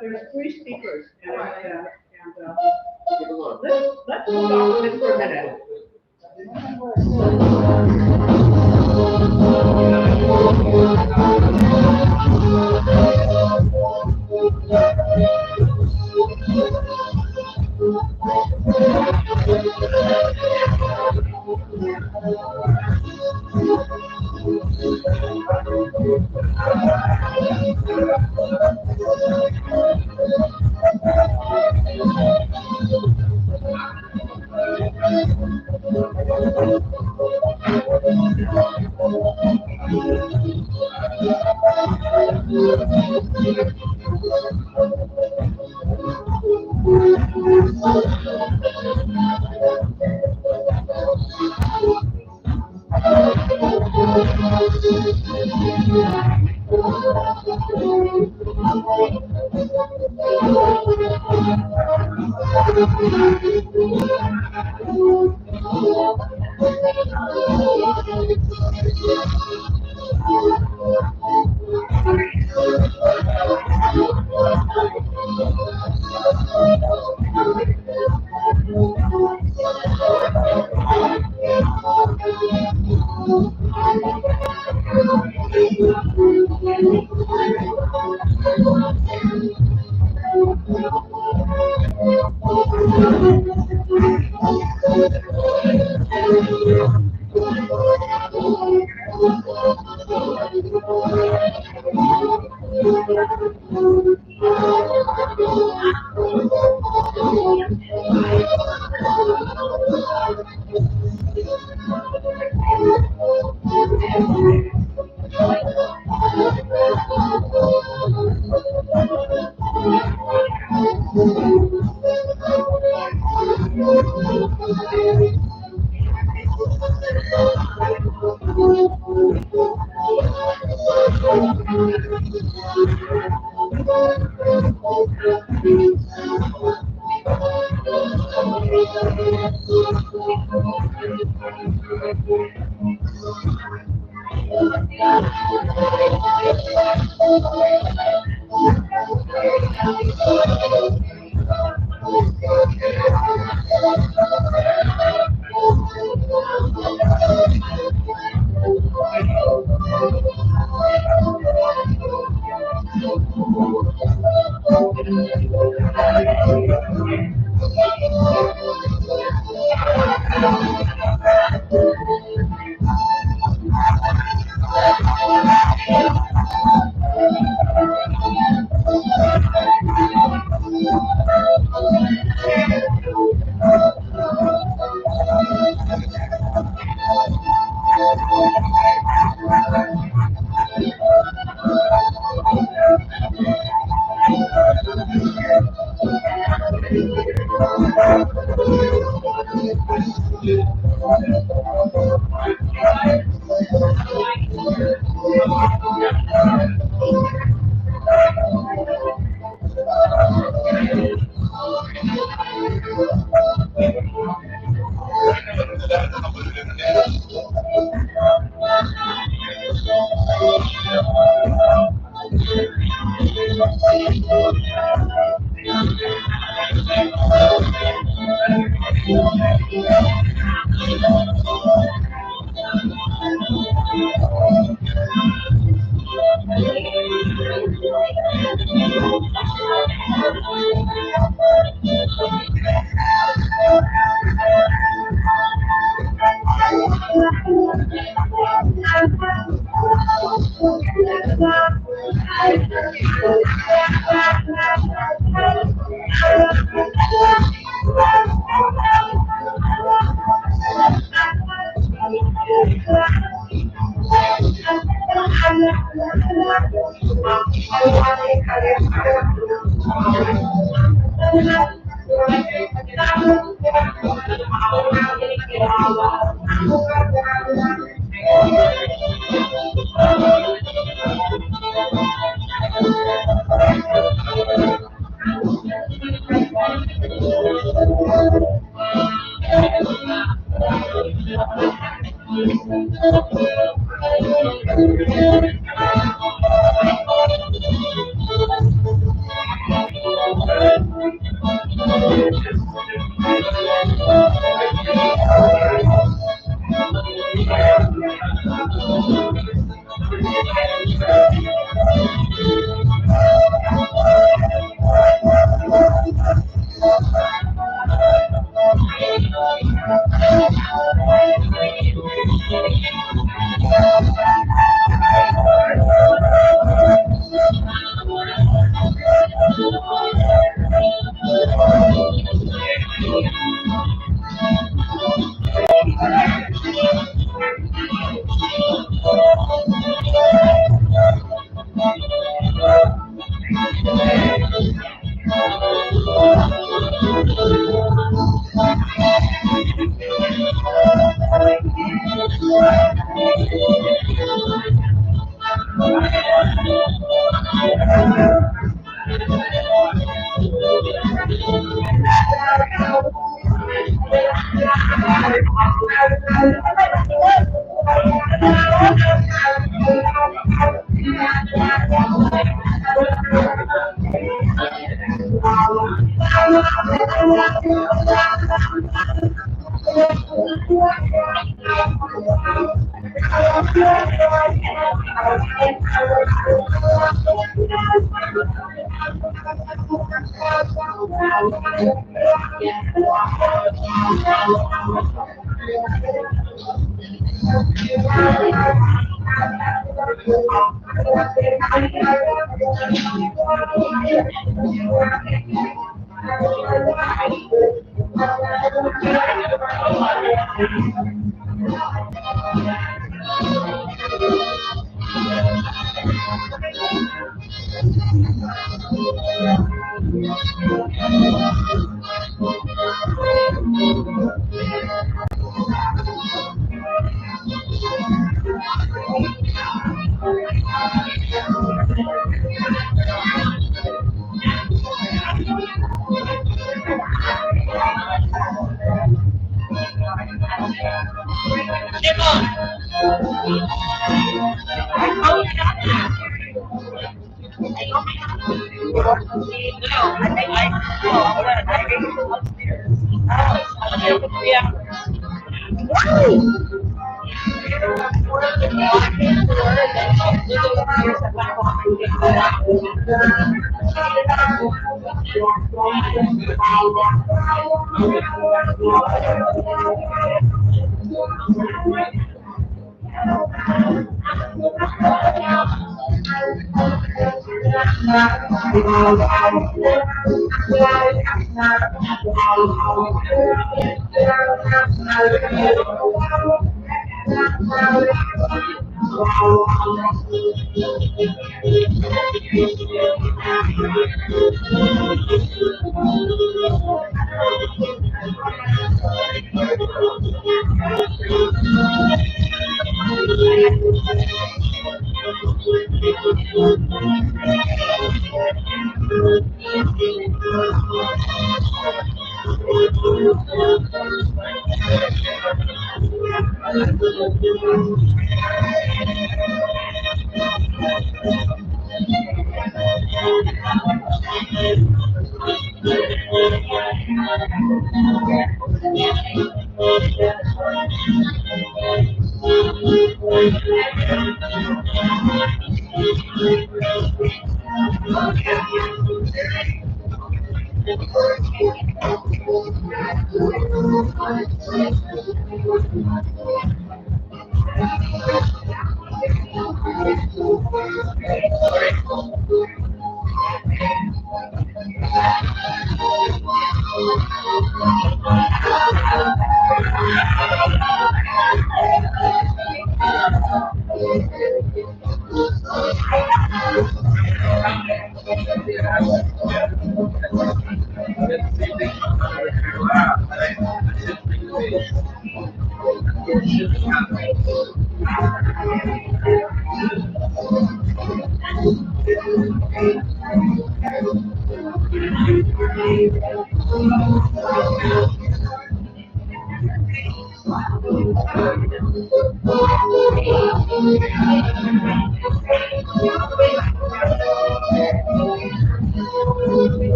There's three speakers, and let's stop this for a minute.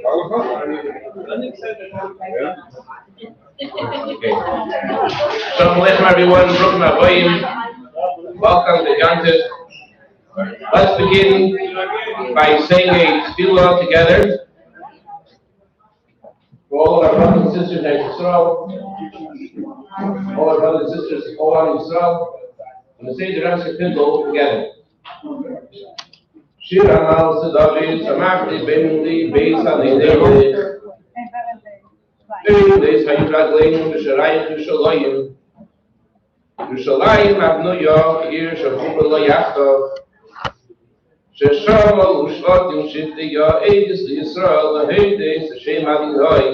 Shalom Aleichem, everyone. Bruchim Habayim. Welcome to Yantif. Let's begin by saying a tefillah together for all of our brothers and sisters in Yisroel, all our brothers and sisters all on Yisroel, and the Seder Rebbe tefillah together. Shir Amal Sedavid Samachti Ben Li Bais Bezalel. Beis Hayuradleinu B'Sharayim Yerushalayim. Yerushalayim Abnuya Ir Shavuba Lo Yachtav. Shesham Al Ushvatim Shiftiya Eidis Yisrael Laheides Hashem Adonai.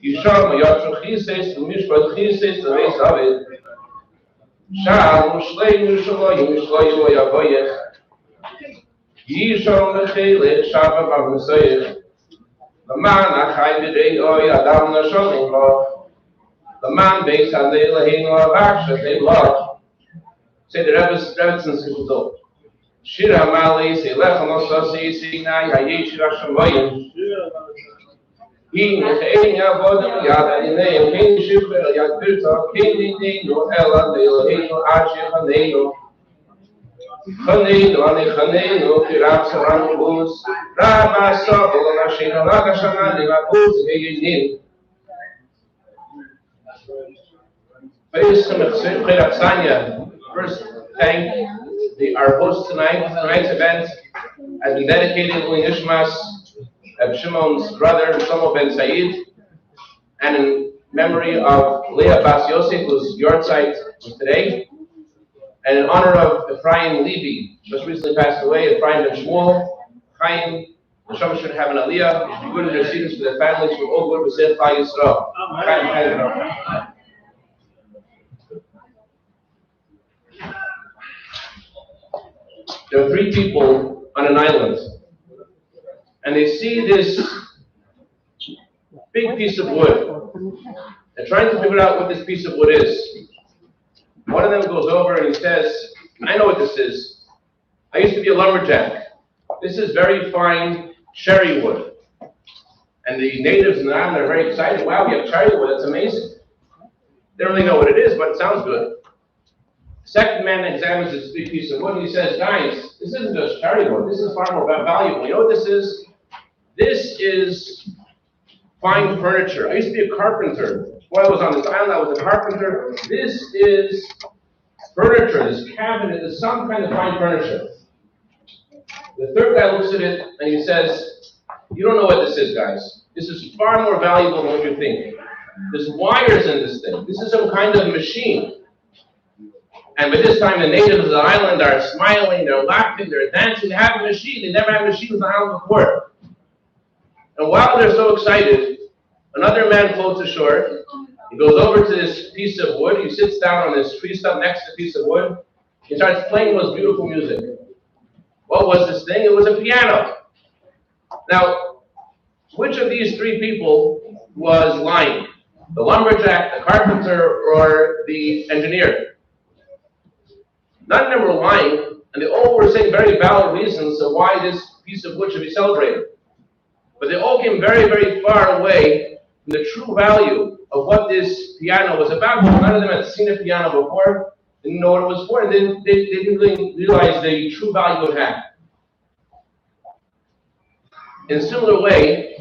Yisham Yatru Chises L'Mishpat Chises L'Beis David. Shal Ushleim Yerushalayim Yishlayim V'Yavoyech. Yisham L'Chelech Shabbat B'Mesayich. The man achai b'dei oy adam nasholim lo. The man Bais Bezalel lahinu avaksha they love. Say the Rebbe's Kishudot. Shir hamali seilech anosasi sinai hayesh rashamayim. He nechein yavodim yad alinei kein shifre yad pirta kein lineinu ela deilahinu ashir haneinu. Chaneinu ani chaneinu kirab saranu bus. Rabbi Sobel Nashina Lagashana Livakuz Heyin. First, thank our host tonight. Tonight's event has been dedicated to Nishmas of Shimon's brother Shlomo ben Said, and in memory of Leah Bas Yosef, whose yahrzeit was today, and in honor of Ephraim Levi, just recently passed away. Ephraim ben Shmuel. Chaim, the Shama should have an aliyah. It should be good in their students for their families, for all good, for Yisroel. There are three people on an island, and they see this big piece of wood. They're trying to figure out what this piece of wood is. One of them goes over and he says, I know what this is. I used to be a lumberjack. This is very fine cherry wood. And the natives in the island are very excited. Wow, we have cherry wood, that's amazing. They don't really know what it is, but it sounds good. The second man examines this big piece of wood and he says, guys, this isn't just cherry wood, this is far more valuable. You know what this is? This is fine furniture. I used to be a carpenter. While I was on this island, I was a carpenter. This is furniture, this cabinet is some kind of fine furniture. The third guy looks at it and he says, you don't know what this is, guys. This is far more valuable than what you think. There's wires in this thing. This is some kind of machine. And by this time, the natives of the island are smiling, they're laughing, they're dancing. They have a machine. They never had machines on the island before. And while they're so excited, another man floats ashore. He goes over to this piece of wood. He sits down on this tree stump next to the piece of wood. He starts playing most beautiful music. What was this thing? It was a piano. Now, which of these three people was lying? The lumberjack, the carpenter, or the engineer? None of them were lying, and they all were saying very valid reasons of why this piece of wood should be celebrated. But they all came very, very far away from the true value of what this piano was about. None of them had seen a piano before, didn't know what it was for, and they didn't really realize the true value it had. In a similar way,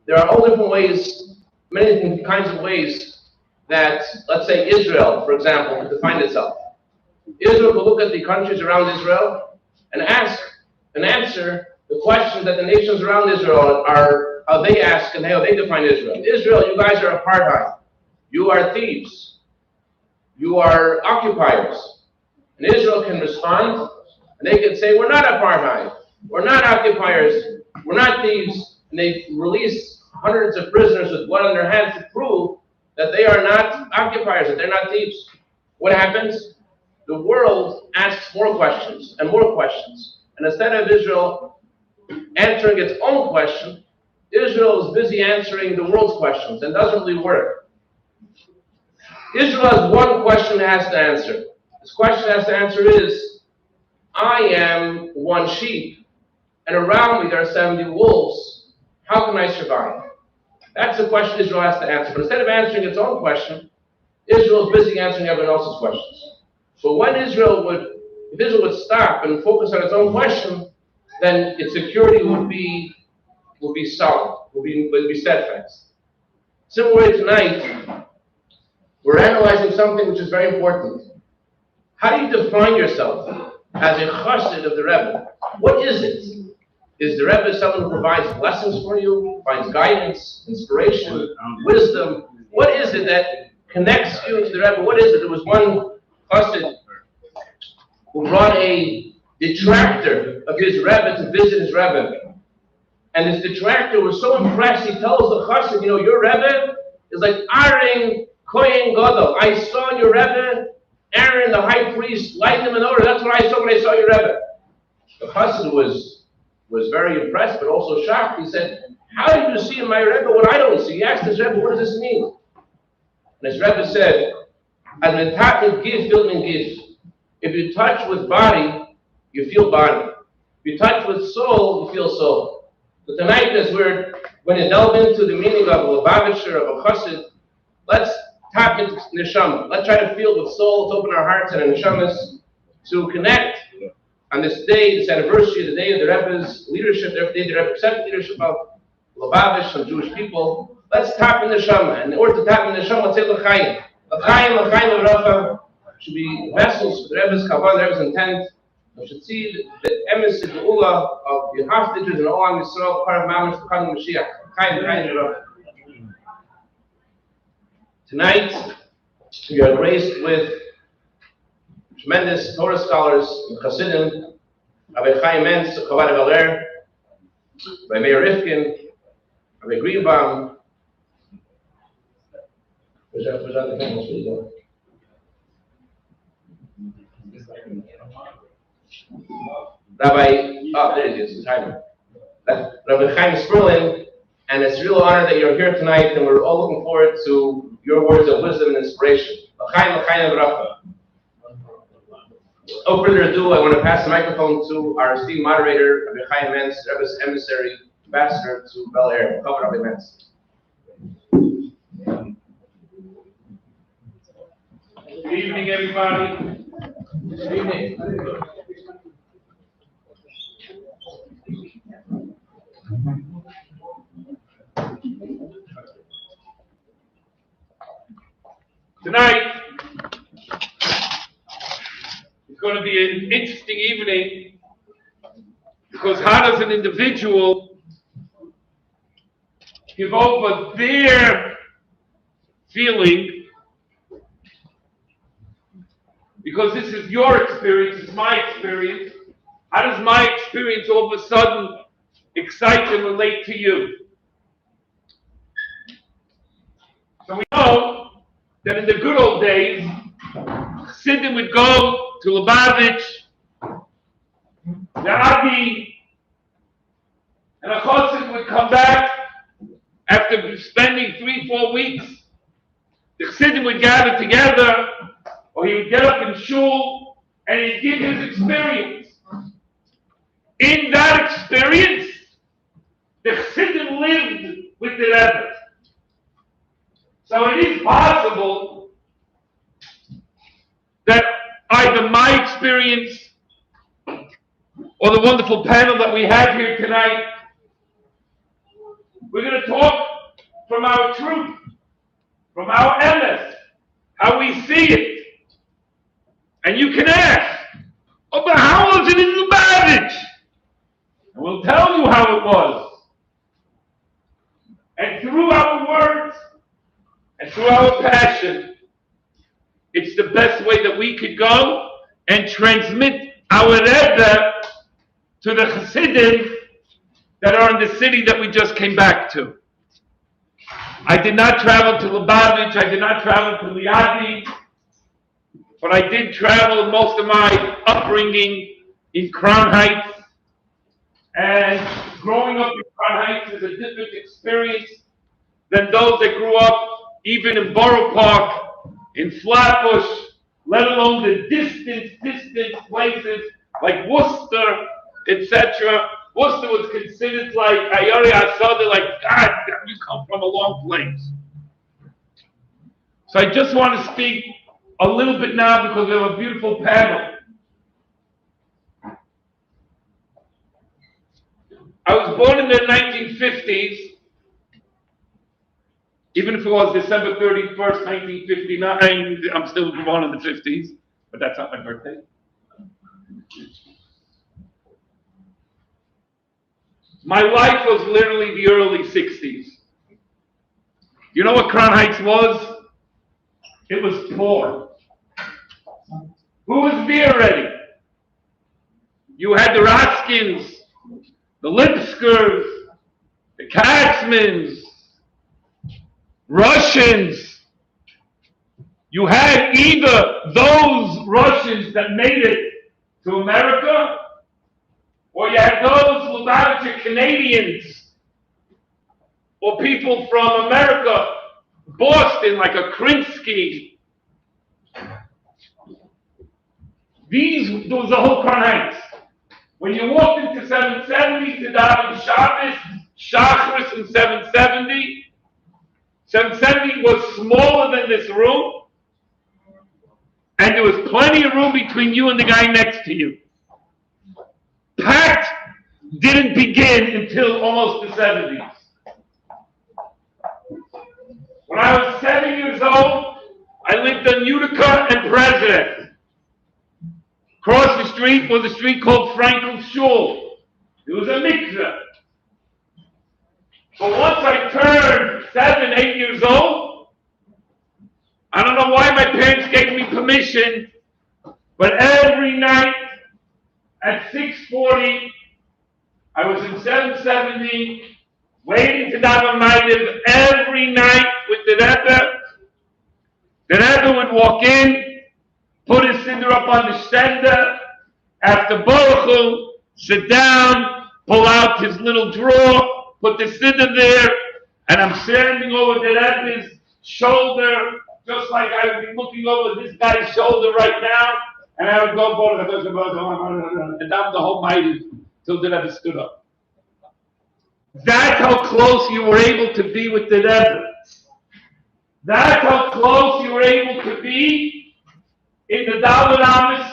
there are all different ways, many different kinds of ways that, let's say, Israel, for example, could define itself. Israel could look at the countries around Israel and ask and answer the questions that the nations around Israel are, how they ask and how they define Israel. Israel, you guys are apartheid. You are thieves. You are occupiers. And Israel can respond, and they can say, we're not apartheid. We're not occupiers. We're not thieves. And they release hundreds of prisoners with blood on their hands to prove that they are not occupiers, that they're not thieves. What happens? The world asks more questions and more questions. And instead of Israel answering its own question, Israel is busy answering the world's questions and doesn't really work. Israel has one question it has to answer. This question it has to answer is, I am one sheep, and around me there are 70 wolves, how can I survive? That's the question Israel has to answer. But instead of answering its own question, Israel is busy answering everyone else's questions. So if Israel would stop and focus on its own question, then its security would be solid, would be steadfast. Similarly tonight, we're analyzing something which is very important. How do you define yourself as a chassid of the Rebbe? What is it? Is the Rebbe someone who provides blessings for you, provides guidance, inspiration, wisdom? What is it that connects you to the Rebbe? What is it? There was one chassid who brought a detractor of his Rebbe to visit his Rebbe. And his detractor was so impressed, he tells the chassid, your Rebbe is like Aaron Kohen Gadol. I saw your Rebbe, Aaron the high priest, light the menorah. That's what I saw when I saw your Rebbe. The chassid was very impressed, but also shocked. He said, how do you see in my Rebbe what I don't see? He asked his Rebbe, what does this mean? And his Rebbe said, as an attack give, building give. If you touch with body, you feel body. If you touch with soul, you feel soul. So tonight, as we're going to delve into the meaning of a Lubavitch, of a chassid, let's tap into neshama. Let's try to feel with soul. Let's open our hearts and our neshamas to connect on this day, this anniversary, the day of the Rebbe's leadership, the day the Rebbe accepted leadership of Lubavitch, of Jewish people. Let's tap in the neshama. And in order to tap in the neshama, let's say l'chaim. L'chaim, l'rafa should be vessels for the Rebbe's kavan, the Rebbe's intent. We should see the emes of the ula of the hostages and all on Yisroel, part of Mamash, the Chadam Mashiach. L'chaim, l'rafa. Tonight, we are graced with tremendous Torah scholars and Chassidim, Rabbi Chaim Mentz, Chabad Pico, Rabbi Meyer Rivkin, Rabbi Greenbaum, Rabbi Chaim Sperlin, and it's a real honor that you're here tonight, and we're all looking forward to your words of wisdom and inspiration. No further ado, I want to pass the microphone to our esteemed moderator, Rabbi Chaim Mentz, Rebbe's emissary, ambassador to Bel Air. Welcome, Rabbi Mentz. Good evening, everybody. Good evening. Tonight, it's going to be an interesting evening because how does an individual give over their feeling, because this is your experience, it's my experience, how does my experience all of a sudden excite and relate to you? So we know that in the good old days, Chassidim would go to Lubavitch, the Adi, and a Chassid would come back after spending 3-4 weeks. The Chassidim would gather together, or he would get up in shul, and he'd give his experience. In that experience, the Chassidim lived with the Rebbe. So it is possible that either my experience or the wonderful panel that we have here tonight, we're going to talk from our truth, from our emes, how we see it. And you can ask, oh, but how was it in Lubavitch? And we'll tell you how it was. And through our words, and through our passion, it's the best way that we could go and transmit our Rebbe to the Chassidim that are in the city that we just came back to. I did not travel to Lubavitch, I did not travel to Liadi, but I did travel most of my upbringing in Crown Heights. And growing up in Crown Heights is a different experience than those that grew up even in Borough Park, in Flatbush, let alone the distant places like Worcester, etc., Worcester was considered like Ayari Asada, like, God, you come from a long place. So I just want to speak a little bit now because we have a beautiful panel. I was born in the 1950s, even if it was December 31st, 1959, I'm still born in the 50s, but that's not my birthday. My life was literally the early 60s. You know what Crown Heights was? It was poor. Who was there already? You had the Roskins, the Lipskers, the Katzmans, Russians. You had either those Russians that made it to America, or you had those Lubavitch Canadians, or people from America, Boston, like a Krinsky. There was a whole Crown Heights. When you walked into 770 to daven Shabbos, Shacharis in 770 was smaller than this room, and there was plenty of room between you and the guy next to you. Packed didn't begin until almost the 70s. When I was 7 years old, I lived on Utica and President. Across the street was a street called Frankel's Shul. It was a mikveh. But once I turned 7, 8 years old, I don't know why my parents gave me permission, but every night at 6:40, I was in 770, waiting to daven Maidiv every night with the Rebbe. The Rebbe would walk in, put his siddur up on the stender, after Baruch, sit down, pull out his little drawer, put the siddur there, and I'm standing over the Rebbe's shoulder, just like I would be looking over this guy's shoulder right now, and I would go, and down the whole night until the Rebbe stood up. That's how close you were able to be with the Rebbe. That's how close you were able to be in the Dalet Amos,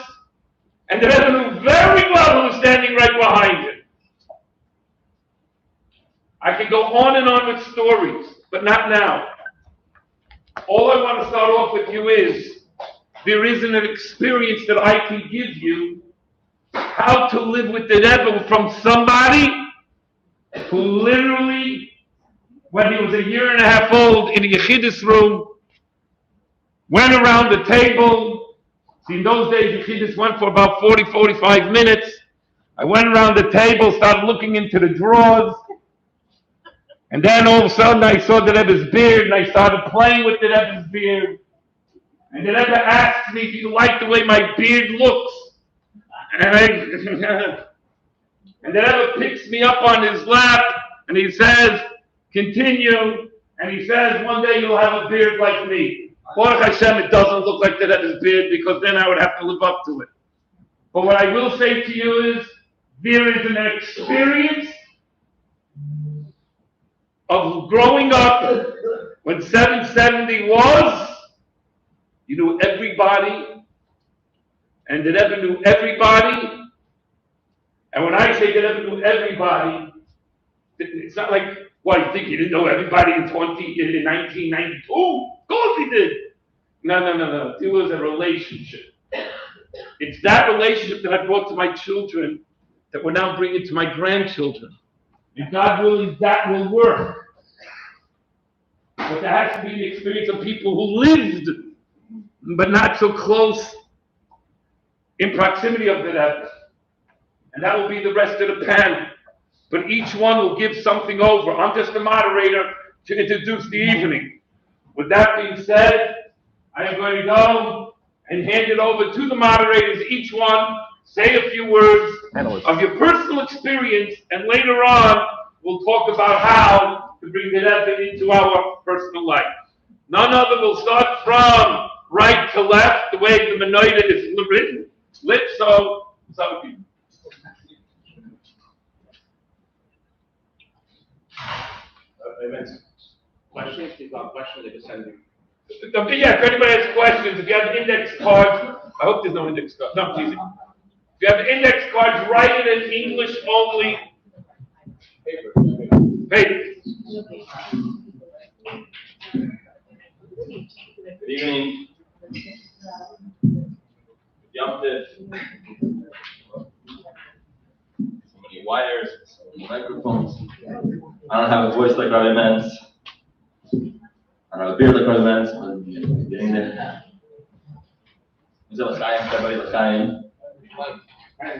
and the Rebbe knew very well who was standing right behind him. I could go on and on with stories, but not now. All I want to start off with you is, there isn't an experience that I can give you how to live with the Rebbe from somebody who literally, when he was 1.5 years old in the Yechidus room, went around the table. See, in those days, Yechidus went for about 40, 45 minutes. I went around the table, started looking into the drawers, and then all of a sudden I saw the Rebbe's beard, and I started playing with the Rebbe's beard. And the Rebbe asked me, do you like the way my beard looks? And the Rebbe picks me up on his lap, and he says, continue. And he says, one day you'll have a beard like me. Baruch Hashem, it doesn't look like the Rebbe's beard, because then I would have to live up to it. But what I will say to you is, there is an experience of growing up when 770 was, you knew everybody, and the Rebbe knew everybody. And when I say the Rebbe knew everybody, it's not like, well, you think you didn't know everybody in 1992? Of course he did. No. It was a relationship. It's that relationship that I brought to my children that we're now bringing to my grandchildren. And God willing, that will work. But there has to be the experience of people who lived, but not so close in proximity of the Rebbe. And that will be the rest of the panel. But each one will give something over. I'm just the moderator to introduce the evening. With that being said, I am going to go and hand it over to the moderators. Each one say a few words of your personal experience, and later on we'll talk about how to bring the Rebbe into our personal life. None of them will start from right to left, the way the menorah is written, lit, so Questions, please, questions, they can send me. Yeah, if anybody has questions, if you have index cards, I hope there's no index cards. No, please. If you have index cards, write it in English only. Paper. Good evening. Yom Tov. So many wires, so many microphones. I don't have a voice like Rabbi Mentz. I don't have a beard like Rabbi Mentz, but I'm getting there. Is that L'chaim? Everybody L'chaim.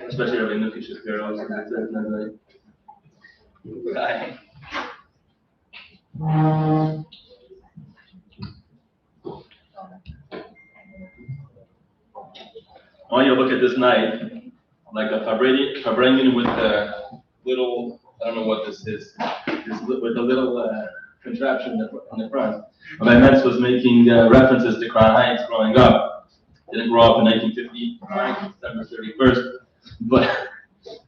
Especially Rabbi Nuki Shapiro. L'chaim. I want you to look at this knife like a Fabrengen with a little, I don't know what this is, with a little contraption in the front. Rabbi Mentz was making references to Crown Heights growing up. Didn't grow up in 1959, December 31st,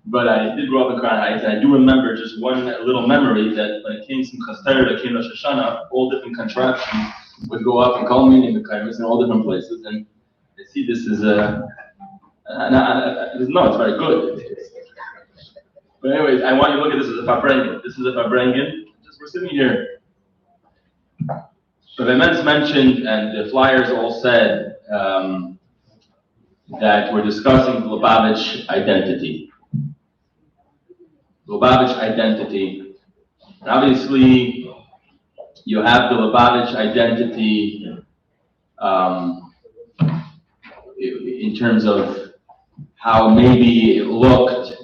but I did grow up in Crown Heights, and I do remember just one little memory that when it came to Chastera, that came to Rosh Hashanah, all different contraptions would go up and call me in the Kairos in all different places, and I see this is no, it's very good. But anyways, I want you to look at this as a Fabrengen. This is a Fabrengen. We're sitting here. Rabbi Mentz mentioned, and the flyers all said, that we're discussing the Lubavitch identity. Lubavitch identity. And obviously, you have the Lubavitch identity in terms of how maybe it looked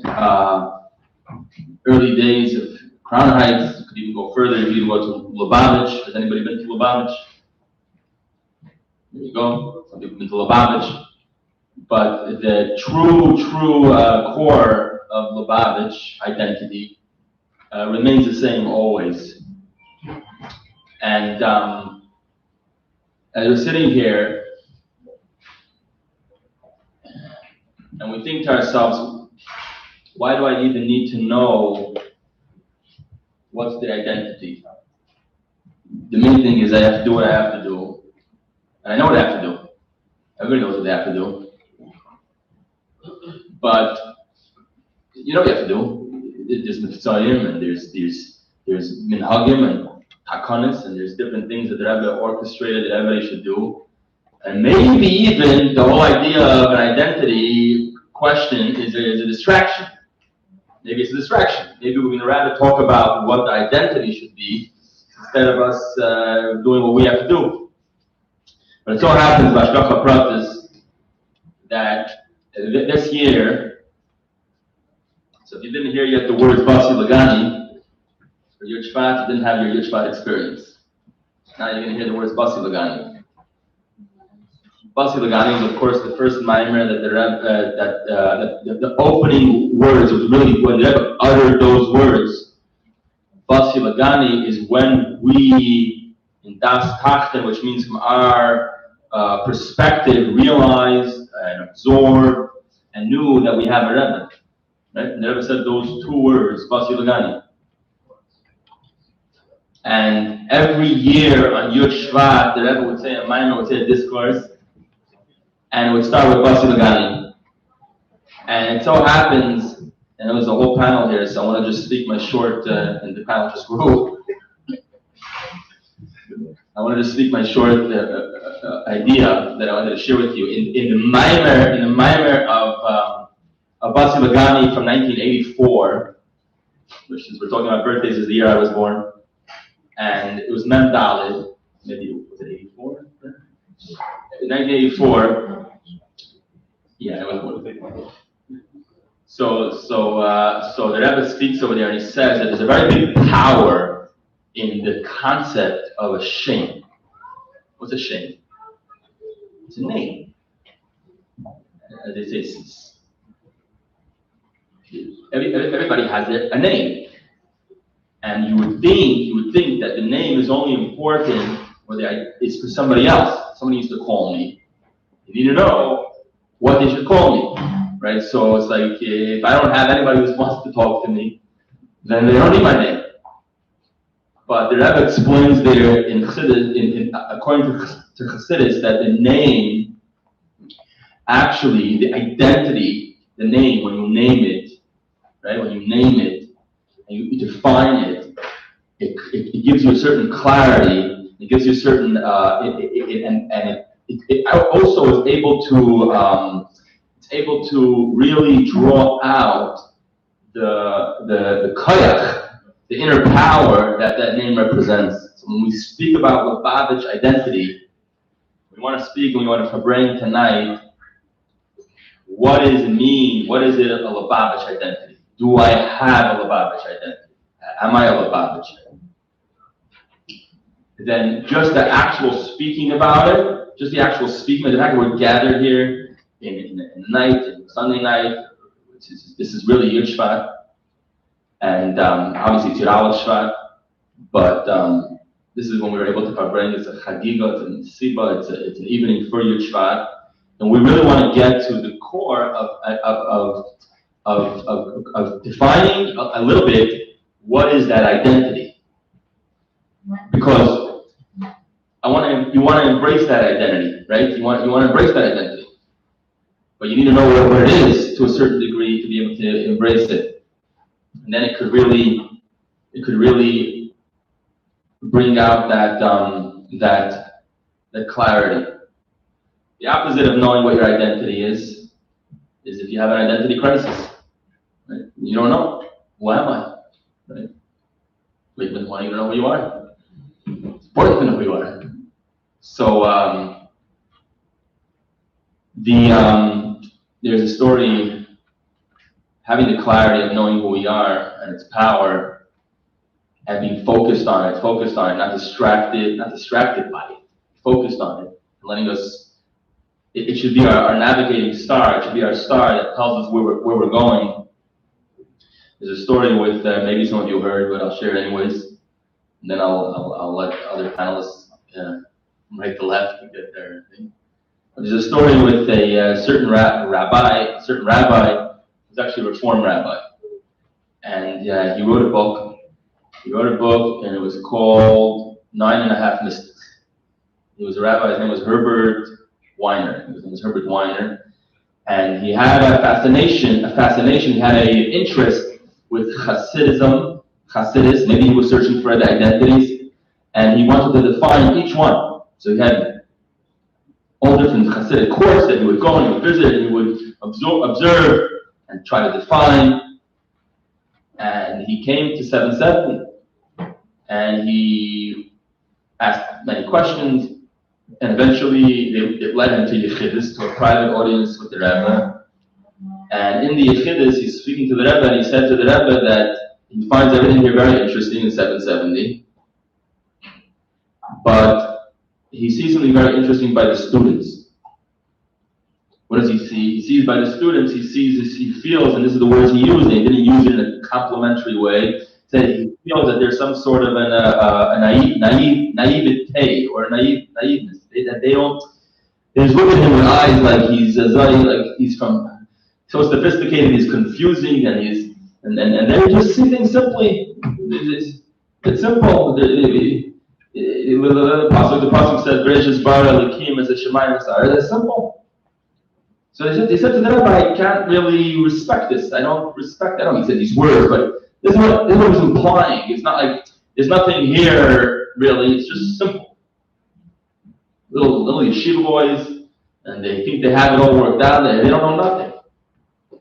early days of Crown Heights. You could even go further, you could even go to Lubavitch. Has anybody been to Lubavitch? There you go. Some people have been to Lubavitch. But the true core of Lubavitch identity remains the same always. And as we're sitting here, and we think to ourselves, why do I even need to know what's the identity? The main thing is I have to do what I have to do. And I know what I have to do. Everybody knows what they have to do. But you know what you have to do. There's Symposium, and there's Minhagim and Hakanis, and there's different things that the Rebbe orchestrated that everybody should do. And maybe even the whole idea of an identity question is a distraction. Maybe it's a distraction. Maybe we're going to rather talk about what the identity should be instead of us doing what we have to do. But it so happens, Bashgacha Pratis, that this year, so if you didn't hear yet the words Basi Lagani, for Yud Shvat, you didn't have your Yud Shvat experience. Now you're going to hear the words Basi Lagani. Basi Lagani is, of course, the first mimer that the opening words was really when the Rebbe uttered those words. Basi Lagani is when we, in Das Tachten, which means from our perspective, realized and absorbed and knew that we have a Rebbe. Right? And the Rebbe said those two words, Basi Lagani. And every year on Yud Shvat, the Rebbe would say, a mimer would say a discourse, and it would start with Basi Lagani. And it so happens, and there was a whole panel here, so I want to just speak my short, and the panel just grew. I wanted to speak my short idea that I wanted to share with you. In the mimer of Basi Lagani from 1984, which is, we're talking about birthdays, is the year I was born, and it was Mendel, maybe, was it 84? In 1984, yeah, it was. So the Rebbe speaks over there, and he says that there's a very big power in the concept of a shame. What's a shame? It's a name. As they say, everybody has a name, and you would think that the name is only important when it's for somebody else. Somebody needs to call me. You need to know what they should call me, right? So it's like if I don't have anybody who wants to talk to me, then they don't need my name. But the Rebbe explains there in Chassidus, according to Chassidus, that the name, actually, the identity, the name, when you name it, right? When you name it and you define it, it gives you a certain clarity. It gives you a certain, it also is able to really draw out the koyach, the inner power that name represents. So when we speak about Lubavitch identity, we want to speak and we want to bring tonight, what does it mean? What is it a Lubavitch identity? Do I have a Lubavitch identity? Am I a Lubavitch? Then just the actual speaking about it, just the actual speaking, the fact that we're gathered here in the night, in Sunday night, this is really Yud Shvat. And obviously it's Yud Shvat, but this is when we were able to bring. It's a chagiga, it's a siba, it's an evening for Yud Shvat, and we really want to get to the core of defining a little bit what is that identity, because you want to embrace that identity, right? You want to embrace that identity, but you need to know what it is to a certain degree to be able to embrace it. And then it could really bring out that clarity. The opposite of knowing what your identity is if you have an identity crisis. Right? You don't know. Who am I? Right? Wait, but why do you know who you are? It's important to know who you are. So there's a story. Having the clarity of knowing who we are and its power, and being focused on it, not distracted by it, focused on it, and letting us. It should be our navigating star. It should be our star that tells us where we're going. There's a story with maybe some of you heard, but I'll share it anyways, and then I'll let other panelists right to left to get their thing. There's a story with a certain rabbi. He's actually a Reform rabbi, and he wrote a book. And it was called 9.5 Mystics. He was a rabbi. His name was Herbert Weiner. And he had a fascination. He had an interest with Hasidus. Maybe he was searching for the identities, and he wanted to define each one. So he had all different Hasidic courts that he would go and he would visit and he would observe and try to define. And he came to 770, and he asked many questions, and eventually it led him to Yechidus, to a private audience with the Rebbe. And in the Yechidus, he's speaking to the Rebbe, and he said to the Rebbe that he finds everything here very interesting in 770, but he sees something very interesting by the students. What does he see? He sees by the students, he feels, and this is the words he used, and he didn't use it in a complimentary way, said he feels that there's some sort of a naivete or naiveness. That they just look at him with eyes like he's from so sophisticated, he's confusing, and they just see things simply. It's simple. The pasuk says, "Bereshis bara Elokim as a shemayim v'sar." That's simple. So they said to the Rebbe, I can't really respect this. I don't mean to say these words, but this is what it's implying. It's not like there's nothing here really. It's just simple. Little yeshiva boys, and they think they have it all worked out. They don't know nothing.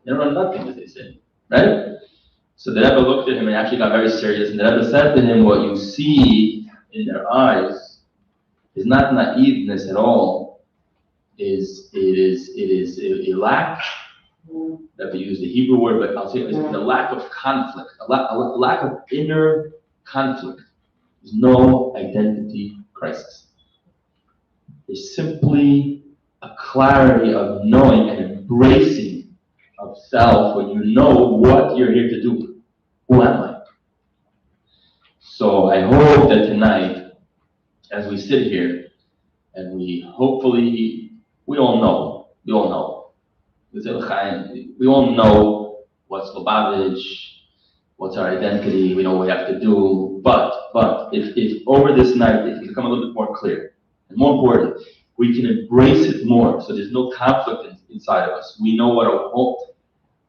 They don't know nothing, as they say, right? So the Rebbe looked at him and actually got very serious. And the Rebbe said to him, "What you see in their eyes is not naiveness at all. It is a lack." That we use the Hebrew word, but I'll say it's a lack of conflict, a lack of inner conflict. There's no identity crisis. There's simply a clarity of knowing and embracing of self when you know what you're here to do. Who am I? So I hope that tonight, as we sit here, and we all know. We all know what's Lubavitch, what's our identity, we know what we have to do, but if over this night it can become a little bit more clear, and more important, we can embrace it more, so there's no conflict inside of us. We know what to hope,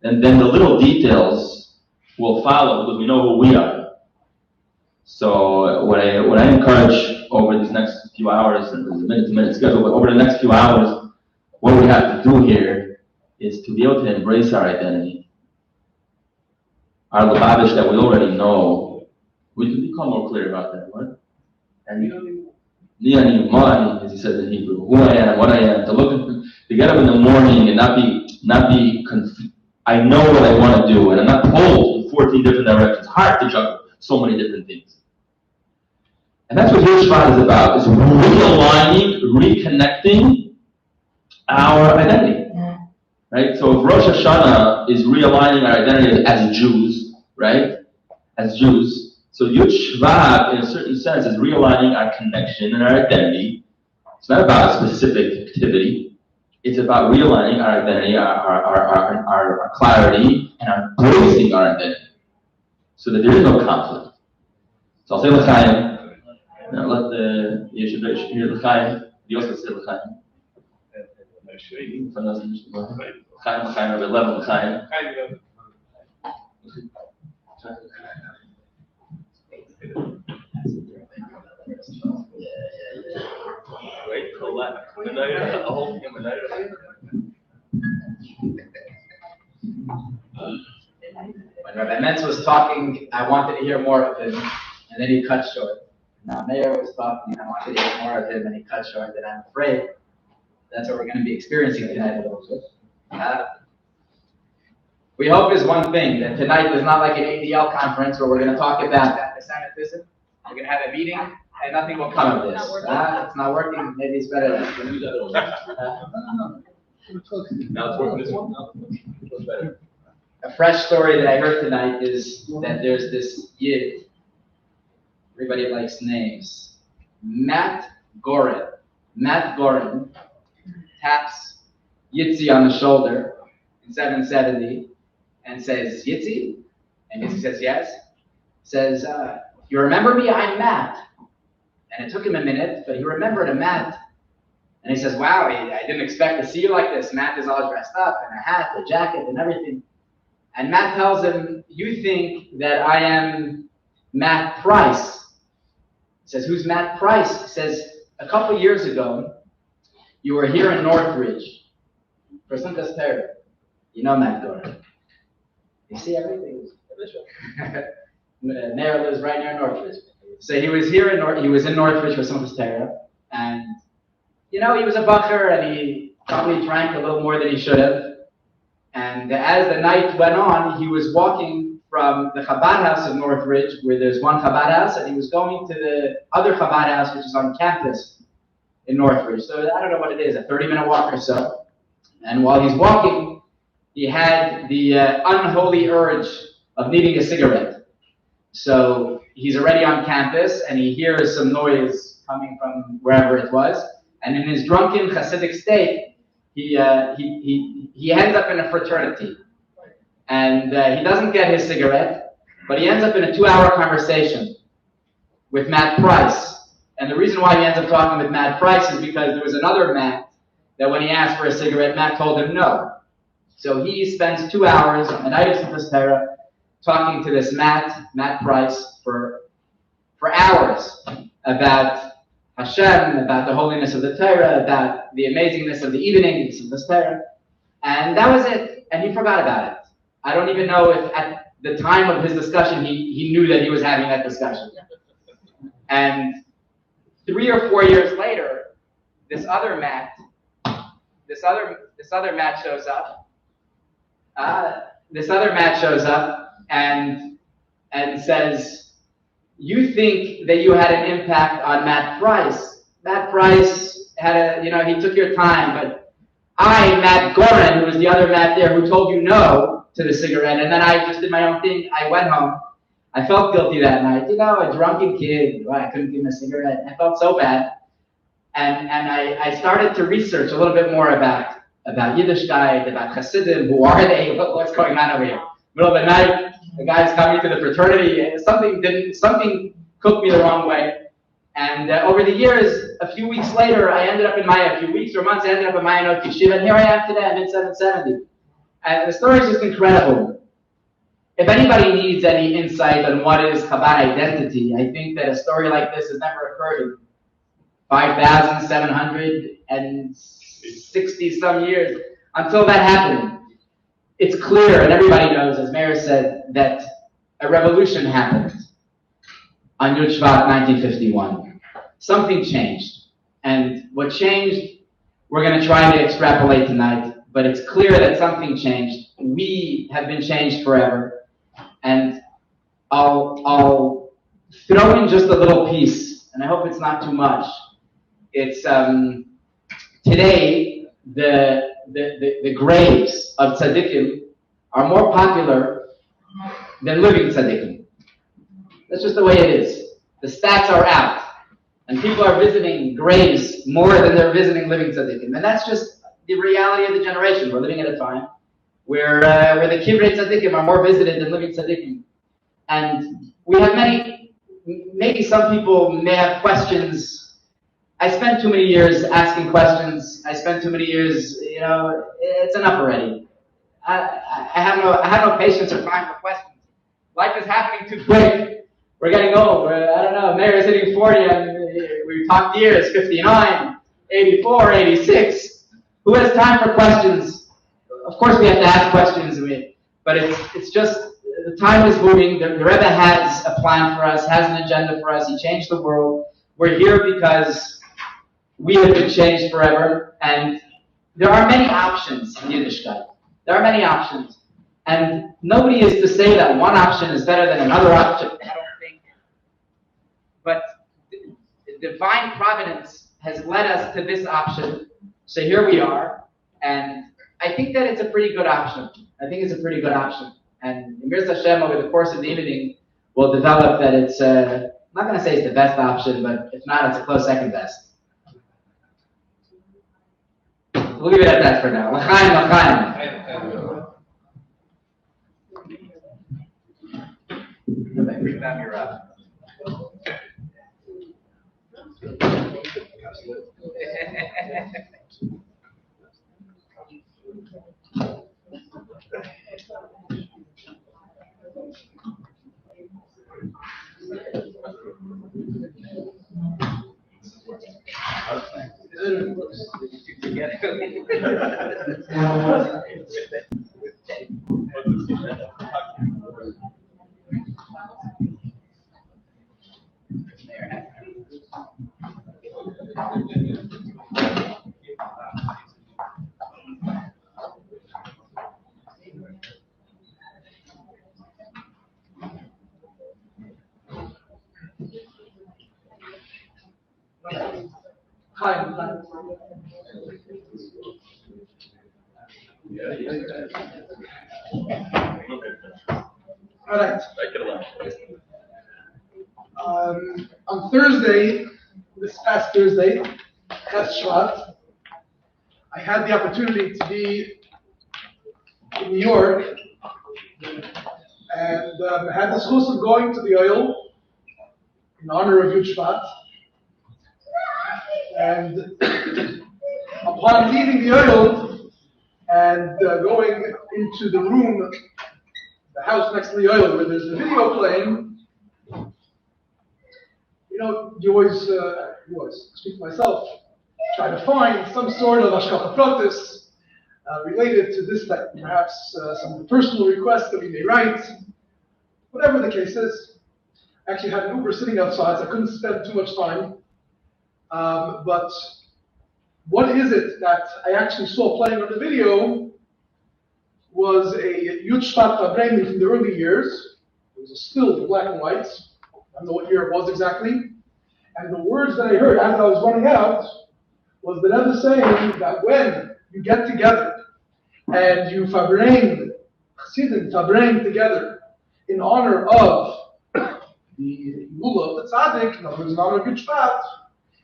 and then the little details will follow because we know who we are. So what I encourage over these next few hours, and there's a minute-to-minute schedule, but over the next few hours, what we have to do here is to be able to embrace our identity. Our Lubavitch that we already know, we can become more clear about that, right? And as he says in Hebrew, who I am, what I am, to get up in the morning and not be confused. I know what I want to do, and I'm not pulled in 14 different directions. It's hard to juggle so many different things. And that's what Yisroel is about, is realigning, reconnecting our identity. Right? So if Rosh Hashanah is realigning our identity as Jews, right? As Jews, so Yud Shvat, in a certain sense, is realigning our connection and our identity. It's not about a specific activity. It's about realigning our identity, our clarity, and embracing our identity, so that there is no conflict. So I'll say L'chaim. Now let the Yeshiva hear L'chaim. You also say L'chaim. L'chaim, Rebbe 11 L'chaim. Wait, collect. When Rabbi Mentz was talking, I wanted to hear more of him, and then he cut short. Now Meyer was talking, I wanted to hear more of him, and he cut short, and I'm afraid that's what we're going to be experiencing tonight a little bit. We hope is one thing, that tonight is not like an ADL conference where we're going to talk about anti-Semitism. We're going to have a meeting, and nothing will come of this. It's not working. Maybe it's better. Now it's working this one? No, it's better. A fresh story that I heard tonight is that there's this Yid. Everybody likes names. Matt Gorin. Matt Gorin taps Yitzi on the shoulder in 770 and says, Yitzi? And Yitzi says, yes. Says, you remember me? I'm Matt. And it took him a minute, but he remembered a Matt. And he says, wow, I didn't expect to see you like this. Matt is all dressed up in a hat, a jacket, and everything. And Matt tells him, you think that I am Matt Price. He says, who's Matt Price? He says, a couple years ago, you were here in Northridge for Simchas Torah. You know Matt Gorin. You see everything? Meyer lives right near Northridge. So he was here he was in Northridge for Simchas Torah, and he was a bacher, and he probably drank a little more than he should have. And as the night went on, he was walking from the Chabad house in Northridge, where there's one Chabad house, and he was going to the other Chabad house, which is on campus in Northridge. So I don't know what it is, a 30-minute walk or so. And while he's walking, he had the unholy urge of needing a cigarette. So he's already on campus, and he hears some noise coming from wherever it was. And in his drunken Hasidic state, he ends up in a fraternity. And he doesn't get his cigarette, but he ends up in a 2-hour conversation with Matt Price. And the reason why he ends up talking with Matt Price is because there was another Matt that when he asked for a cigarette, Matt told him no. So he spends 2 hours on the night of Simchas Torah talking to this Matt Price for hours about Hashem, about the holiness of the Torah, about the amazingness of the evening, Simchas Torah. And that was it. And he forgot about it. I don't even know if at the time of his discussion, he knew that he was having that discussion. And 3 or 4 years later, this other Matt shows up. This other Matt shows up and says, you think that you had an impact on Matt Price. Matt Price had he took your time, but I, Matt Gorin, who was the other Matt there, who told you no to the cigarette, and then I just did my own thing. I went home. I felt guilty that night. A drunken kid. I couldn't give him a cigarette. I felt so bad. And I started to research a little bit more about Yiddishkeit, about Hasidim. Who are they? What's going on over here? Middle of the night, the guy's coming to the fraternity. Something cooked me the wrong way. And over the years, a few weeks later, I ended up in Maya. A few weeks or months, I ended up in Maya Not Yeshiva. And here I am today. I'm in 770. And the story is just incredible. If anybody needs any insight on what is Chabad identity, I think that a story like this has never occurred in 5,760 some years until that happened. It's clear, and everybody knows, as Meyer said, that a revolution happened on Yud Shvat 1951. Something changed. And what changed, we're going to try to extrapolate tonight, but it's clear that something changed. We have been changed forever. And I'll throw in just a little piece, and I hope it's not too much. It's today the graves of tzaddikim are more popular than living tzaddikim. That's just the way it is. The stats are out, and people are visiting graves more than they're visiting living tzaddikim, and that's just the reality of the generation. We're living at a time where the kivrei tzaddikim are more visited than living tzaddikim. And we have maybe some people may have questions. I spent too many years asking questions. I spent too many years, it's enough already. I have no patience or time for questions. Life is happening too quick. We're getting old. I don't know, Mayer's hitting 40, and we talked years, 59, 84, 86. Who has time for questions? Of course we have to ask questions, but it's just, the time is moving. The Rebbe has a plan for us, has an agenda for us. He changed the world. We're here because we have been changed forever, and there are many options in Yiddishkeit. There are many options, and nobody is to say that one option is better than another option, I don't think. But divine providence has led us to this option, so here we are, and I think that it's a pretty good option. And Mir Hashem, over the course of the evening, will develop that it's, I'm not going to say it's the best option, but if not, it's a close second best. We'll leave it at that for now. L'chaim, l'chaim. Bring down your All right. On Thursday, this past Thursday, Ches Shvat, I had the opportunity to be in New York, and I had the chus of going to the oil in honor of Yud Shvat. And upon leaving the oil and going into the room, the house next to the oil where there's a video playing, you always, speak for myself, try to find some sort of hashkafa pratis related to this type, perhaps some personal requests that we may write, whatever the case is. I actually had an Uber sitting outside, so I couldn't spend too much time. But what is it that I actually saw playing on the video was a Yud Shvat Tabreni from the early years. It was a still black and white. I don't know what year it was exactly. And the words that I heard as I was running out was the Rebbe saying that when you get together and you Tabreni together in honor of the Yula of the Tzaddik, in other words, in honor of Yud Shvat,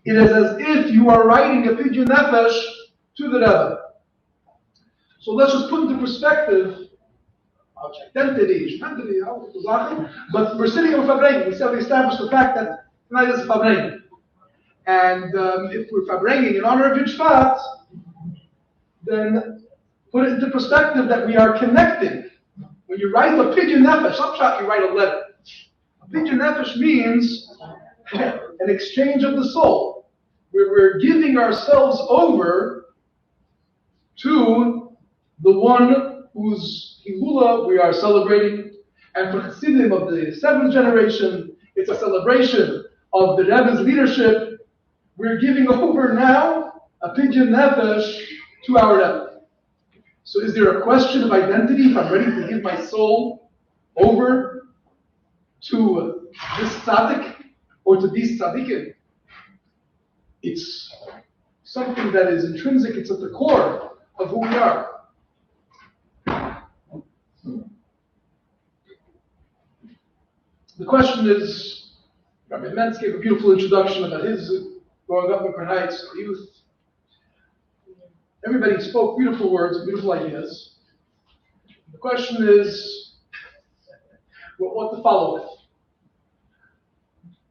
it is as if you are writing a pidyon nefesh to the Rebbe. So let's just put into perspective identity, but we're sitting in Fabrengen. We said we established the fact that tonight is Fabrengen. And if we're Fabrengen in honor of Yitzhak, then put it into perspective that we are connecting. When you write a pidyon nefesh, upshot, you write a letter. A pidyon nefesh means an exchange of the soul, where we're giving ourselves over to the one whose Hilula we are celebrating. And for Chassidim of the 7th generation, it's a celebration of the Rebbe's leadership. We're giving over now a pidyon nefesh to our Rebbe. So is there a question of identity if I'm ready to give my soul over to this tzaddik or to these tzaddikim? It's something that is intrinsic, it's at the core of who we are. The question is, Rabbi Mentz gave a beautiful introduction about his growing up in Crown Heights, youth. Everybody spoke beautiful words, beautiful ideas. The question is, what to follow with?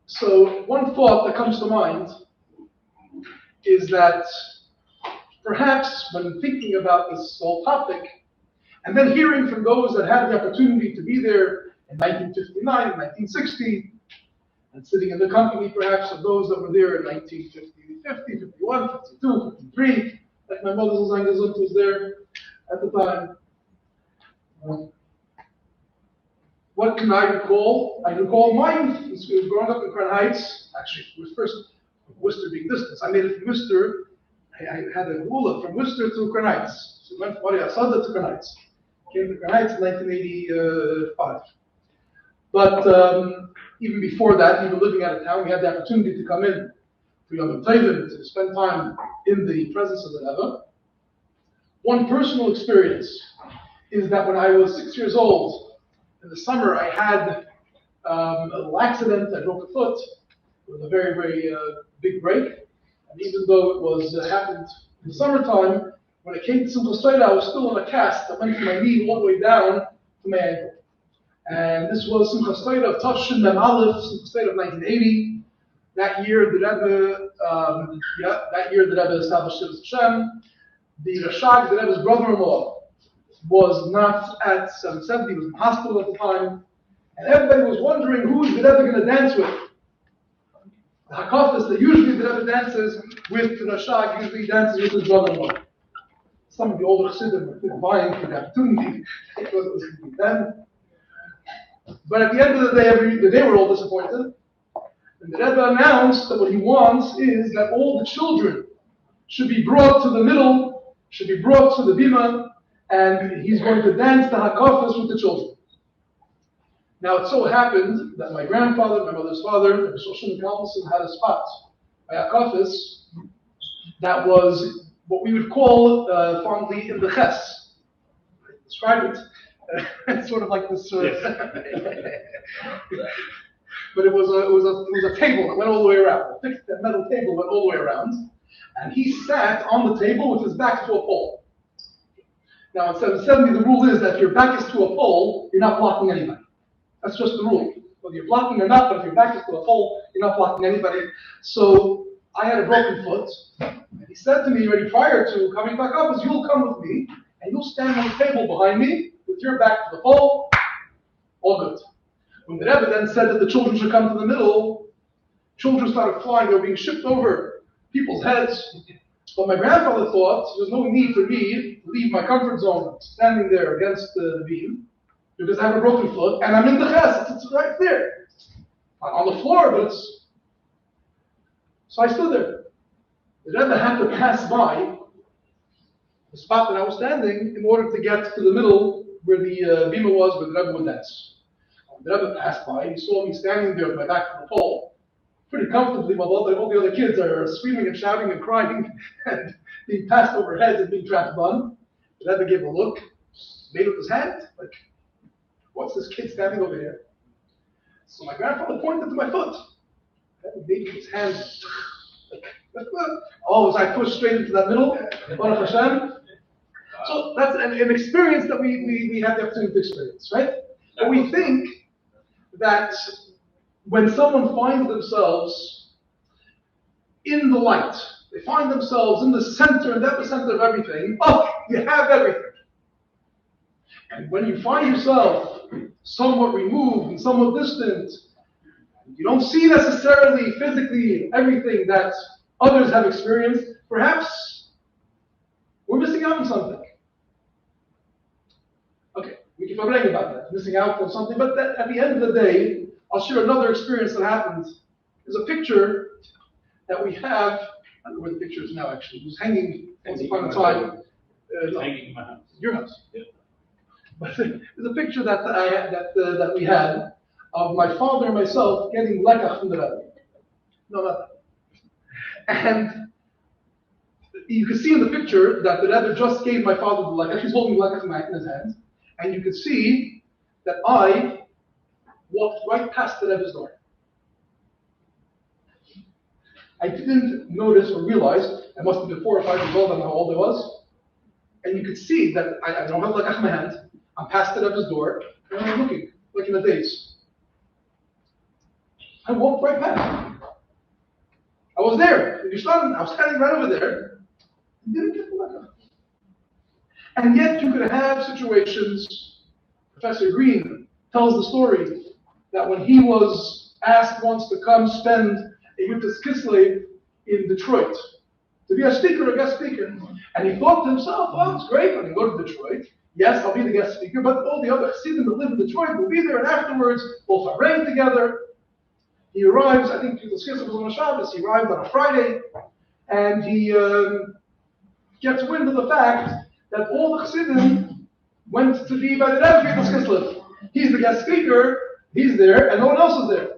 So one thought that comes to mind is that perhaps when thinking about this whole topic, and then hearing from those that had the opportunity to be there in 1959, 1960, and sitting in the company perhaps of those that were there in 1950, 50, 51, 52, 53, like my mother was there at the time. What can I recall? I recall my youth. Growing up in Crown Heights, actually, it was first Worcester being distance. I made it from Worcester. I had a hula from Worcester to Crown Heights. So went from Asada to Crown Heights. Came to Crown Heights in 1985. But even before that, even living out of town, we had the opportunity to come in to Yom Tovim, to spend time in the presence of the Rebbe. One personal experience is that when I was 6 years old, in the summer, I had a little accident. I broke a foot with a very, very big break. And even though it was happened in the summertime, when I came to Simchas Torah, I was still in a cast that went from my knee all the way down to my ankle. And this was Simchas Torah of Tafshin Mem Aleph, Simchas Torah of 1980. That year, the Rebbe established Shem Hashem. The Rashag, the Rebbe's brother-in-law, was not at 770, he was in hospital at the time, and everybody was wondering who's the Rebbe going to dance with. The Hakafis that usually the Rebbe dances with the Rashag, usually dances with his brother-in-law. Some of the older Chassidim were vying for the opportunity. It was going to be them. But at the end of the day, they were all disappointed. And the Rebbe announced that what he wants is that all the children should be brought to the middle, should be brought to the bima, and he's going to dance the hakafas with the children. Now it so happened that my grandfather, my mother's father, Rabbi Shoshin Kalmason, had a spot by hakafas that was what we would call fondly in the ches. Describe it. It's sort of like this. But it was a table that went all the way around. A fixed metal table went all the way around, and he sat on the table with his back to a pole. Now, in 770, the rule is that if your back is to a pole, you're not blocking anybody. That's just the rule. Whether you're blocking or not, but if your back is to a pole, you're not blocking anybody. So I had a broken foot, and he said to me already prior to coming back up, is you'll come with me, and you'll stand on the table behind me with your back to the pole. All good. When the Rebbe then said that the children should come to the middle, children started flying. They were being shipped over people's heads. But my grandfather thought there's no need for me to leave my comfort zone, standing there against the beam, because I have a broken foot, and I'm in the ches. It's right there. I'm on the floor, but it's... So I stood there. The Rebbe had to pass by the spot that I was standing in order to get to the middle where the bima was, where the Rebbe would dance. The Rebbe passed by, he saw me standing there with my back to the pole, pretty comfortably while all the other kids are screaming and shouting and crying and being passed over heads and being trapped on. The Rebbe gave a look, made up his hand, like, what's this kid standing over here? So my grandfather pointed to my foot. The Rebbe made his hand, like, oh, was I pushed straight into that middle? Baruch Hashem. So that's an experience that we have the opportunity to experience, right? But we think that when someone finds themselves in the light, they find themselves in the center and epicenter of everything, you have everything. And when you find yourself somewhat removed and somewhat distant, you don't see necessarily physically everything that others have experienced, perhaps we're missing out on something. Okay, we can complain about that, missing out on something, but at the end of the day, I'll share another experience that happened. There's a picture that we have, I don't know where the picture is now actually, it was hanging once upon a time. Hanging in my house. Your house. Yeah. But there's a picture that we had of my father and myself getting lekach from the Rebbe. No, not that. And you can see in the picture that the Rebbe just gave my father the lekach. He's holding the lekach in his hand. And you can see that I walked right past the Rebbe's door. I didn't notice or realize, I must have been 4 or 5 years old, I don't know how old I was. And you could see that I don't have lekach in my hand. I'm past the Rebbe's door, and I'm looking, like in a daze. I walked right past. I was there. I was standing right over there. I didn't get the lekach. And yet you could have situations. Professor Green tells the story that when he was asked once to come spend a Yudtas Kislev in Detroit, to be a speaker, a guest speaker, and he thought to himself, it's great when I go to Detroit. Yes, I'll be the guest speaker, but all the other Chassidim that live in Detroit will be there, and afterwards we'll farei together. He arrives, I think Yudtas Kislev was on a Shabbos, he arrived on a Friday, and he gets wind of the fact that all the Chassidim went to be by the Rebbe Yudtas Kislev. He's the guest speaker, he's there, and no one else is there.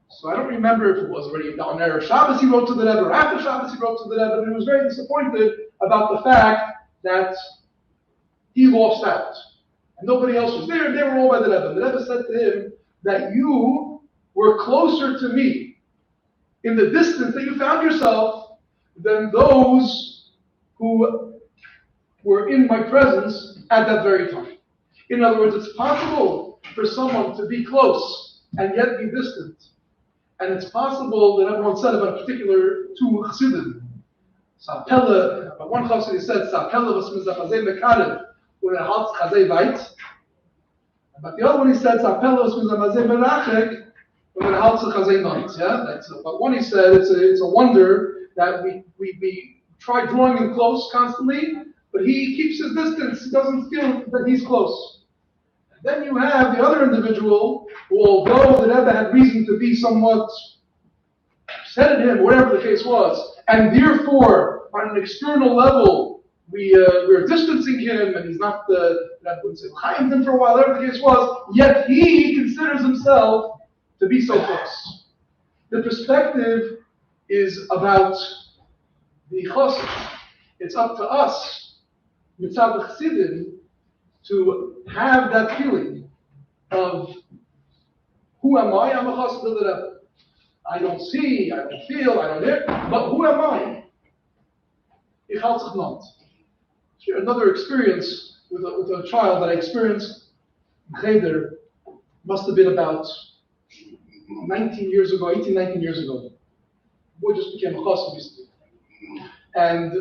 So I don't remember if it was already on Erev Shabbos he wrote to the Rebbe, or after Shabbos he wrote to the Rebbe, and he was very disappointed about the fact that he lost out. And nobody else was there, they were all by the Rebbe. And the Rebbe said to him that you were closer to me in the distance that you found yourself than those who were in my presence at that very time. In other words, it's possible for someone to be close and yet be distant. And it's possible that everyone said about a particular two Chassidim. Sapella, but one Chassid said, Sapella was mizachazei mekarev, when it halts chazei veit. But the other one he said, Sapella was mizachazei merachek, when it halts chazei veit. Yeah, but one he said, it's a wonder that we try drawing him close constantly, but he keeps his distance. He doesn't feel that he's close. Then you have the other individual who, although the Rebbe had reason to be somewhat upset at him, whatever the case was, and therefore, on an external level, we're distancing him, and he's not the Rebbe would say Chaim him for a while, whatever the case was, yet he considers himself to be so close. The perspective is about the chosed. It's up to us, mitzad the Chassidim, to have that feeling of who am I? I'm a chassid of the Rebbe. I don't see, I don't feel, I don't hear, but who am I? Ich halte sich not. Another experience with a child that I experienced in Cheder must have been about 19 years ago, 18, 19 years ago. The boy just became a chassid recently. And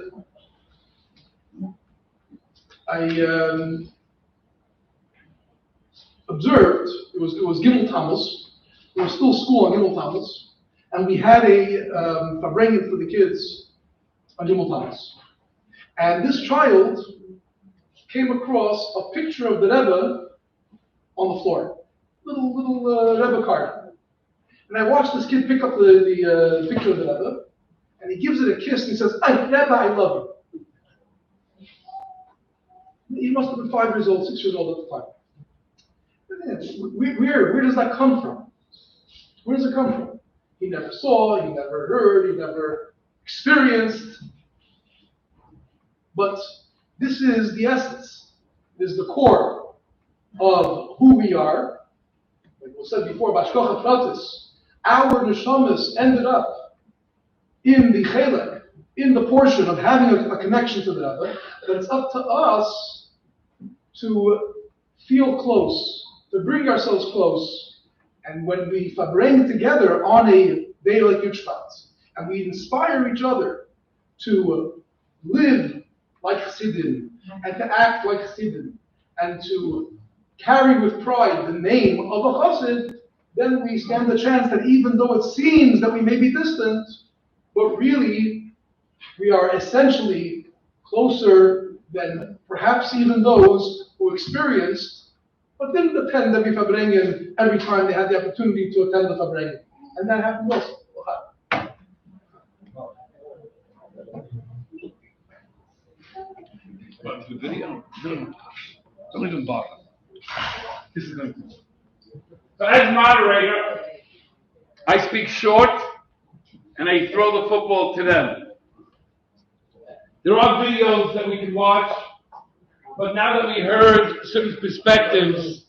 I observed, it was Gimel Tammuz, there was still school on Gimel Tammuz, and we had a farei for the kids on Gimel Tammuz. And this child came across a picture of the Rebbe on the floor, little Rebbe card. And I watched this kid pick up the picture of the Rebbe, and he gives it a kiss, and he says, Rebbe, I love you. He must have been 5 years old, 6 years old at the time. Where does that come from? Where does it come from? He never saw, he never heard, he never experienced. But this is the essence, this is the core of who we are. Like was said before, Bashkocha Pratis, our neshamas ended up in the chelek in the portion of having a connection to the Rebbe, that it's up to us to feel close, to bring ourselves close. And when we bring together on a day like Yud Shvat, and we inspire each other to live like Chassidim, and to act like Chassidim, and to carry with pride the name of a Chassid, then we stand the chance that even though it seems that we may be distant, but really we are essentially closer than perhaps even those who experienced, but didn't attend every Fabrengen every time they had the opportunity to attend the Fabrengen. And that happened also. But the video, don't even bother. This is going to. So as moderator, I speak short and I throw the football to them. There are videos that we can watch, but now that we heard certain perspectives,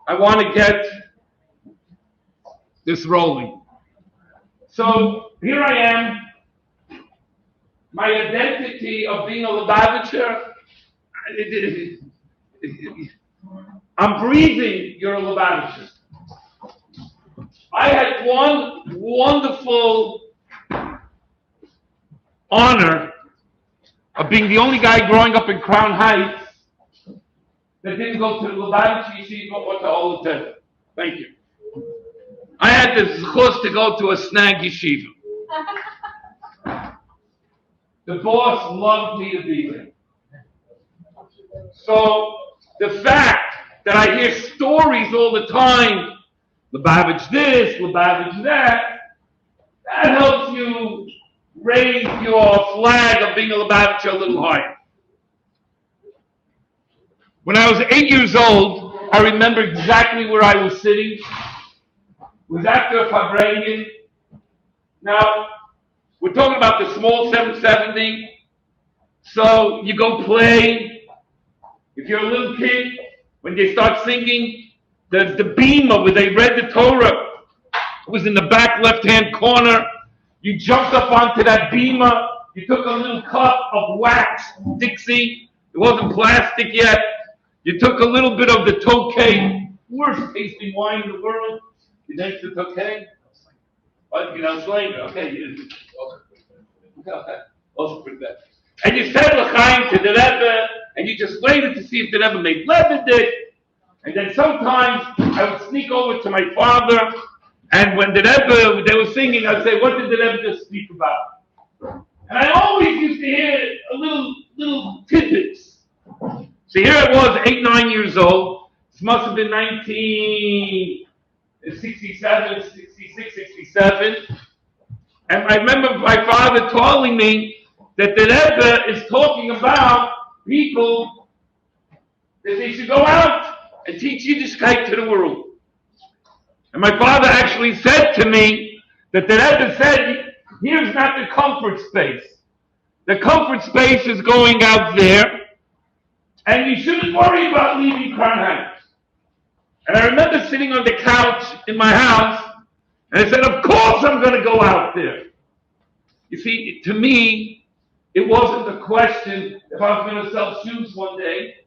I want to get this rolling. So here I am, my identity of being a Lubavitcher. I'm breathing, you're a Lubavitcher. I had one wonderful honor of being the only guy growing up in Crown Heights that didn't go to the Lubavitch Yeshiva or to Olatev. Thank you. I had the zchus to go to a snag yeshiva. The boss loved me to be there. So the fact that I hear stories all the time, Lubavitch this, Lubavitch that helps you raise your flag of being a Lubavitcher a little higher. When I was 8 years old, I remember exactly where I was sitting. It was after a Fabrengen. Now, we're talking about the small 770. So you go play. If you're a little kid, when they start singing, the bima where they read the Torah was in the back left-hand corner. You jumped up onto that bima. You took a little cup of wax, Dixie. It wasn't plastic yet. You took a little bit of the Tokay, worst tasting wine in the world. You drank the Tokay? Oh, you know, slang. Okay. Also pretty bad. And you said l'chaim to the Rebbe, and you just waited to see if the Rebbe made Rebbe. And then sometimes I would sneak over to my father, and when the Rebbe, they were singing, I'd say, what did the Rebbe just speak about? And I always used to hear a little tidbits. So here I was, 8, 9 years old. This must have been 1967, 66, 67. And I remember my father telling me that the Rebbe is talking about people that they should go out and teach Yiddishkeit to the world. And my father actually said to me that the Rebbe said, here's not the comfort space. The comfort space is going out there, and you shouldn't worry about leaving Crown Heights. And I remember sitting on the couch in my house, and I said, of course I'm going to go out there. You see, to me, it wasn't a question if I was going to sell shoes one day,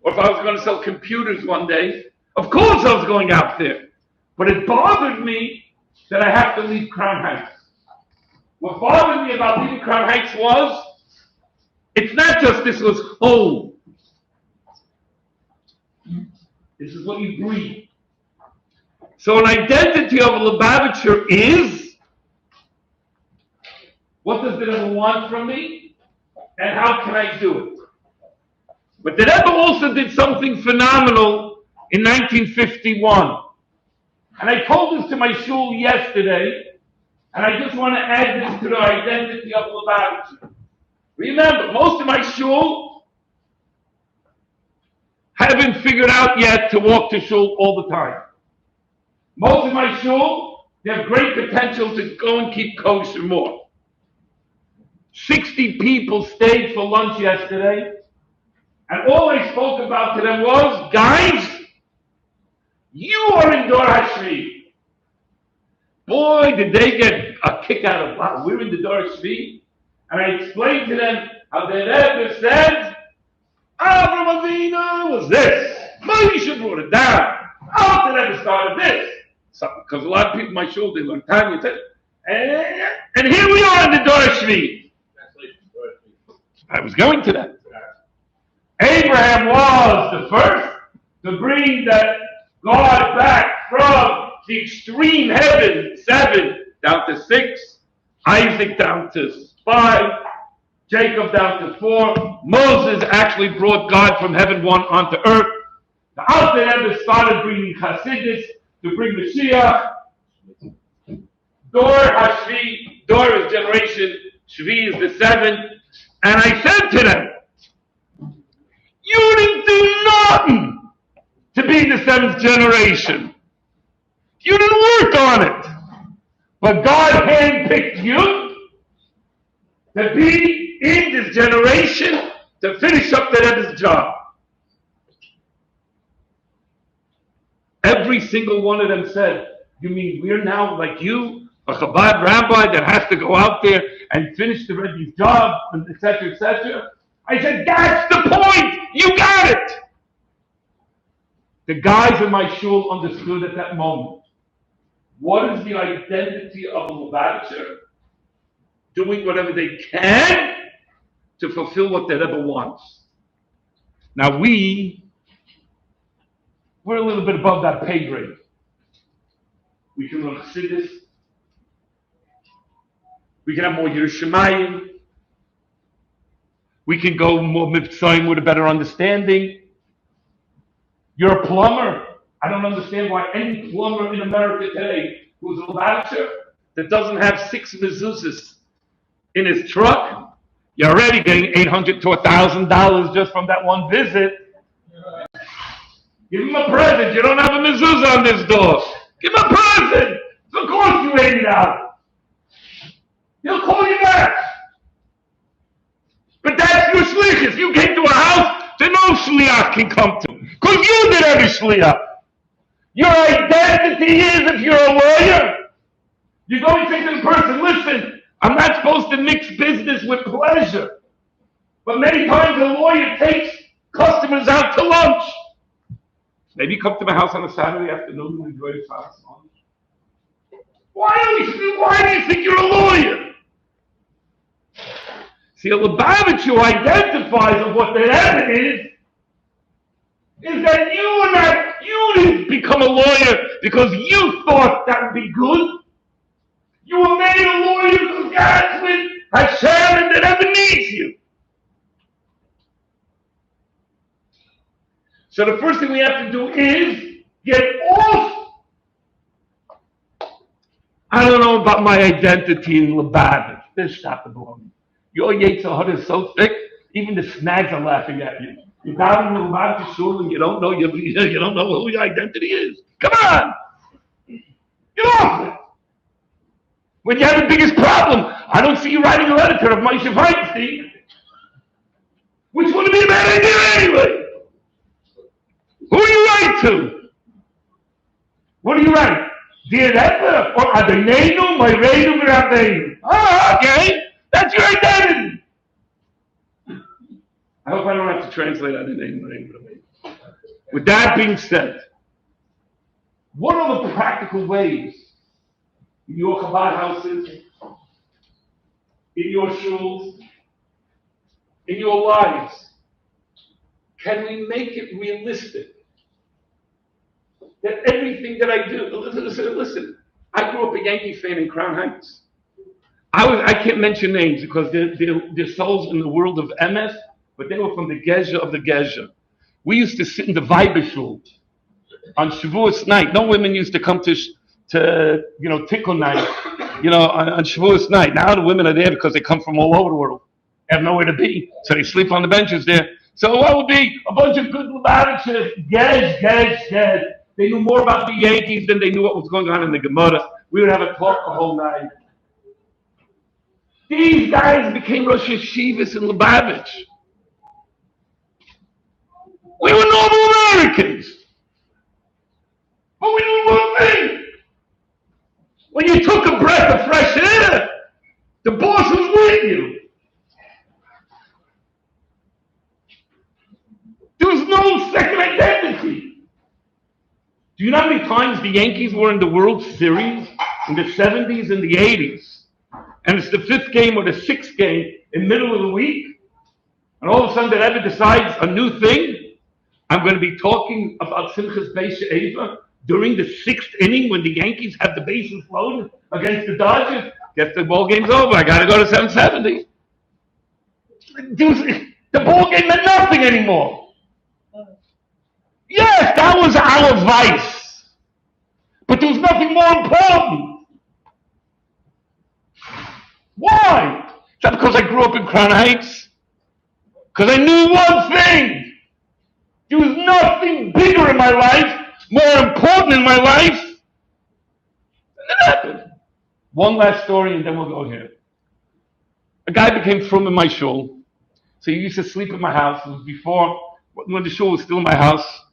or if I was going to sell computers one day. Of course I was going out there. But it bothered me that I have to leave Crown Heights. What bothered me about leaving Crown Heights was, it's not just this was home. This is what you breathe. So an identity of a Lubavitcher is, what does the Rebbe want from me? And how can I do it? But the Rebbe also did something phenomenal in 1951. And I told this to my shul yesterday, and I just want to add this to the identity of Lubavitcher. Remember, most of my shul haven't figured out yet to walk to shul all the time. Most of my shul, they have great potential to go and keep kosher more. 60 people stayed for lunch yesterday, and all I spoke about to them was, guys, you are in Dor HaShvi. Boy, did they get a kick out of, wow, we're in the Dor HaShvi. And I explained to them how the Rebbe said, Avraham Avinu was this. Moshe brought it down. How the Rebbe started this? Because a lot of people in my shul, they learn Tanya. And here we are in the Dor Shvi. I was going to that. Abraham was the first to bring that God back from the extreme heaven, 7 down to 6, Isaac down to 5, Jacob down to 4. Moses actually brought God from heaven 1 onto earth. The Alter Rebbe started bringing Hasidus to bring Mashiach. Dor Hashvi, Dor is generation, Shvi is the 7. And I said to them, you didn't do nothing to be the 7th generation. You didn't work on it. But God handpicked you to be in this generation to finish up the Rebbe's job. Every single one of them said, you mean we're now like you, a Chabad rabbi that has to go out there and finish the Rebbe's job, etc., etc.? I said, that's the point! You got it! The guys in my shul understood at that moment. What is the identity of a Lubavitcher? Doing whatever they can to fulfill what the Rebbe wants. Now we're a little bit above that pay grade. We can learn Chassidus. We can have more Yerushalayim. We can go more Mitzrayim with a better understanding. You're a plumber. I don't understand why any plumber in America today who's a Lubavitcher that doesn't have 6 mezuzahs in his truck, you're already getting $800 to $1,000 just from that one visit. Give him a present. You don't have a mezuzah on this door. Give him a present. It'll cost you $80. He'll call you back. But that's your shlichus. You came to a house that no shliach can come to. Because you did every shliach. Your identity is, if you're a lawyer, you're going to say to the person, listen, I'm not supposed to mix business with pleasure. But many times a lawyer takes customers out to lunch. Maybe you come to my house on a Saturday afternoon and enjoy the Sabbath lunch. Why do you think you're a lawyer? See, a Lubavitch who identifies of what the Rebbe is that you didn't become a lawyer because you thought that would be good. You were made a lawyer because God's with Hashem and the Rebbe needs you. So the first thing we have to do is get off. I don't know about my identity in Lubavitch. This stop the blowing. Your Yetzer Hara is so thick, even the snags are laughing at you. You're down in the Lubavitch shul and you don't know who your identity is. Come on! Get off it! When you have the biggest problem, I don't see you writing a letter to Rav Moshe Feinstein, which wouldn't be a bad idea anyway. Who do you write to? What do you write? Dear Rebbe or Adonenu, Moireinu, Rabbeinu? Oh, okay. That's your identity. I hope I don't have to translate Adonenu, Moireinu, Rabbeinu. With that being said, what are the practical ways in your Chabad houses, in your shuls, in your lives, can we make it realistic that everything that I do, listen, I grew up a Yankee fan in Crown Heights. I can't mention names because they're souls in the world of MS, but they were from the Gezha of the Gezha. We used to sit in the Weibershul on Shavuos night. No women used to come to tickle night, on Shavuos night. Now the women are there because they come from all over the world. They have nowhere to be, so they sleep on the benches there. So what would be a bunch of good Lubavitchers, Gez. They knew more about the Yankees than they knew what was going on in the Gemara. We would have a talk the whole night. These guys became Rosh Yeshivas in Lubavitch. We were normal Americans. But we knew one thing. When you took a breath of fresh air, the boss was with you. Do you know how many times the Yankees were in the World Series in the 70s and the 80s? And it's the 5th game or the 6th game in the middle of the week. And all of a sudden the Rebbe decides a new thing. I'm going to be talking about Simchas Beis Eva during the 6th inning when the Yankees have the bases loaded against the Dodgers. Guess the ball game's over. I got to go to 770. The ball game meant nothing anymore. Yes, that was our vice. But there was nothing more important. Why? Is that because I grew up in Crown Heights? Because I knew one thing. There was nothing bigger in my life, more important in my life. And it happened. One last story and then we'll go here. A guy became frum in my shul. So he used to sleep in my house. It was before, when the shul was still in my house.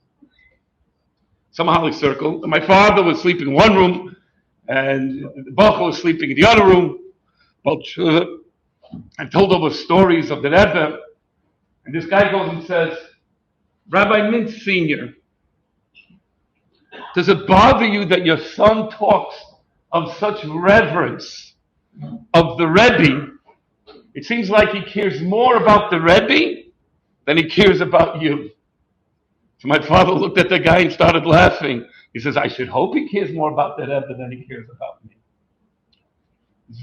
Some Holly circle. And my father was sleeping in one room and the Bacha was sleeping in the other room. I told over stories of the Rebbe. And this guy goes and says, Rabbi Mentz Sr., does it bother you that your son talks of such reverence of the Rebbe? It seems like he cares more about the Rebbe than he cares about you. So my father looked at the guy and started laughing. He says, I should hope he cares more about the Rebbe than he cares about me.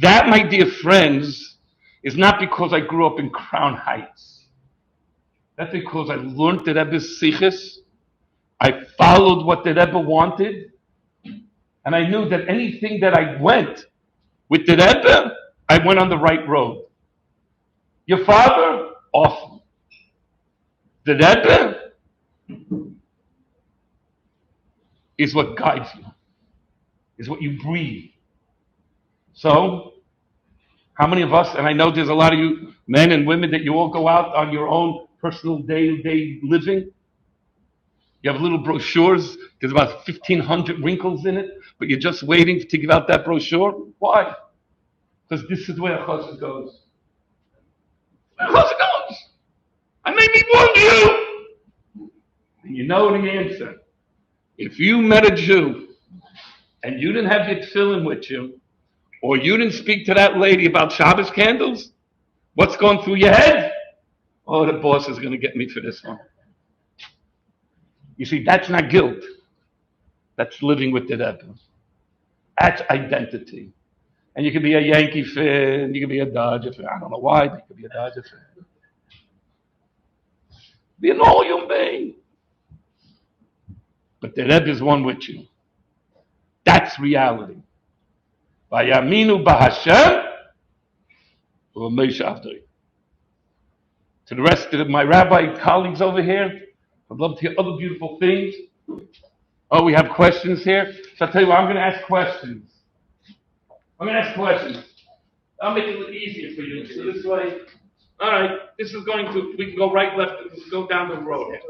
That, my dear friends, is not because I grew up in Crown Heights. That's because I learned the Rebbe's siches. I followed what the Rebbe wanted. And I knew that anything that I went with the Rebbe, I went on the right road. Your father, awesome. The Rebbe is what guides you, is what you breathe. So, how many of us, and I know there's a lot of you men and women that you all go out on your own personal day-to-day living. You have little brochures. There's about 1,500 wrinkles in it, but you're just waiting to give out that brochure. Why? Because this is where a chassid goes. Where a chassid goes. I may be warned you. And you know the answer. If you met a Jew and you didn't have your tefillin with you, or you didn't speak to that lady about Shabbos candles, what's going through your head? Oh, the boss is going to get me for this one. You see, that's not guilt. That's living with the Rebbe. That's identity. And you can be a Yankee fan, you can be a Dodger fan. I don't know why, but you can be a Dodger fan. Be an all human being. But the Rebbe is one with you. That's reality. Vayaminu b'Hashem u'Moshe Avdei. To the rest of my rabbi colleagues over here, I'd love to hear other beautiful things. Oh, we have questions here. So I'll tell you what, I'm going to ask questions. I'll make it a little easier for you. So this way. All right, this is going to, we can go right, left, let's go down the road here.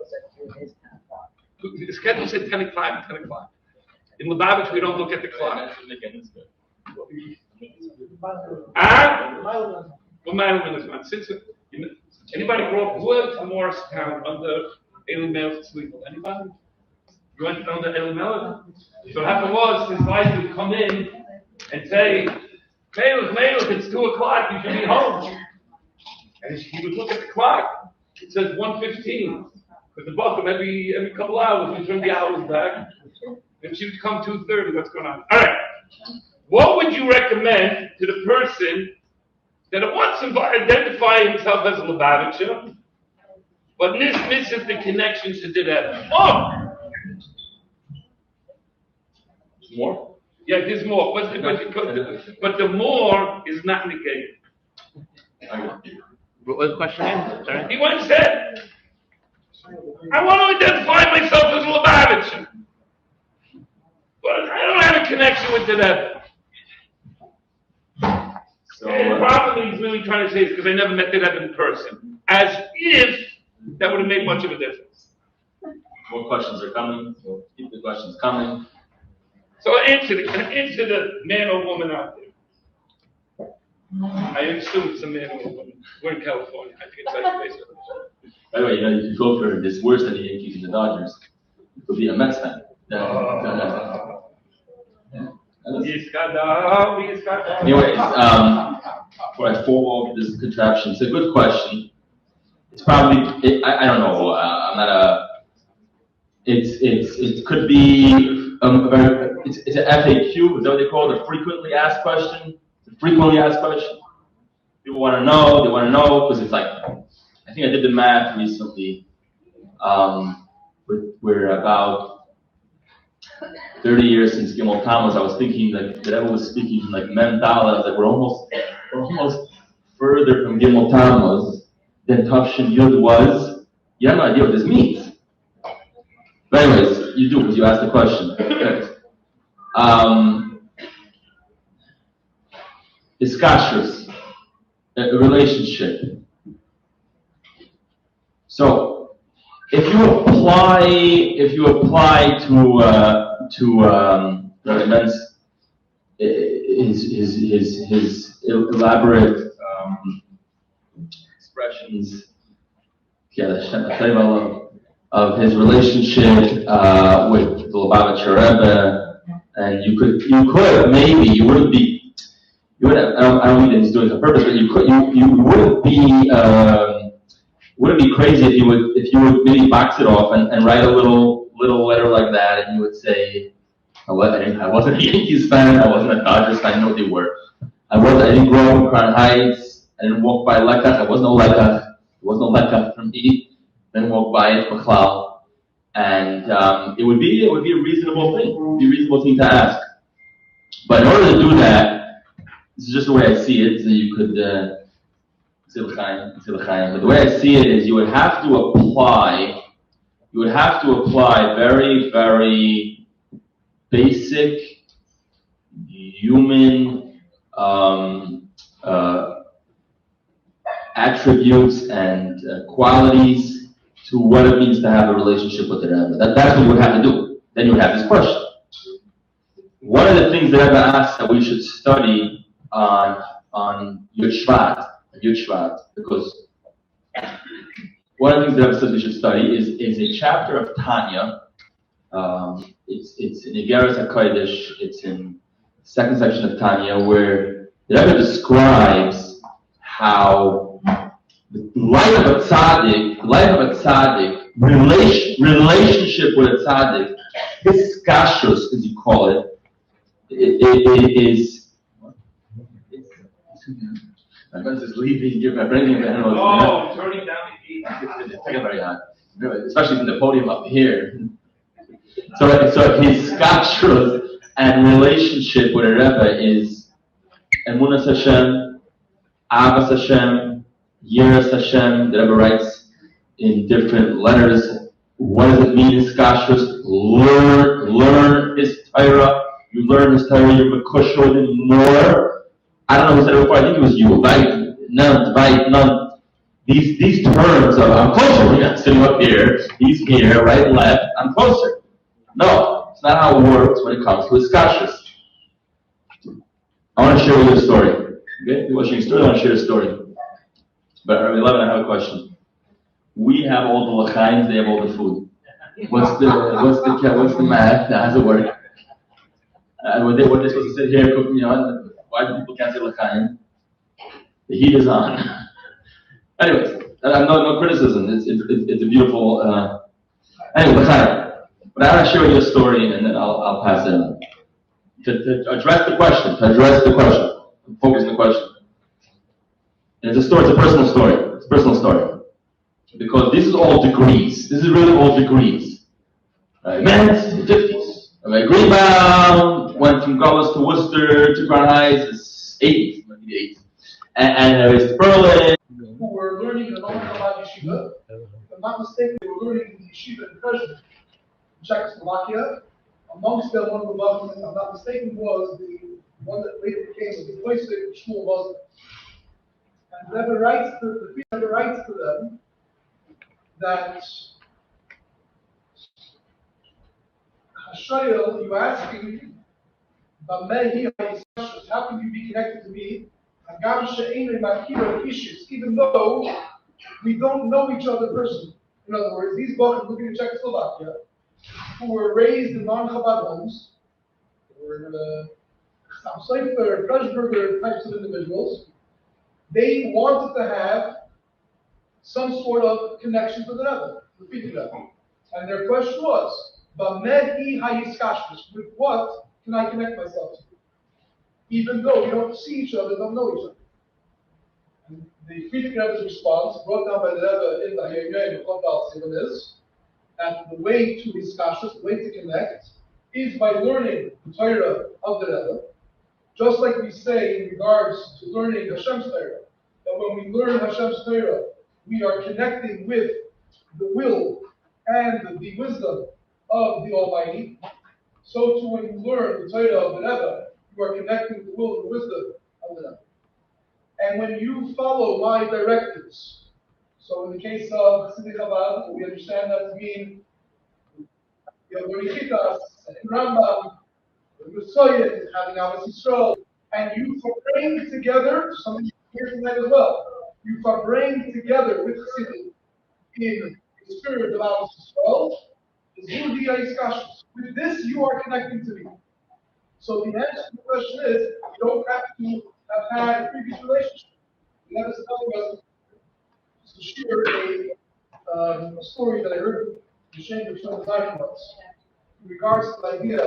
The schedule said 10 o'clock. In Lubavitch, we don't look at the clock. Since anybody grew up, who went to Morristown under Eli Melech's sleep? Anybody? You went under Eli Melech? So what happened was, his wife would come in and say, Melech, it's 2 o'clock, you should be home. And he would look at the clock. It says 1:15. Because the bucket every couple hours, we turn the hours back. And she would come 2:30. What's going on? All right. What would you recommend to the person that wants to identify himself as a Lubavitcher, but misses the connection to the Rebbe? Oh! More? Yeah, there's more. But the more is not negated. What was the question again? Sorry? He once said, I want to identify myself as a Lubavitcher, but I don't have a connection with the Rebbe. So, the problem he's really trying to say is because I never met the Rebbe in person. As if that would have made much of a difference. More questions are coming, so keep the questions coming. So answer the man or woman out there. I assume it's a man or woman. We're in California. I think it's like basically. By the way, if you go for this worse than the Yankees and the Dodgers, it could be a Mets fan. Anyways, before I fall over this contraption, it's a good question. It's probably, I don't know, I'm not a, it could be, it's an FAQ, is that what they call it, a frequently asked question? It's a frequently asked question. People want to know, they want to know, because it's like, I think I did the math recently, we're about 30 years since Gimel Tammuz. I was thinking, like, the Rebbe was speaking like Mendel. I was like, we're almost further from Gimel Tammuz than Tafshin Yud was. You have no idea what this means. But anyways, you do, because you asked the question. Iskashrus, a relationship. So, if you apply to Rabbi Mentz, his elaborate expressions, of his relationship with the Lubavitch Rebbe, and you could maybe, you wouldn't be, I don't mean that he's doing it on purpose, but you wouldn't be crazy if you would maybe box it off and write a little letter like that, and you would say, I wasn't a Yankees fan, I wasn't a Dodgers fan, I know what they were. I didn't grow up in Crown Heights, I didn't walk by Lekach, there was no Lekach for me. Then walk by it, Bechlal, and it would be a reasonable thing. It would be a reasonable thing to ask. But in order to do that, this is just the way I see it. So you could but the way I see it is you would have to apply very, very basic human attributes and qualities to what it means to have a relationship with the Rebbe. That's what you would have to do. Then you would have this question. One of the things the Rebbe asks that we should study on Yud Shvat, because one of the things the Rebbe says we should study is a chapter of Tanya. It's in Igeres HaKodesh. It's in the second section of Tanya, where the Rebbe describes how the life of a tzaddik, relationship with a tzaddik, his kashrus, as you call it, it is. My friend is leaving. You're bringing the animals. Oh, turning down the heat. It's taking very hard, especially from the podium up here. So his kashrus and relationship with a Rebbe is Emunas Hashem, Avas Hashem, Yiras Hashem. The Rebbe writes in different letters. What does it mean in kashrus? Learn his Torah. You learn his Torah. You're mekushar with him more. I don't know who said it before. I think it was you. None. These terms of I'm closer. We're not sitting up here. He's here, right, left. I'm closer. No, it's not how it works when it comes to his kashrus. I want to share with you a story. Okay, you want to share a story? I want to share a story. But at 11, I have a question. We have all the l'chaim, they have all the food. What's the math? How does it work? What they're supposed to sit here cooking on? Why do people can't say l'chaim? The heat is on. Anyways, no criticism. It's a beautiful. Anyway, l'chaim. But I want to share with you a story, and then I'll pass it on. To address the question. Focus on the question. And it's a personal story. Because this is all degrees. This is really all degrees. Mentz, in the 50s. Greenbaum went from Gullus to Worcester to Crown Heights, 80s, maybe the 80s. And there is Sperlin. Who were learning in the Chabad Yeshiva. If I'm not mistaken, they were learning in the Yeshiva in Persia, in Czechoslovakia. Amongst them, one of the Muslims, if I'm not mistaken, was the one that later became the voice of the Shmuel Muslim. And the Rebbe writes to them that Hashayel, you asking, how can you be connected to me? Even though we don't know each other personally. In other words, these boys living in Czechoslovakia, who were raised in non-Chabad homes, who were Chassam Sofer, Preshberger types of individuals, they wanted to have some sort of connection to the Rebbe, the Frierdiker Rebbe. And their question was, B'mehi hayiskashus, with what can I connect myself to? Even though we don't see each other, don't know each other. And the Frierdiker Rebbe's response, brought down by the Rebbe in the Hayayim of Chontal Sivan, is that the way to hiskashus, the way to connect, is by learning the Torah of the Rebbe, just like we say in regards to learning Hashem's Torah, that when we learn Hashem's Torah, we are connecting with the will and the wisdom of the Almighty. So too, when you learn the Torah of the Rebbe, you are connecting with the will and the wisdom of the Rebbe. And when you follow my directives, so in the case of Chassidic Chabad, we understand that to mean Yorichitas, Rambam, Yisroel, having Abbas Yisroel, and you bring together, something here tonight as well, you bring together with Chassidim in the spirit of Abbas Yisroel, is Yehudi HaYiskashus. With this, you are connecting to me. So the answer to the question is, you don't have to have had a previous relationship. The Rebbe is telling us to share a story that I heard in Shem of Shlomo once in regards to the idea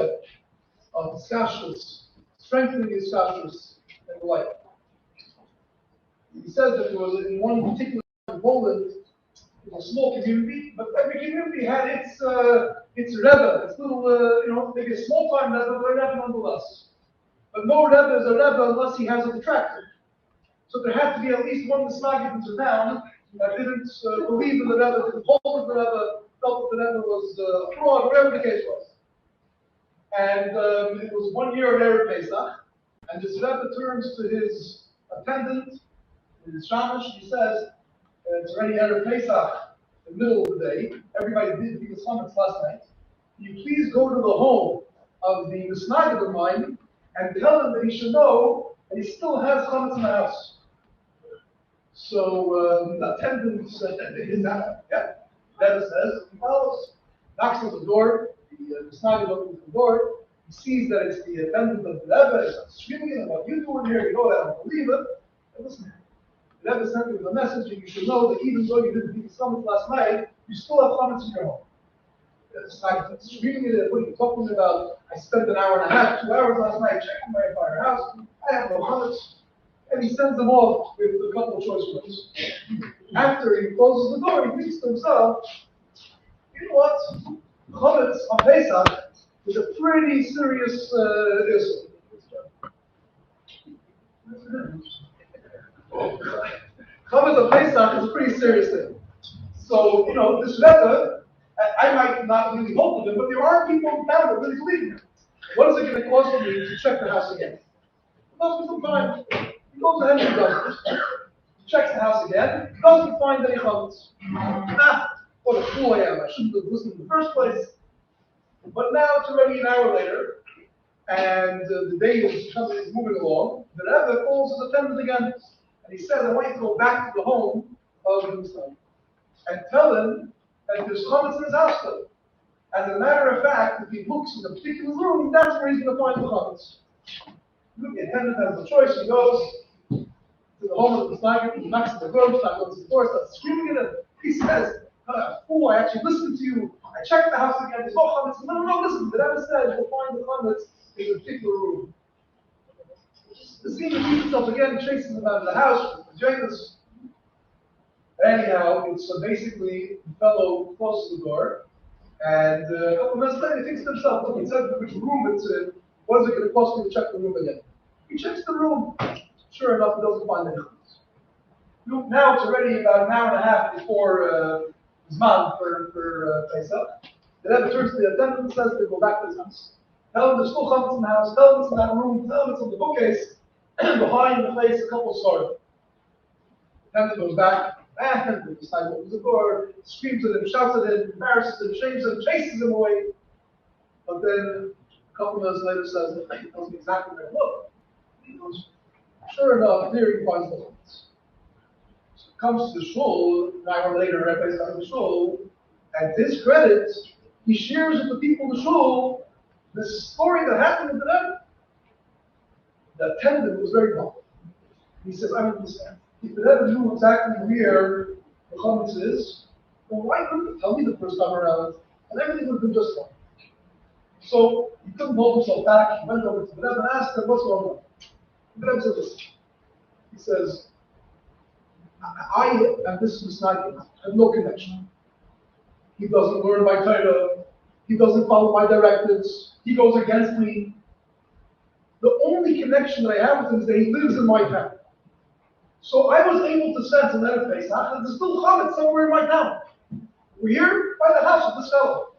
of Iskashus, strengthening Iskashus and the like. He says that there was in one particular Poland, it was a small community, but every community had its Rebbe, its little, maybe a small-time Rebbe, but a Rebbe nonetheless. But no Rebbe is a Rebbe unless he has a detractor. So there had to be at least one Mismagid in town that didn't believe in the Rebbe, didn't hold with the Rebbe, felt that the Rebbe was a fraud, whatever the case was. And it was 1 year of Erev Pesach, and this Rebbe turns to his attendant, his shamash, he says, it's already Erev Pesach, the middle of the day, everybody did the summits last night. Can you please go to the home of the Misnagid of mine and tell him that he should know that he still has chametz in the house. So the attendant said, yeah, Rebbe says, he follows, knocks on the door, the Misnagid opens the door, he sees that it's the attendant of the Rebbe, he's screaming, and what you doing here, you know that I don't believe it. And listen, the Rebbe sent you the message, and you should know that even though you didn't do the summit last night, you still have chametz in your home. It's like screaming at it, what are you talking about? I spent an hour and a half, 2 hours last night checking my entire house. I have no chametz. And he sends them off with a couple of choice words. After he closes the door, he thinks to himself, you know what? Chametz on Pesach is a pretty serious issue. Chametz on Pesach is a pretty serious thing. So, this Rebbe, I might not really hold with him, but there are people in town that really believe in him. What is it going to cost for me to check the house again? It costs me some time. He goes ahead and does it. He checks the house again. He doesn't find any chametz. What a fool I am. I shouldn't have listened in the first place. But now it's already an hour later, and the day is moving along. The Rebbe calls his attendant again, and he says, I want you to go back to the home of his son and tell him that there's chametz in his house still. As a matter of fact, if he looks in a particular room, that's where he's going to find the chametz. The attendant has the choice. He goes to the home of the Misnagid, he knocks on the door, opens the door, starts screaming at him. He says, fool, I actually listened to you. I checked the house again. There's no chametz. No, listen. The Rebbe said you'll find the chametz in a particular room. The scene repeats itself again, chases him out of the house, with the anyhow, it's basically the fellow closes the door, and a couple of minutes later he thinks to himself, look, he said which room it's in, what is it going to cost me to check the room again? He checks the room. Sure enough, he doesn't find anything. Now it's already about an hour and a half before Zman for Pesach. The Rebbe turns to the attendant and says to go back to his house. Tell him there's still chametz in the house, tell him it's in that room, tell him it's in the bookcase, and behind the place a couple of swords. The attendant goes back. And the Misnagid opens the door, screams at him, shouts at him, embarrasses him, shames him, chases him away. But then a couple of minutes later says, he tells me exactly where to look. He goes, sure enough, there he finds the chametz. So he comes to the shul, an hour later, Rebbe's at the shul, and to his credit, he shares with the people of the shul this story that happened to them. The attendant was very humble. He says, I don't understand. If the Rebbe knew exactly where the chametz is, well, why couldn't he tell me the first time around? And everything would have been just fine. So he couldn't hold himself back. He went over to the Rebbe and asked him, what's going on? The Rebbe said this. He says, I and this is not have no connection. He doesn't learn my Torah. He doesn't follow my directives. He goes against me. The only connection that I have with him is that he lives in my town. So I was able to sense in that face, there's still chametz somewhere in my town. We're here by the house of this fellow.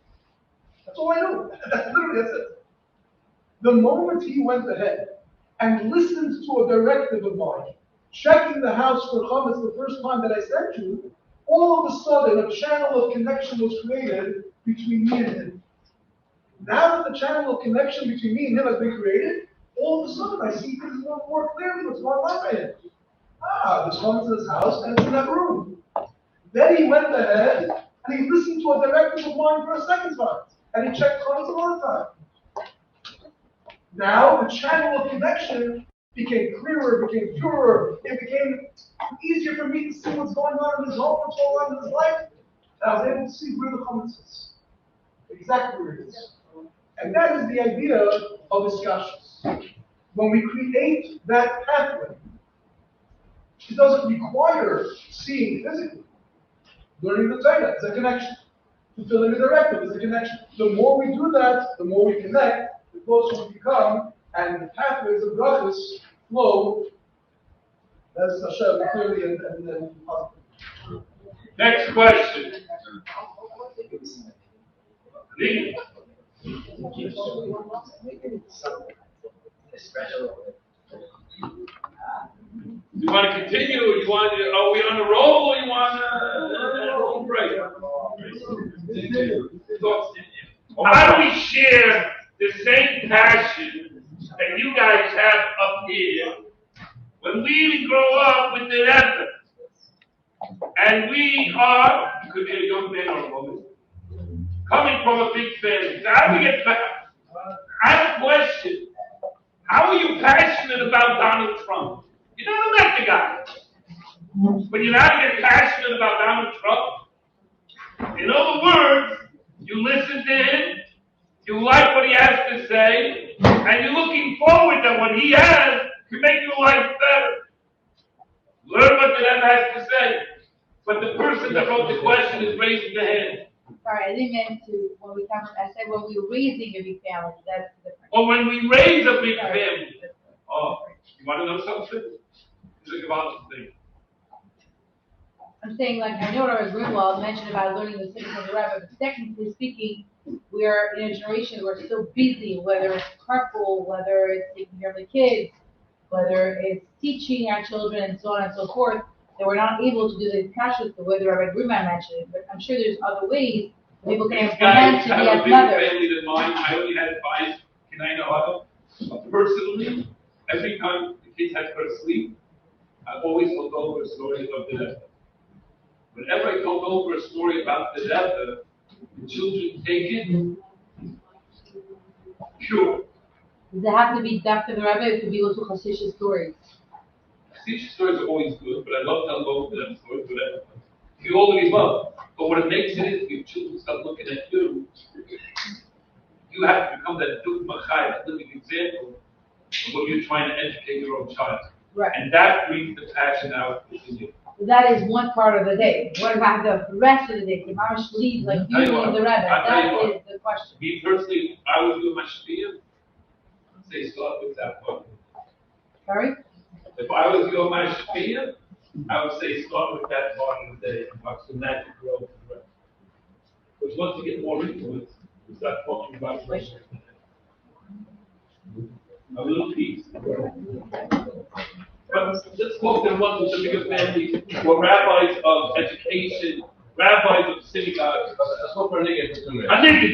That's all I know. That's it. The moment he went ahead and listened to a directive of mine, checking the house for chametz the first time that I sent you, all of a sudden a channel of connection was created between me and him. Now that the channel of connection between me and him has been created, all of a sudden I see things more clearly what's going on by him. There's chametz in his house and it's in that room. Then he went ahead and he listened to a directive of mine for a second time. And he checked chametz another time. Now the channel of connection became clearer, became purer. It became easier for me to see what's going on in his home, what's going on in his life. And I was able to see where the chametz is. Exactly where it is. And that is the idea of discussions. When we create that pathway, it doesn't require seeing physically. Learning the Torah is a connection. Fulfilling the directive is a connection. The more we do that, the more we connect, the closer we become, and the pathways of brachas flow as Hashem clearly and positive. Next question. Lee? You want to continue, or you want to, are we on a roll, or you want to break? How do we share the same passion that you guys have up here when we grow up with the Rebbe? And we are, you could be a young man or a woman, coming from a big family. So how do we get back? I have a question. How are you passionate about Donald Trump? You never met the guy. But you're not getting passionate about Donald Trump. In other words, you listen to him, you like what he has to say, and you're looking forward to what he has to make your life better. Learn what the Rebbe has to say. But the person that wrote the question is raising the hand. Sorry, I didn't mean to, I said when we were raising a big family, that's different. Or when we raise a big family. Oh, you want to know something? Think about the thing. I'm saying, like, I know Rabbi Greenbaum mentioned about learning the things of the Rebbe, but technically speaking, we are in a generation where we're so busy, whether it's carpool, whether it's taking care of the kids, whether it's teaching our children, and so on and so forth, that we're not able to do the kashrut the way the Rabbi Greenbaum mentioned it. But I'm sure there's other ways people can implement to be as mothers. I have a bigger family than mine. I only had 5 can I know personally. Every time the kids had to go to sleep, I always told over a story of the Rebbe. Whenever I told over a story about the Rebbe, the children take it pure. Does it have to be after the Rebbe? It could be also Hasidic stories. Hasidic stories are always good, but I love telling both of them stories. Whatever. You always love. But what it makes it is, if children start looking at you, you have to become that dugma chai, that living example of what you're trying to educate your own child. Right. And that brings the passion out in you. That is one part of the day. What about the rest of the day? The mamash leads like you and the Rebbe. That is the question. Me personally, I would do my shpiyah. I'd say start with that part. Sorry? If I was your my shpiyah, I would say start with that part of the day. So that you grow to the rest. Because once you get more into it, you start talking about the rest. A little piece. But let's talk to the ones with the bigger families, who are rabbis of education, rabbis of synagogues. Let's go for a nigga. A nigga.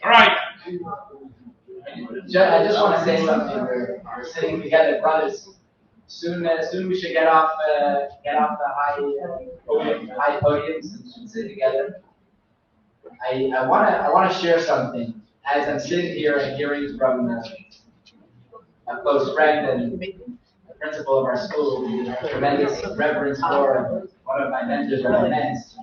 All right. I just want to say something. We're sitting together, brothers. Soon we should get off the high podiums and sit together. I want to share something as I'm sitting here and hearing from a close friend and the principal of our school, tremendous reverence for one of my mentors, Rabbi Mentz.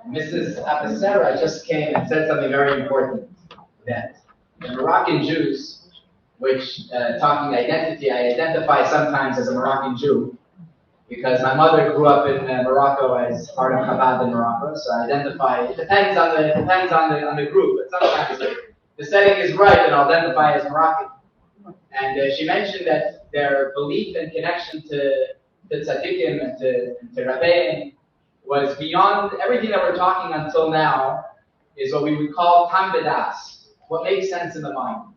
Mrs. Apacera just came and said something very important, that the Moroccan Jews, which, talking identity, I identify sometimes as a Moroccan Jew, because my mother grew up in Morocco as part of Chabad in Morocco, so I identify, it depends on the group, but sometimes if the setting is right, then I'll identify as Moroccan. And she mentioned that their belief and connection to tzaddikim and to Rebbe was beyond everything that we're talking until now is what we would call tam b'das, what makes sense in the mind.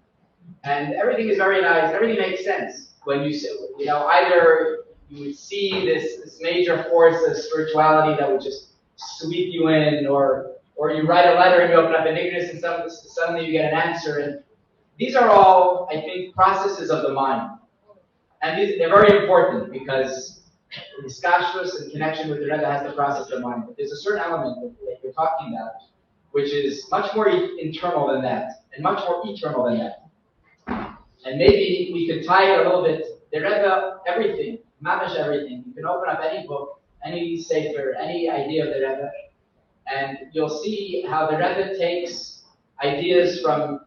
And everything is very nice, everything makes sense. When you say, either you would see this major force of spirituality that would just sweep you in, or you write a letter and you open up Enigmas and suddenly you get an answer. And these are all, I think, processes of the mind. And they're very important because Iskashrus in connection with the Rebbe has the process of the mind. But there's a certain element that you're talking about, which is much more internal than that, and much more eternal than that. And maybe we could tie it a little bit. The Rebbe, everything, mamish everything. You can open up any book, any sefer, any idea of the Rebbe, and you'll see how the Rebbe takes ideas from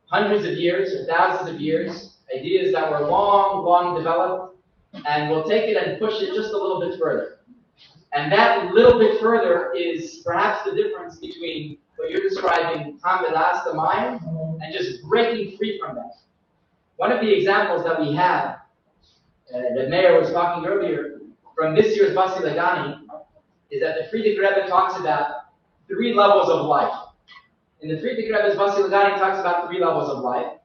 hundreds of years or thousands of years, ideas that were long developed, and we'll take it and push it just a little bit further. And that little bit further is perhaps the difference between what you're describing, tam b'das, the mind, and just breaking free from that. One of the examples that we have, that Meyer was talking earlier, from this year's Bais Bezalel, is that the Frierdiker Rebbe talks about 3 levels of life. In the Frierdiker Rebbe's Bais Bezalel, he talks about 3 levels of life.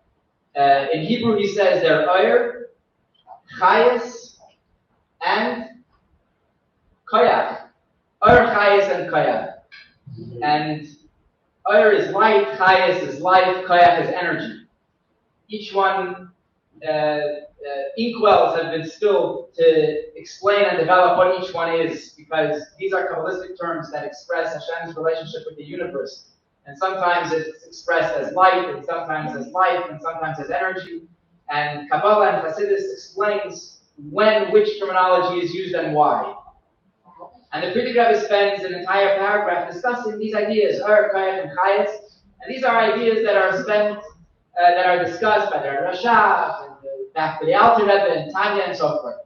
In Hebrew, he says they're Oyer, Chayes, and Koyach. Oyer, Chayes, and Koyach. And Oyer is light, Chayes is life, Koyach is energy. Each one, inkwells have been spilled to explain and develop what each one is, because these are Kabbalistic terms that express Hashem's relationship with the universe. And sometimes it's expressed as light, and sometimes as life, and sometimes as energy. And Kabbalah and Hasidus explains when which terminology is used and why. And the Frierdiker Rebbe spends an entire paragraph discussing these ideas, Ur, Koyach, and Chayes. And these are ideas that are discussed by the Rashab, and back to the Alter Rebbe, and Tanya, and so forth.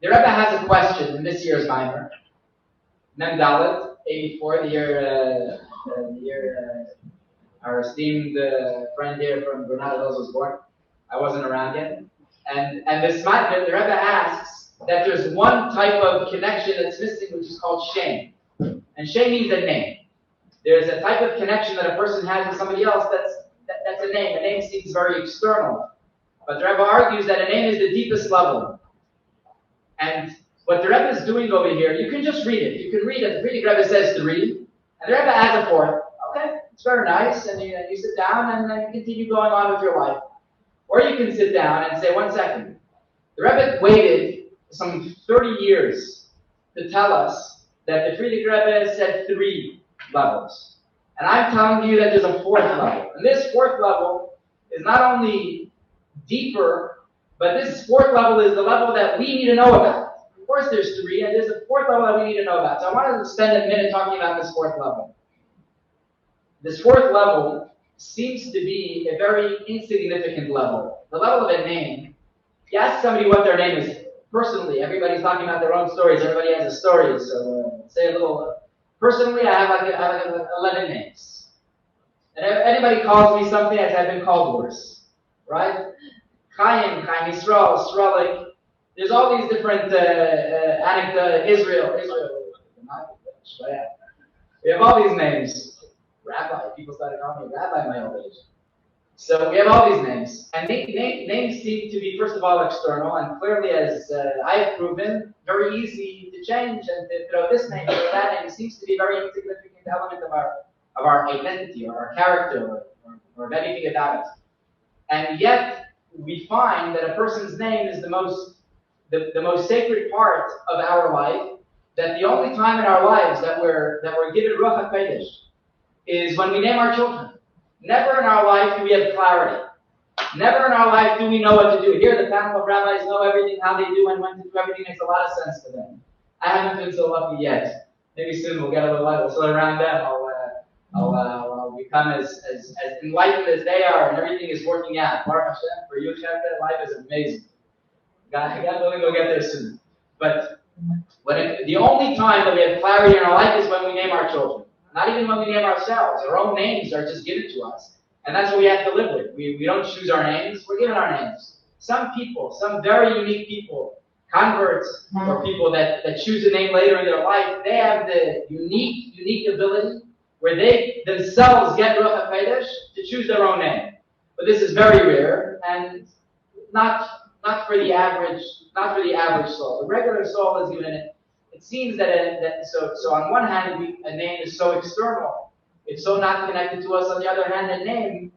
The Rebbe has a question in this year's Maimer, Mendel, 84, the year our esteemed friend here from Granada Hills was born. I wasn't around yet. And this Maimer, the Rebbe asks that there's one type of connection that's missing, which is called shame. And shame means a name. There's a type of connection that a person has with somebody else that's a name. A name seems very external. But the Rebbe argues that a name is the deepest level. And what the Rebbe is doing over here, you can just read it. You can read it. The Frierdiker Rebbe says 3, and the Rebbe adds a 4th. Okay, it's very nice, and you sit down and then you continue going on with your life. Or you can sit down and say, 1 second. The Rebbe waited some 30 years to tell us that the Frierdiker Rebbe said 3 levels. And I'm telling you that there's a 4th level. And this 4th level is not only deeper, but this 4th level is the level that we need to know about. Of course there's 3, and there's a 4th level that we need to know about. So I wanted to spend a minute talking about this 4th level. This 4th level seems to be a very insignificant level. The level of a name. You ask somebody what their name is personally. Everybody's talking about their own stories. Everybody has a story. So say a little. Personally, I have like 11 names. And if anybody calls me something, I've been called worse. Right? Chaim, Yisroel, Sperlin. There's all these different anecdotes. Israel. We have all these names. Rabbi. People started calling me Rabbi in my old age. So we have all these names. And names seem to be, first of all, external, and clearly, as I have proven, very easy to change, and to throw this name or that name seems to be a very insignificant element of our identity, or our character, or of anything about it. And yet, we find that a person's name is the most sacred part of our life, that the only time in our lives that we're given Ruach HaKodesh is when we name our children. Never in our life do we have clarity. Never in our life do we know what to do. Here, the panel of rabbis know everything, how they do and when to do everything. Makes a lot of sense to them. I haven't been so lucky yet. Maybe soon we'll get a little light. We'll sit around them. I'll become as enlightened as they are, and everything is working out. Baruch Hashem, for you, Shefta, life is amazing. God willing, we'll get there soon. But the only time that we have clarity in our life is when we name our children. Not even when we name ourselves. Our own names are just given to us. And that's what we have to live with. We don't choose our names. We're given our names. Some people, some very unique people, converts or people that choose a name later in their life, they have the unique ability where they themselves get Ruach HaKodesh to choose their own name. But this is very rare and not for the average soul. The regular soul is given it. It seems that so on one hand a name is so external, it's so not connected to us. On the other hand, a name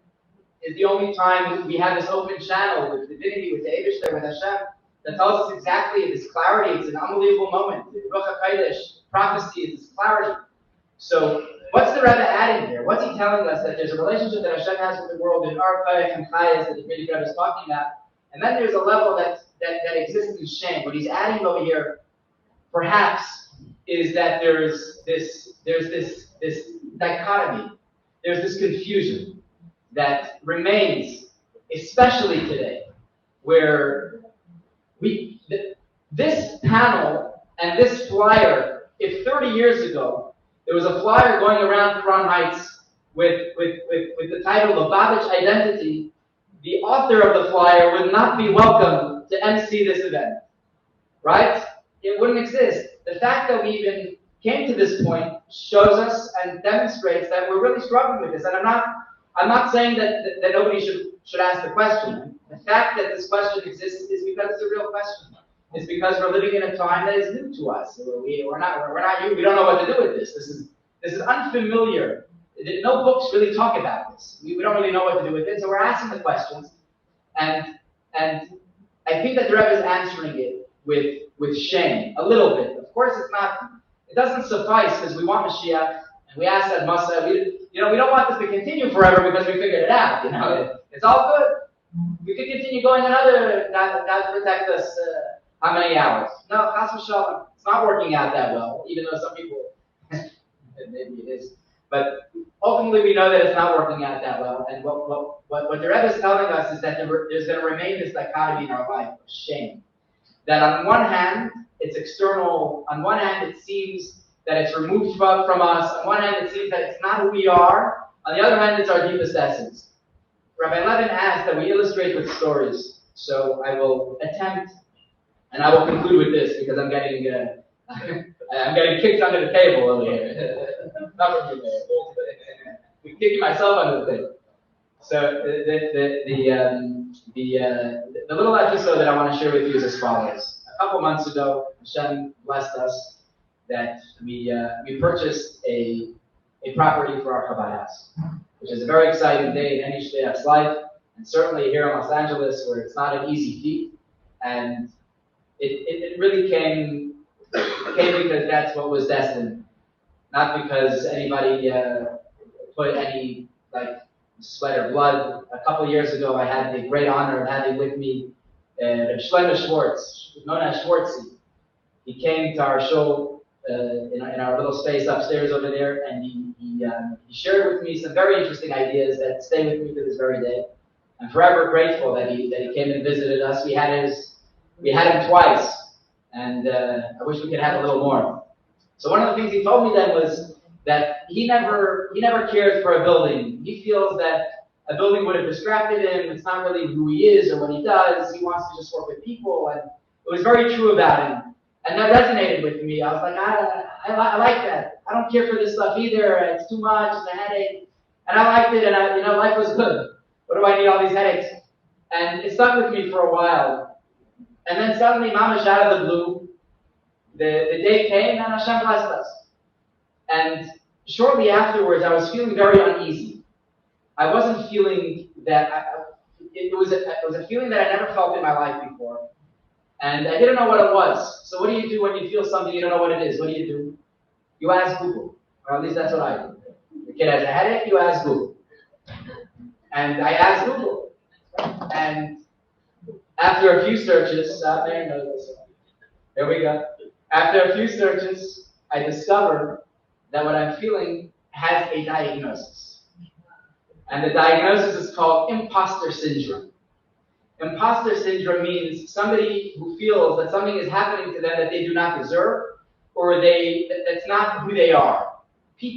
is the only time we have this open channel with divinity, with the Eibishter, with Hashem, that tells us exactly this clarity. It's an unbelievable moment. The Ruach HaKodesh prophecy is this clarity. So what's the Rebbe adding here? What's he telling us? That there's a relationship that Hashem has with the world in Arpach and Chayas that the Rebbe is talking about. And then there's a level that exists in shame. What he's adding over here, perhaps, is that there's this dichotomy. There's this confusion that remains, especially today, where this panel and this flyer, if 30 years ago there was a flyer going around Crown Heights with the title Lubavitch Identity, the author of the flyer would not be welcome to MC this event, right? It wouldn't exist. The fact that we even came to this point shows us and demonstrates that we're really struggling with this. And I'm not saying that nobody should ask the question. The fact that this question exists is because it's a real question. It's because we're living in a time that is new to us. We're not you. We don't know what to do with this. This is unfamiliar. No books really talk about this. We don't really know what to do with it, so we're asking the questions. And I think that the Rebbe is answering it with shame, a little bit. Of course, it doesn't suffice because we want Mashiach, and we ask that Masa, we don't want this to continue forever because we figured it out, It's all good. We could continue going another, God protect us, how many hours? No, Chas v'shalom, it's not working out that well, even though some people, maybe it is. But ultimately, we know that it's not working out that well. And what the Rebbe is telling us is that there's going to remain this dichotomy in our life of shame. That on one hand, it's external. On one hand, it seems that it's removed from us. On one hand, it seems that it's not who we are. On the other hand, it's our deepest essence. Rabbi Levin asked that we illustrate with stories. So I will attempt, and I will conclude with this because I'm getting kicked under the table over here. Not from you, I'm kicking myself under the table. So the little episode that I want to share with you is as follows. A couple months ago, Hashem blessed us that we purchased a property for our Chabad house, which is a very exciting day in any shliach's life, and certainly here in Los Angeles, where it's not an easy feat. And it really came because that's what was destined. Not because anybody put any sweat or blood. A couple of years ago, I had the great honor of having with me Shlomo Schwartz, known as Schwartzy. He came to our show in our little space upstairs over there, and he shared with me some very interesting ideas that stay with me to this very day. I'm forever grateful that he came and visited us. We had him twice, and I wish we could have a little more. So one of the things he told me then was that he never cared for a building. He feels that a building would have distracted him. It's not really who he is or what he does. He wants to just work with people, and it was very true about him. And that resonated with me. I was like, I like that. I don't care for this stuff either. It's too much. It's a headache. And I liked it, and life was good. What do I need all these headaches? And it stuck with me for a while. And then suddenly, mamash out of the blue, the day came and Hashem blessed us. And shortly afterwards, I was feeling very uneasy. I wasn't feeling that, it was a feeling that I never felt in my life before. And I didn't know what it was. So what do you do when you feel something you don't know what it is? What do? You ask Google. Or at least that's what I do. The kid has a headache, you ask Google. And I asked Google. And after a few searches, there we go. After a few searches, I discovered that what I'm feeling has a diagnosis. And the diagnosis is called imposter syndrome. Imposter syndrome means somebody who feels that something is happening to them that they do not deserve, or that's not who they are. Two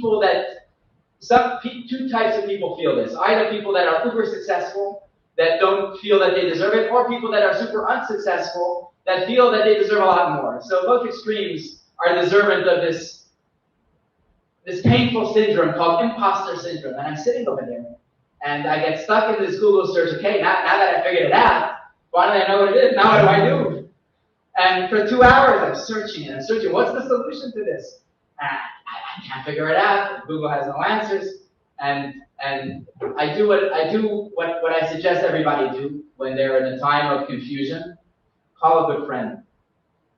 types of people feel this. Either people that are uber successful, that don't feel that they deserve it, or people that are super unsuccessful that feel that they deserve a lot more. So both extremes are deserving of this painful syndrome called imposter syndrome. And I'm sitting over there, and I get stuck in this Google search. Okay, now that I figured it out, finally I know what it is. Now what do I do? And for 2 hours I'm searching and I'm searching. What's the solution to this? I can't figure it out. Google has no answers. And I do what I suggest everybody do when they're in a time of confusion. Call a good friend.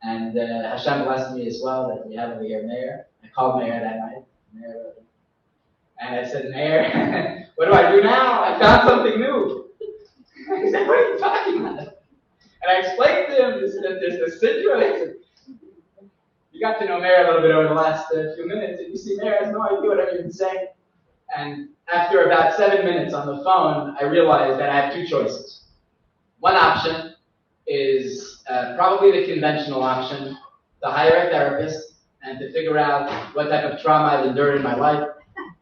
And Hashem blessed me as well that we have over here Meyer. I called Meyer that night. Meyer, and I said, Meyer, what do I do now? I found something new. He said, what are you talking about? And I explained to him this syndrome. You got to know Meyer a little bit over the last few minutes, and you see Meyer has no idea what I've been saying. And after about 7 minutes on the phone, I realized that I have two choices. One option is probably the conventional option, to hire a therapist and to figure out what type of trauma I've endured in my life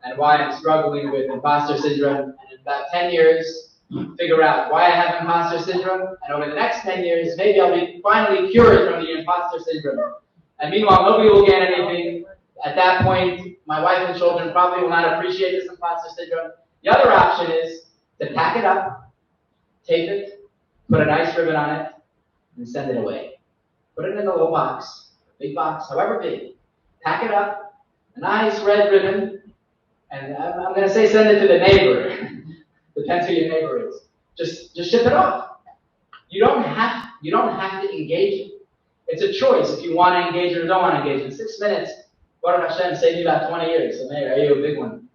and why I'm struggling with imposter syndrome. And in about 10 years, figure out why I have imposter syndrome. And over the next 10 years, maybe I'll be finally cured from the imposter syndrome. And meanwhile, nobody will get anything. At that point, my wife and children probably will not appreciate this imposter syndrome. The other option is to pack it up, tape it, put a nice ribbon on it, and send it away. Put it in a little box, big box, however big. Pack it up, a nice red ribbon, and I'm going to say send it to the neighbor. Depends who your neighbor is. Just ship it off. You don't have to engage it. It's a choice if you want to engage it or don't want to engage it. In 6 minutes, Baruch Hashem saved me about 20 years. So Meir, are you a big one?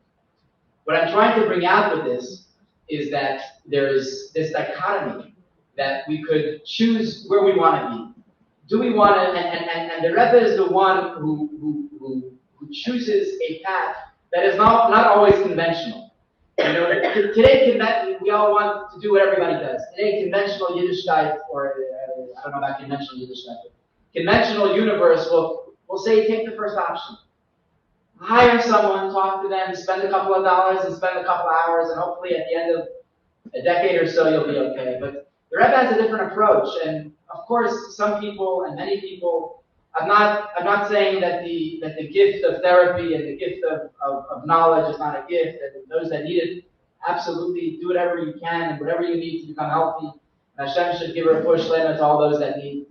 What I'm trying to bring out with this is that there is this dichotomy that we could choose where we want to be. Do we want to? And the Rebbe is the one who chooses a path that is not always conventional. You know, today we all want to do what everybody does. Today, conventional Yiddishkeit, or I don't know about conventional Yiddishkeit, but conventional universe will say take the first option. Hire someone, talk to them, spend a couple of dollars and spend a couple of hours, and hopefully at the end of a decade or so you'll be okay. But the Rebbe has a different approach, and of course some people and many people, I'm not saying that the gift of therapy and the gift of knowledge is not a gift, and those that need it, absolutely do whatever you can and whatever you need to become healthy. And Hashem should give a push limit to all those that need.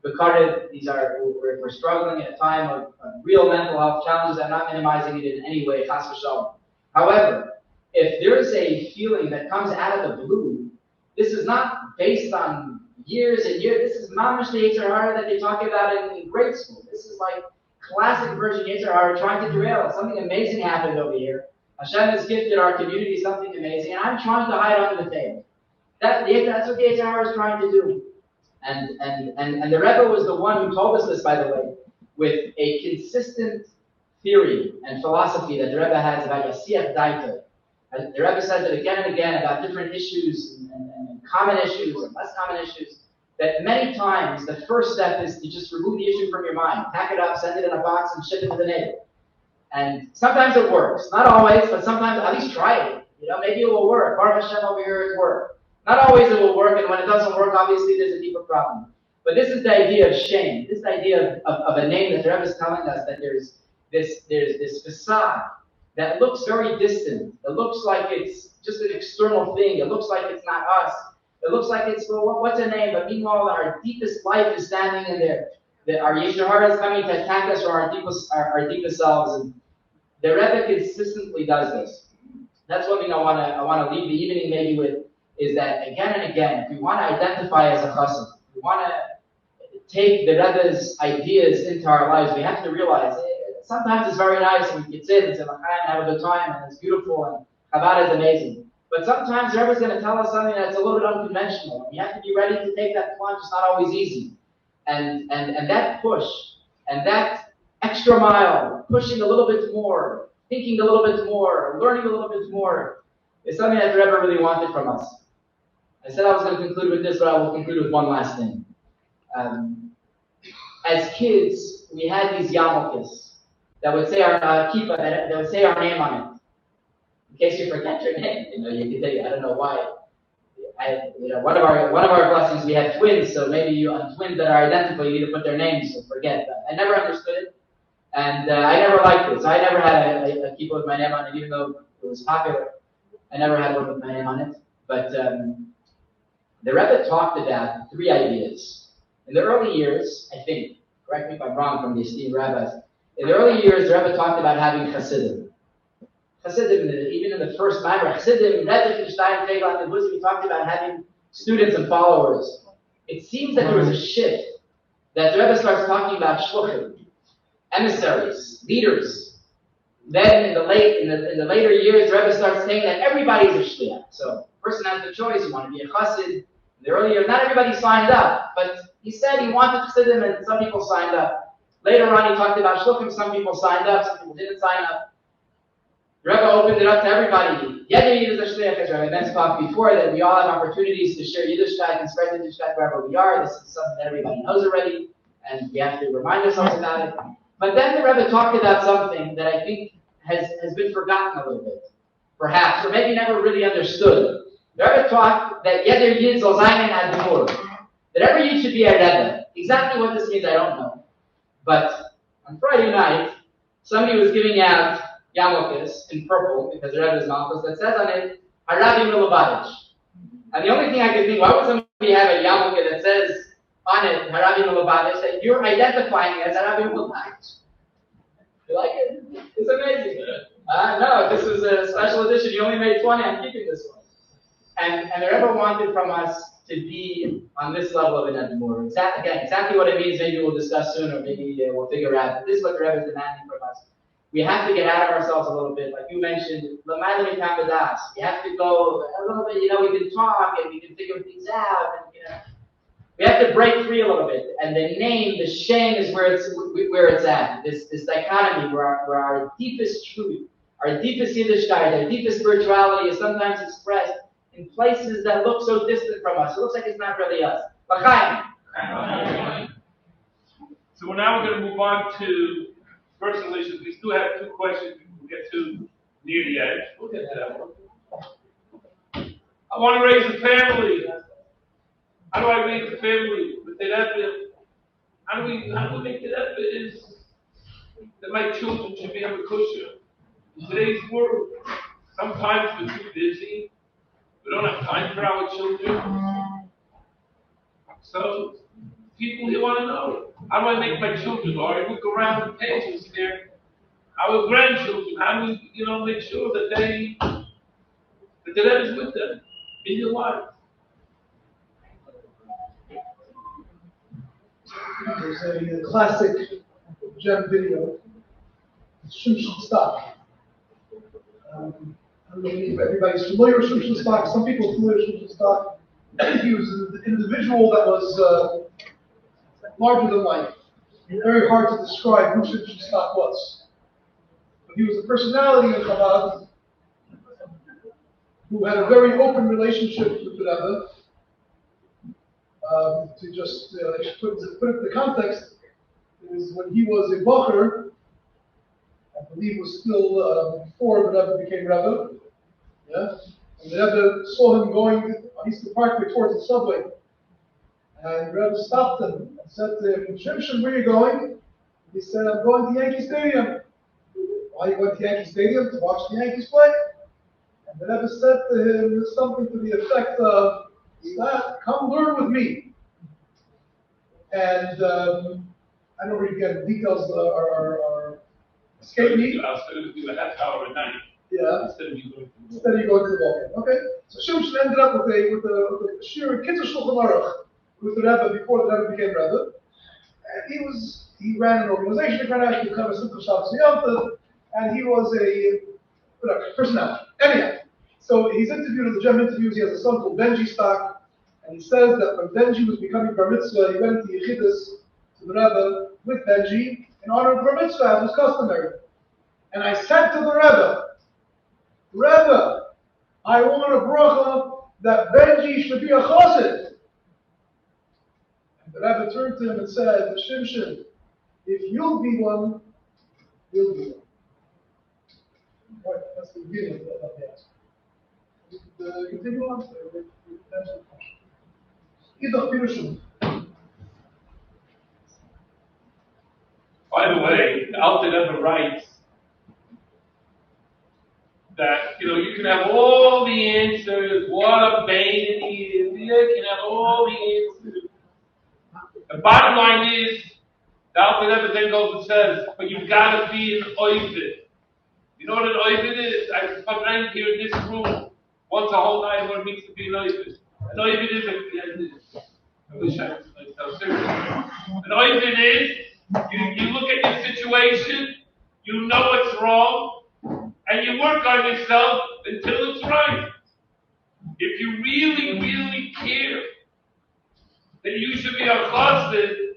We're struggling at a time of real mental health challenges. I'm not minimizing it in any way, chas v'shalom. However, if there is a feeling that comes out of the blue, this is not based on years and years. This is mamash the Yetzer Hara that they talk about in grade school. This is like classic version Yetzer Hara trying to derail us. Something amazing happened over here. Hashem has gifted our community something amazing, and I'm trying to hide under the table. That's what the Yetzer Hara is trying to do. And the Rebbe was the one who told us this, by the way, with a consistent theory and philosophy that the Rebbe has about Yasiyat Daita. The Rebbe says it again and again about different issues and common issues and less common issues, that many times the first step is to just remove the issue from your mind, pack it up, send it in a box, and ship it to the neighbor. And sometimes it works. Not always, but sometimes at least try it. You know, maybe it will work. Baruch Hashem over here is work. Not always it will work, and when it doesn't work, obviously there's a deeper problem. But this is the idea of shame. This is the idea of a name that the Rebbe is telling us, that there's this facade that looks very distant. It looks like it's just an external thing. It looks like it's not us. It looks like it's, well, what's a name? But meanwhile, our deepest life is standing in there. That our Yetzer Hara is coming to attack us, or our deepest selves. And the Rebbe consistently does this. That's one thing I want to leave the evening maybe with, is that again and again, if we want to identify as a chassid, if we want to take the Rebbe's ideas into our lives, we have to realize sometimes it's very nice and we can sit and say, and have a good time, and it's beautiful, and Chabad is amazing. But sometimes the Rebbe is going to tell us something that's a little bit unconventional, and you have to be ready to take that plunge. It's not always easy. And that push, and that extra mile, pushing a little bit more, thinking a little bit more, learning a little bit more, is something that the Rebbe really wanted from us. I said I was going to conclude with this, but I will conclude with one last thing. As kids, we had these yarmulkes that would say our kippah, that would say our name on it. In case you forget your name, you can say, I don't know why. one of our blessings, we have twins, so maybe on twins that are identical, you need to put their names, so forget that. I never understood it, and I never liked it, so I never had a kippah with my name on it, even though it was popular. I never had one with my name on it, but the Rebbe talked about 3 ideas. In the early years, I think, correct me if I'm wrong from the esteemed rabbis, in the early years, the Rebbe talked about having chassidim. Chassidim, even in the first Maimer, chassidim, we talked about having students and followers. It seems that there was a shift, that the Rebbe starts talking about shluchim, emissaries, leaders. Then in the later years, the Rebbe starts saying that everybody is a shliach. So, a person has the choice, you want to be a chassid. In the early years, not everybody signed up, but he said he wanted chassidim and some people signed up. Later on, he talked about shluchim, some people signed up, some people didn't sign up. The Rebbe opened it up to everybody. Yeder Yid is a shliach, as Rabbi Mentz talked before, that we all have opportunities to share Yiddishkeit and spread Yiddishkeit wherever we are. This is something that everybody knows already, and we have to remind ourselves about it. But then the Rebbe talked about something that I think has been forgotten a little bit, perhaps, or maybe never really understood. The Rebbe talked that Yeder Yid soll sein ein Admur, that every Yid should be a Rebbe. Exactly what this means, I don't know. But on Friday night, somebody was giving out yarmulkes in purple, because the Rebbe's malchus, that says on it, Harabi Lubavitch. And the only thing I could think, why would somebody have a yarmulke that says on it, Harabi Lubavitch, that you're identifying as Harabi Lubavitch? You like it? It's amazing. No, this is a special edition. You only made 20, I'm keeping this one. And the Rebbe wanted from us to be on this level of an admur. Exactly what it means, maybe we'll discuss soon, or maybe we'll figure out. But this is what the Rebbe is demanding from us. We have to get out of ourselves a little bit. Like you mentioned, we have to go a little bit, we can talk and we can figure things out. And, we have to break free a little bit. And the name, the shame is where it's at. This dichotomy where our deepest truth, our deepest Yiddishkeit, our deepest spirituality is sometimes expressed in places that look so distant from us. It looks like it's not really us. So now we're going to move on to personal issues. We still have 2 questions we'll get to near the edge. We'll get to that one. I want to raise a family. How do I raise a family? With the Rebbe? How do we make the Rebbe is that my children should be able to kosher. In today's world, sometimes we're too busy. We don't have time for our children. So people here want to know, how do I make my children? Or I look around the pages there, our grandchildren, how do we, make sure that that the Rebbe is with them in your life? There's a classic gem video, Shimshon Stock. I don't know if everybody's familiar with Shimshon Stock. Some people are familiar with Shimshon Stock. He was an individual that was larger than life. Very hard to describe who Shimshon Stock was. But he was a personality in Chabad who had a very open relationship with the Rebbe. To just put it in the context, is when he was a bacher, I believe it was still before the Rebbe became Rebbe. Yeah? And the Rebbe saw him going on Eastern Parkway towards the subway. And the Rebbe stopped him and said to him, Shimshon, where are you going? He said, I'm going to Yankee Stadium. Why are you going to Yankee Stadium? To watch the Yankees play? And the Rebbe said to him something to the effect of, come learn with me. And I don't really get details are escape me. I was going to do a half hour a night. Yeah. Instead of you going to the ball. Okay. So Shimshon ended up with a shir Kitzur Shulchan Aruch with the Rebbe before the Rebbe became Rebbe. And he ran an organization, he became a simple Shabbos Yom, and he was a personality. Anyhow, so he's interviewed in the Gem interviews. He has a son called Benji Stock. And he says that when Benji was becoming Bar Mitzvah, he went to Yechidus to the Rebbe with Benji in honor of Bar Mitzvah, as was customary. And I said to the Rebbe, I want a bracha that Benji should be a chassid. And the Rebbe turned to him and said, Shimshon, if you'll be one, he'll be one. Right, that's the beginning of the answer. You think about it. Either By the way, the Alter Rebbe writes that, you can have all the answers, what a pain it is, you can have all the answers. The bottom line is, the Alter Rebbe then goes and says, but you've got to be an oived. You know what an oived is? I was right here in this room once a whole night what it means to be an oived. An oived is I wish I was like that. Seriously. An oived is, you look at your situation, you know what's wrong, and you work on yourself until it's right. If you really, really care, then you should be a chassid.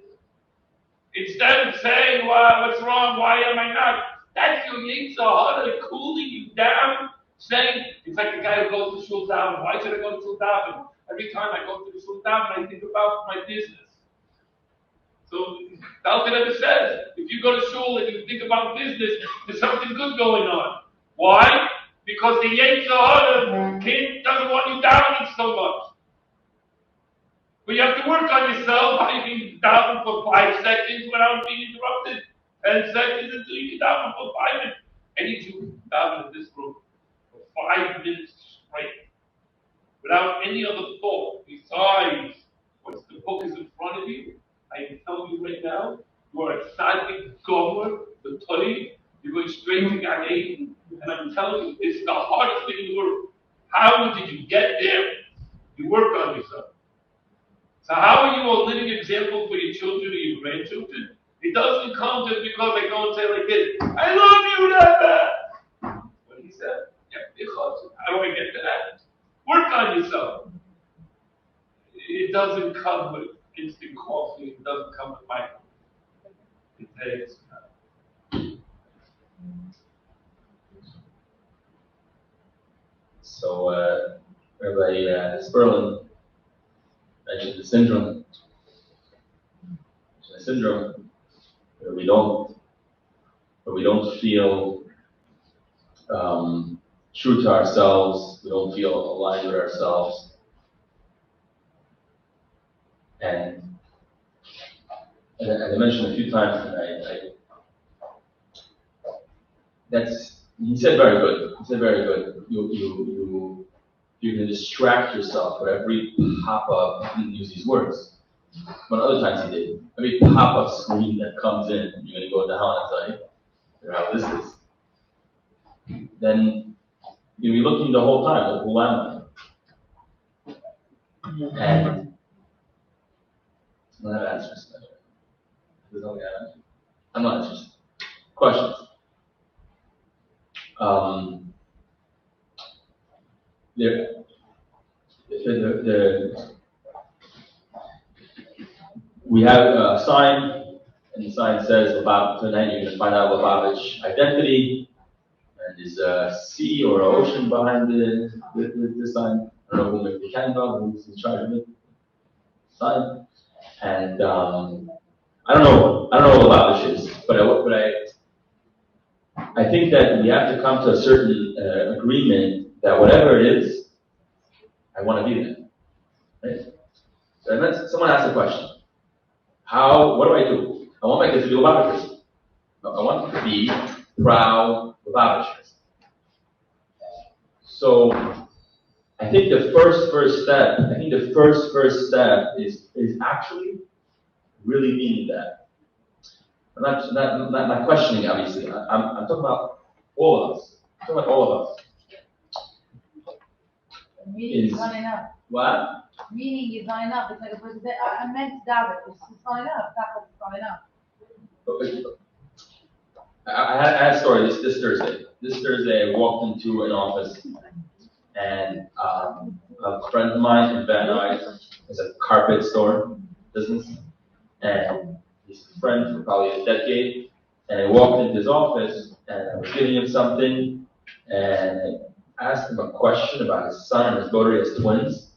Instead of saying, well, what's wrong, why am I not? That's your Yetzer Hara cooling you down, saying, it's like the guy who goes to shul daven. Why should I go to shul daven? Every time I go to the shul daven, I think about my business. So, the Alter Rebbe says, if you go to shul and you think about business, there's something good going on. Why? Because the Yetzer Hara doesn't want you davening so much. But you have to work on yourself. How you can daven for 5 seconds without being interrupted? 10 seconds until you can daven for 5 minutes. Any Jew can daven in this room for 5 minutes straight, without any other thought besides what the book is in front of you. I can tell you right now, you are a tzaddik gomer, the Torah. You're going straight to Gan Eden, and I'm telling you, it's the hardest thing in the world. How did you get there? You work on yourself. So how are you a living example for your children or your grandchildren? It doesn't come just because they go and say like this, I love you, Rebbe. What he said? How do I get to that? Work on yourself. It doesn't come with instant coffee. It doesn't come with microwave. It takes time. So, Rabbi Sperlin mentioned the syndrome. A syndrome where we don't feel true to ourselves. We don't feel aligned with ourselves. And as I mentioned a few times tonight, he said very good. He said very good. You can distract yourself with every pop-up. He didn't use these words, but other times he did. Every pop-up screen that comes in, you're going to go down and say, how this is. Then you'll be looking the whole time, like, who am I? And I don't have answers. I'm not interested. Questions? We have a sign, and the sign says about tonight you're going to find out Lubavitch identity, and there's a sea or an ocean behind the sign. I don't know who made the candle, who's in charge of it. Sign, and I don't know what Lubavitch is, but I think that we have to come to a certain agreement that whatever it is, I want to be there. Right? So someone asked a question. What do I do? I want my kids to be Lubavitchers. I want them to be proud Lubavitchers. So I think the first step is actually really meaning that. I'm not questioning, obviously. I'm talking about all of us. I'm talking about all of us. Meaning is not enough. What? Meaning is not enough. It's like a person said, I meant to David. It's not enough. It's not enough. I had a story this Thursday. This Thursday, I walked into an office, and a friend of mine in Van Nuys has a carpet store business, and he's a friend for probably a decade. And I walked into his office, and I was giving him something, and I asked him a question about his son and his daughter. He has twins.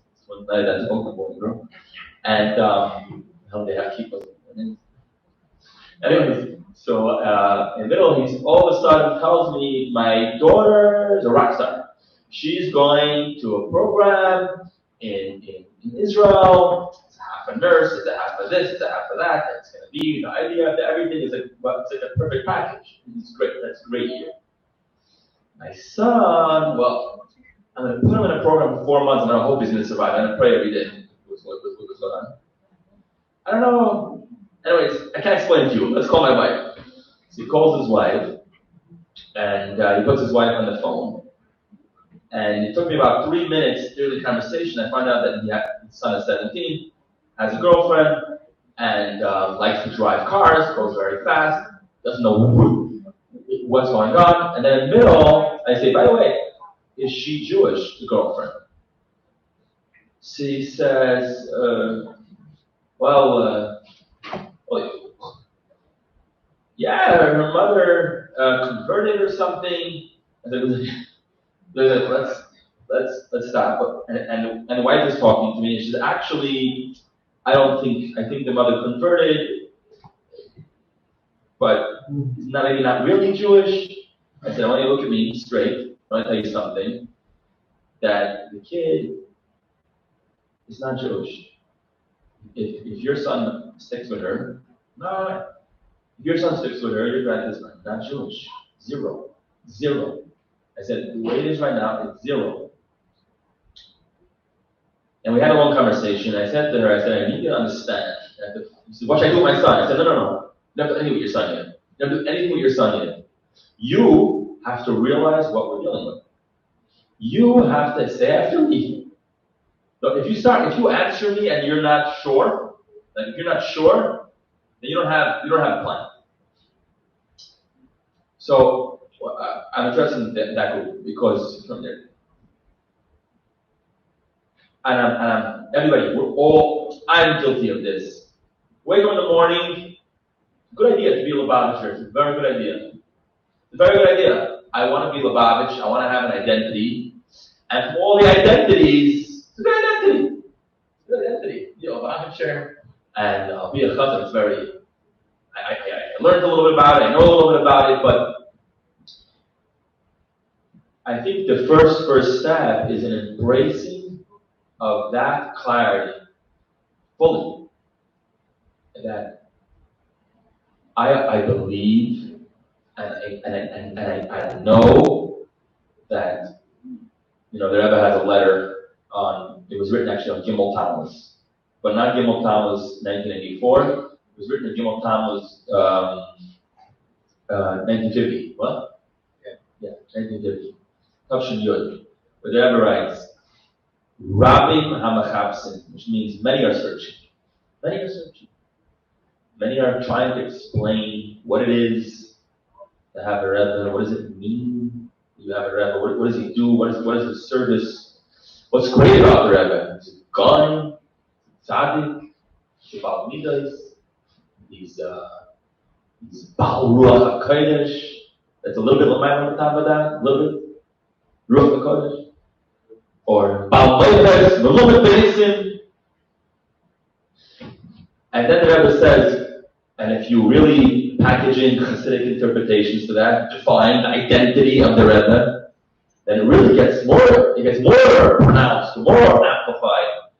That's both boy and girl. And how they have keep us. Anyways, so in the middle, he's all of a sudden tells me my daughter is a rock star. she's going to a program in Israel. It's half a nurse, it's a half of this, it's a half of that. And it's going to be the idea that everything is it's like a perfect package. It's great. That's great here. My son, well, I'm going to put him in a program for 4 months, and I hope he's going to survive. I'm going to pray every day. What's going on? I don't know. Anyways, I can't explain it to you. Let's call my wife. So he calls his wife, and he puts his wife on the phone. And it took me about 3 minutes through the conversation. I find out that his son is 17, has a girlfriend, and likes to drive cars, goes very fast, doesn't know what's going on. And then in the middle, I say, by the way, is she Jewish, the girlfriend? She says, yeah, her mother converted or something. Let's stop. And the wife is talking to me, and she's actually, I think the mother converted, but maybe not really Jewish. I said, I want you to look at me straight. I want to tell you something, that the kid is not Jewish. If your son sticks with her, no. If your son sticks with her, your grandkids are not Jewish. Zero. I said, the way it is right now, it's 0. And we had a long conversation. I said to her, I need you to understand. She said, what should I do with my son? I said, no. You don't do anything with your son yet. You don't do anything with your son yet. You have to realize what we're dealing with. You have to say after me. Look, if you answer me and you're not sure, like if you're not sure, then you don't have a plan. So I'm addressing that group because from there, and everybody, I'm guilty of this. Wake up in the morning. Good idea to be Lubavitcher. It's a very good idea. It's a very good idea. I want to be Lubavitch. I want to have an identity. And from all the identities, it's a good identity. It's a good identity. Lubavitcher. And I'll be a chazan. It's very, I learned a little bit about it. I know a little bit about it, but I think the first step is an embracing of that clarity fully. That I believe and I know that, the Rebbe has a letter on, it was written actually on Gimel Tammuz, but not Gimel Tammuz 1984, it was written in Gimel Tammuz 1950. What? Yeah, 1950. Tavshin Yud, where the Rebbe writes, Rabim HaMachapsin, which means many are searching. Many are searching. Many are trying to explain what it is to have a Rebbe. What does it mean? You have a Rebbe. What does he do? What is his service? What's great about the Rebbe? Is it Gaon, Tzaddik, Shabbat Midas, these Baal Ruach HaKodesh. That's a little bit of my on top of that. A little bit. Ruach HaKodesh. Or Baal Meibes, Melumet Be'isim. And then the Rebbe says, and if you really package in Hasidic interpretations to that, define the identity of the Rebbe, then it really gets more pronounced, more amplified.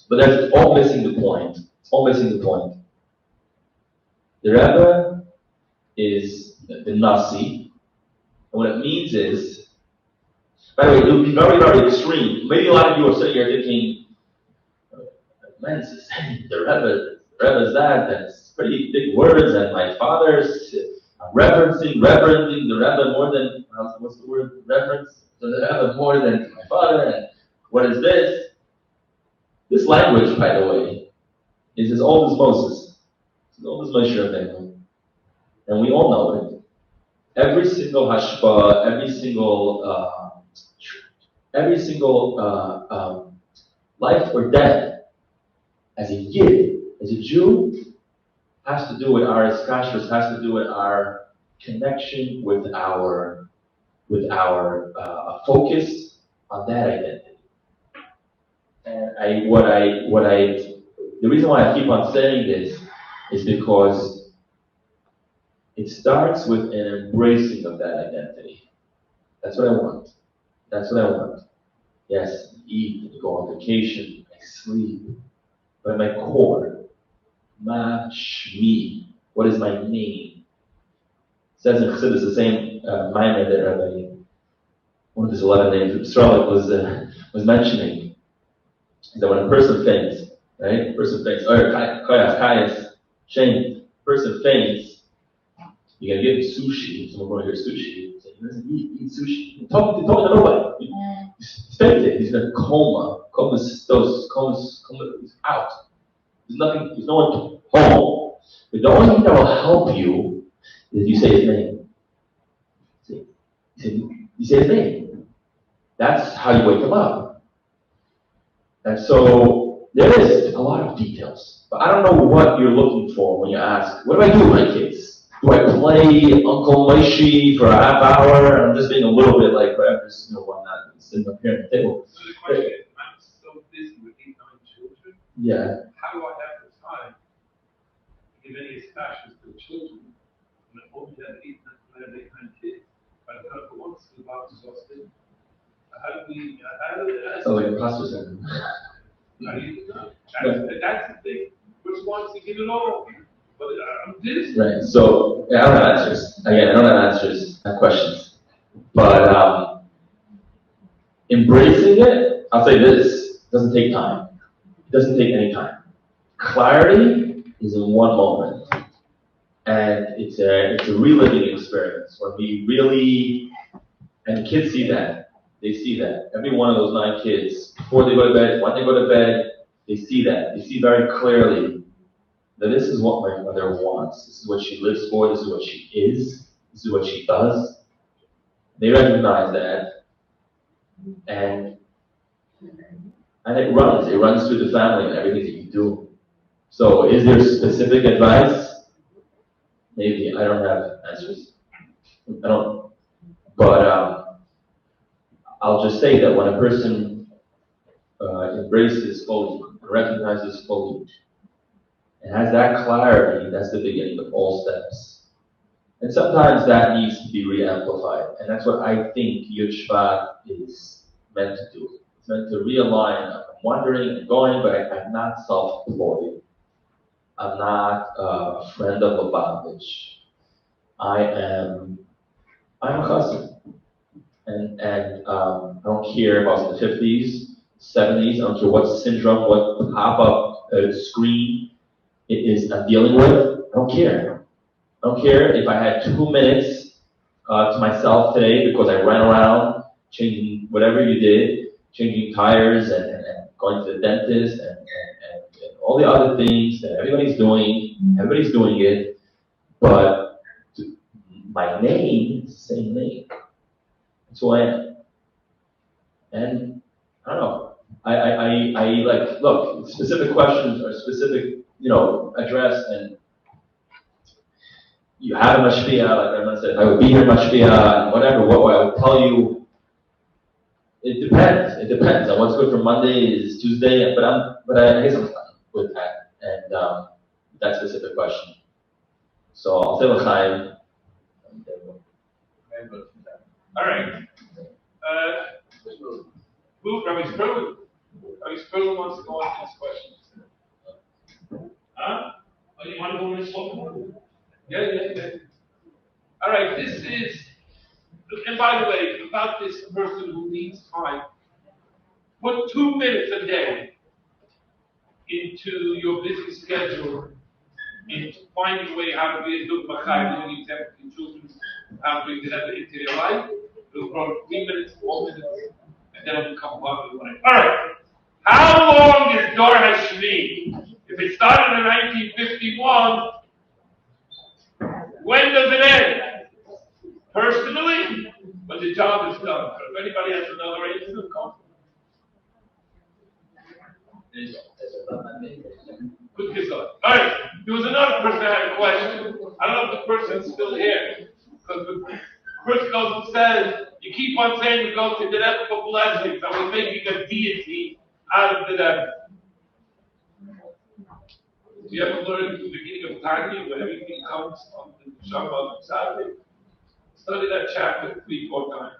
But that's all missing the point. It's all missing the point. The Rebbe is the Nasi, and what it means is, by the way, it will be very, very extreme. Maybe a lot of you are sitting here thinking, Mentz is saying the Rebbe is that, that's pretty big words, and my father's reverencing the Rebbe more than, what's the word, reverence? So the Rebbe more than my father, and what is this? This language, by the way, is as old as Moses. It's as old as Moshe Rabbeinu. And we all know it. Every single hashpah, every single life or death, as a Yid, as a Jew, has to do with our iskashros, has to do with our connection with our focus on that identity. And the reason why I keep on saying this is because it starts with an embracing of that identity. That's what I want. That's what I want. Yes, I eat, I go on vacation, I sleep. But at my core, ma shmi, what is my name? It says in Chassidus, the same Meyer that Rebbe, one of his 11 names, Yisroel was mentioning, that when a person faints, right? A person faints, or kayas, shame, person faints, you're gonna give him sushi, someone going to hear sushi, say, he doesn't eat sushi. Talking to nobody. He's fainted, he's in a coma, he's out. There's nothing, there's no one home. But the only thing that will help you is you say his name. You say his name. That's how you wake him up. And so there is a lot of details. But I don't know what you're looking for when you ask, what do I do with my kids? Do I play Uncle Moishi for a half hour? I'm just being a little bit like, I'm just, why not sitting up here at the table. So the question is, I'm so busy with 8, 9 children. Yeah. How do I have the time to give any distractions to the children? And I only have 8, 9 kids. But I don't know what's about to exhausted. How do we, So like a pastor said. how do you do that? That's the thing. Which wants to give it all? But I'm this. Right. So I don't have answers. Again, I don't have answers. I have questions. But embracing it, I'll say this, doesn't take time. It doesn't take any time. Clarity is in one moment. And it's a reliving experience when we really, and kids see that. They see that. Every one of those 9 kids, before they go to bed, when they go to bed, they see that. They see very clearly that this is what my mother wants. This is what she lives for. This is what she is. This is what she does. They recognize that. And it runs through the family and everything that you do. So is there specific advice? Maybe. I don't have answers. I don't. But I'll just say that when a person embraces fully, recognizes fully, and has that clarity, that's the beginning of all steps. And sometimes that needs to be re-amplified. And that's what I think Yud Shvat is meant to do. It's meant to realign. I'm wandering and going, but I'm not self-employed. I'm not a friend of Lubavitch. I'm a chassid. And I don't care about the 50s, 70s, I don't care what syndrome, what pop-up screen it is I'm dealing with. I don't care. I don't care if I had 2 minutes to myself today because I ran around changing whatever you did, changing tires and going to the dentist and all the other things that everybody's doing. Everybody's doing it, but my name is the same name. That's who I am. And I don't know. I like, look, specific questions or specific, address, and you have a mashpia, like everyone said, if I would be here mashpia, and whatever, what I would tell you, it depends. It depends on what's good for Monday is Tuesday, but I guess I'm fine with that, and that specific question. So I'll say l'chaim. All right. Rabbi Sperlin. Rabbi Sperlin wants to go on to this question. Huh? Oh, you want to go in this one? Yeah. All right, this is, and by the way, about this person who needs time, put 2 minutes a day into your busy schedule into finding a way how to be a good machai, doing example to children, how to bring the Rebbe into their life. It'll grow 3 minutes, 4 minutes, and then it'll become part of the life. All right. How long is Dor HaShvi? If it started in 1951, when does it end? Personally, when the job is done. But if anybody has another answer, come. Good result. All right. There was another person that had a question. I don't know if the person's still here. Because the person goes and says, you keep on saying we go to the Rebbe for blessings. I was making a deity out of the Rebbe. Do you ever learn the beginning of Tanya where everything comes on the Shabbat on Saturday? Study that chapter 3-4 times.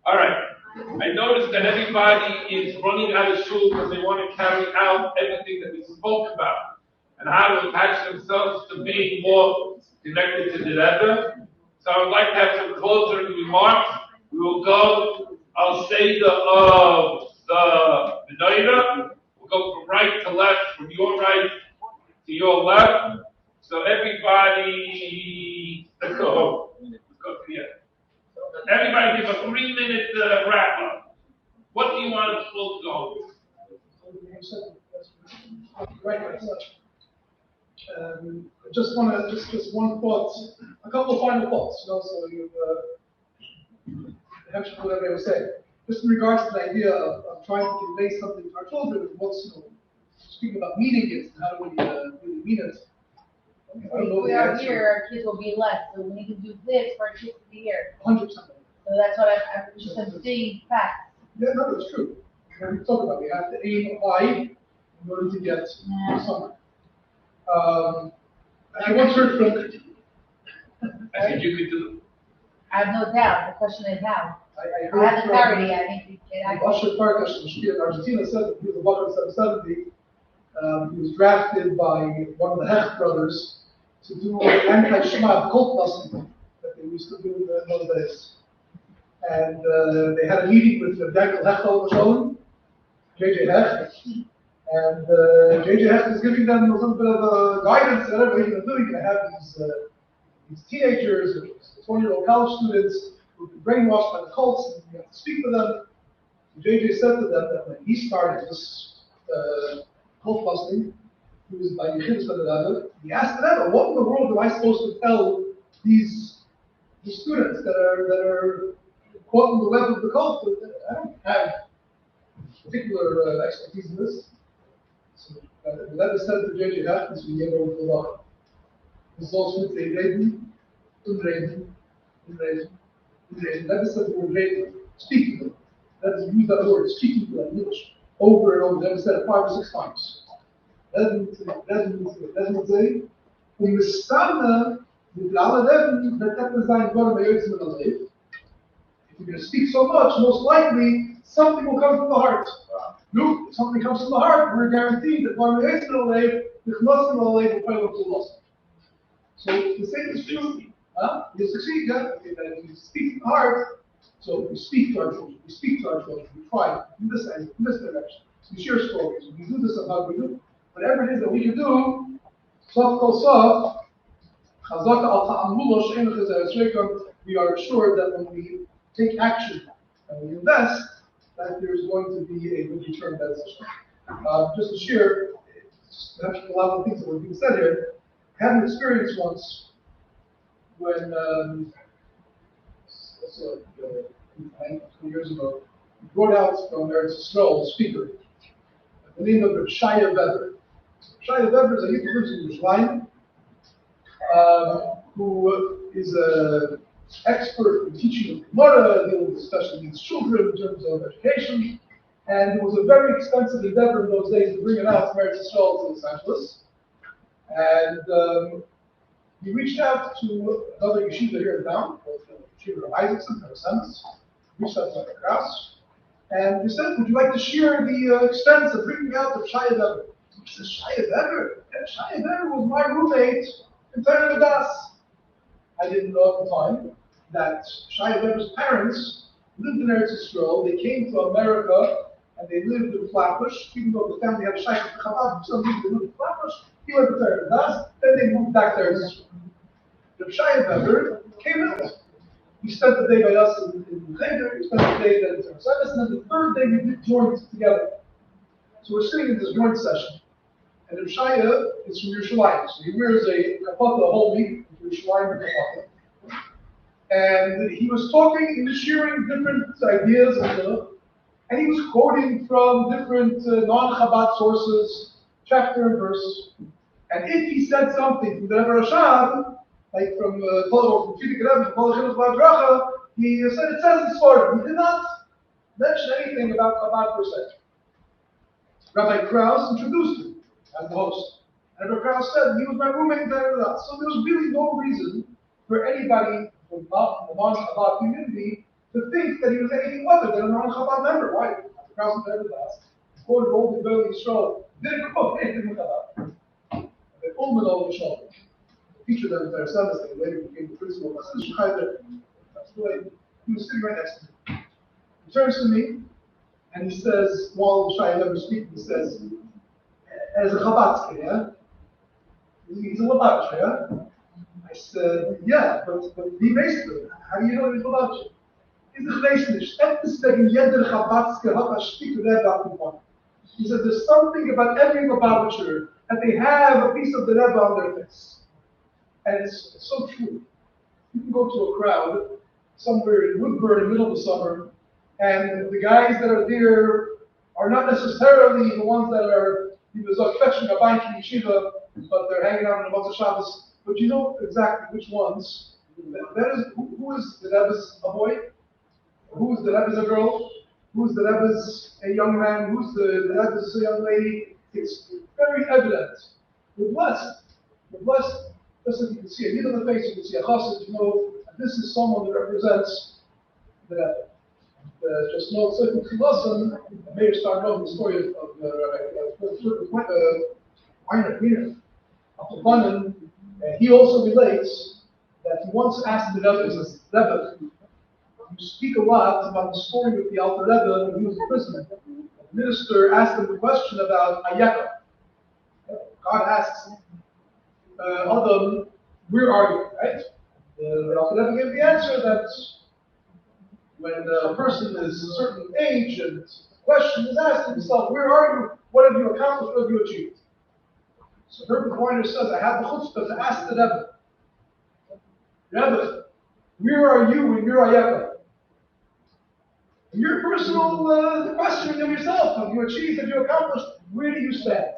All right. I noticed that everybody is running out of shul because they want to carry out everything that we spoke about and how to attach themselves to being more connected to the Rebbe. So I would like to have some closing remarks. We will go, I'll say the Menorah. We'll go from right to left, from your right to your left. So everybody, let's go here. Everybody give a 3-minute wrap up. What do you want us to go? Right. I just want to, just one thought, a couple of final thoughts, so you have to whatever I was saying. Just in regards to the idea of trying to convey something to our children, what's, speaking about meaning it, and how do we really mean it. If we are here, our kids will be less, so we need to do this for our kids to be here. 100%. So that's what I'm just saying facts. Yeah, no, that's true. We talk about we have to aim high in order to get somewhere. I once heard from. I think you could do. I have no doubt. The question is how. I I have the clarity. I think we can. Usher Farkas in Argentina said that he was a Bachar 770. He was drafted by one of the Hecht brothers to do anti-Shemad cult busting that they used to do in those days. And they had a meeting with Daniel Hecht over J.J. Hecht. And J.J. Hecht is giving them a little bit of guidance on what they're doing. They have these teenagers, 20-year-old college students who've been brainwashed by the cults, and you have to speak to them. And J.J. said to them that when he started this cult busting, he was by Yechidus Rebbe, he asked them, what in the world am I supposed to tell these students that are caught in the web of the cult? I don't have particular expertise in this. So, the Rebbe said to J.J. Hecht, is we never over the law. This is also with the reden. The Rebbe said the word reden, speak to them. That is, use that word, speaking to them in English, over and over. The Rebbe said it 5 or 6 times. That means say, mit alle Leben, that sein Gott Meyer Rivkin. If you're going to speak so much, most likely something will come from the heart. No, if something comes from the heart, we're guaranteed that God Meyer Rivkin will lost. So the same is true. You succeed, yeah? Okay, that if you speak from the heart, so we speak to our children, we try in this end, in this direction. We share stories, we do this about we do. Whatever it is that we can do, we are assured that when we take action and we invest, that there's going to be a good return benefit. Just to share, perhaps a lot of things that were being said here, I had an experience once when, 2 years ago, we brought out from Yisroel a speaker, the name of Shaya Weber. Shaya Weber is a Hebrew person in Yerushalayim, who is an expert in teaching of Gemara, dealing with special needs children in terms of education, and it was a very expensive endeavor in those days to bring it out from Eretz Yisrael to Los Angeles. And he reached out to another yeshiva here in town, called Yeshiva Isaacson, reached out to Dr. Kraus, and he said, would you like to share the expense of bringing out the Shaya Weber? He says, Shaya Weber? Shaya Weber was my roommate in Torah Das. I didn't know at the time that Shaya Weber's parents lived in Eretz Yisrael. They came to America and they lived in Flatbush. Even though the family had a Shaykh of Chabad, for some reason they lived in Flatbush. He went to Torah Das, then they moved back to Eretz Yisrael. The Shaya Weber came out. He spent the day by us in Cheder, he spent the day in the service, and then the third day we did joints together. So we're sitting in this joint session. And the Shaya is from Yerushalayim, so he wears a kapata the whole week, Yerushalayim kapata. And he was talking, he was sharing different ideas, and he was quoting from different non-Chabad sources, chapter and verse. And if he said something from the Rebbe Rashab, like from Fidik Rebbe, he said it says in Sperlin. He did not mention anything about Chabad per se. Rabbi Kraus introduced him as the host. And Rabbi Kraus said he was my roommate there with us. So there was really no reason for anybody from the non-Chabad community to think that he was anything other than a non-Chabad member. Why? The crowd never asked. Quoted all the early Yisroel, didn't quote anything with Chabad. They pulled him over the shoulder. The teacher that was there, Sunday, later became the principal of the That's the way he was sitting right next to me. He turns to me and he says, while Shai never speaking, he says, as a Chabadsky, yeah? He's a Lubavitch, yeah? I said, yeah, but wie weißt du? How do you know he's Lubavitch? He said, weiß nicht. Deswegen jeder Chabadsky hat ein Stück Rebbe abgefangen. He said, there's something about every Lubavitcher that they have a piece of the Rebbe on their face. And it's so true. You can go to a crowd somewhere in Woodburn in the middle of the summer, and the guys that are there are not necessarily the ones that are fetching a bike in yeshiva, but they're hanging out in the Motzei Shabbos. But you know exactly which ones. That is, who is the Rebbe's a boy? Who is the Rebbe's a girl? Who is the Rebbe's a young man? Who's the Rebbe's a young lady? It's very evident. We're blessed. We're blessed. Just as you can see a needle in the face, you can see a chassid, you know, this is someone that represents the Rebbe. Just know certain Chilosim, Meyer started off the story of Weiner, of he also relates that he once asked the Rebbe, he says, Rebbe, you speak a lot about the story with the Alter Rebbe when he was in prison. The minister asked him a question about Ayeka. God asks Adam, where are you, right? The Alter Rebbe gave the answer that when a person is a certain age and the question is asked himself, where are you? What have you accomplished? What have you achieved? So Herbert Weiner says, I have the chutzpah to ask the Rebbe, Rebbe, where are you in your Ayeka? Your personal question of yourself, have you achieved, have you accomplished, where do you stand?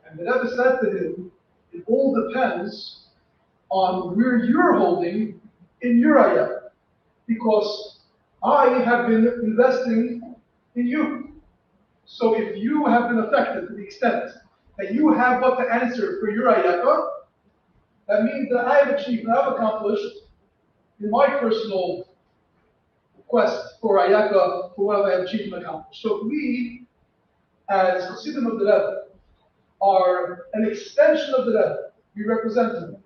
And the Rebbe said to him, it all depends on where you're holding in your Ayeka. Because I have been investing in you. So if you have been affected to the extent that you have what to answer for your Ayeka, that means that I have achieved, I have accomplished in my personal quest for Ayeka, for what I have achieved and accomplished. So we, as Chassidim of the Rebbe, are an extension of the Rebbe. We represent him.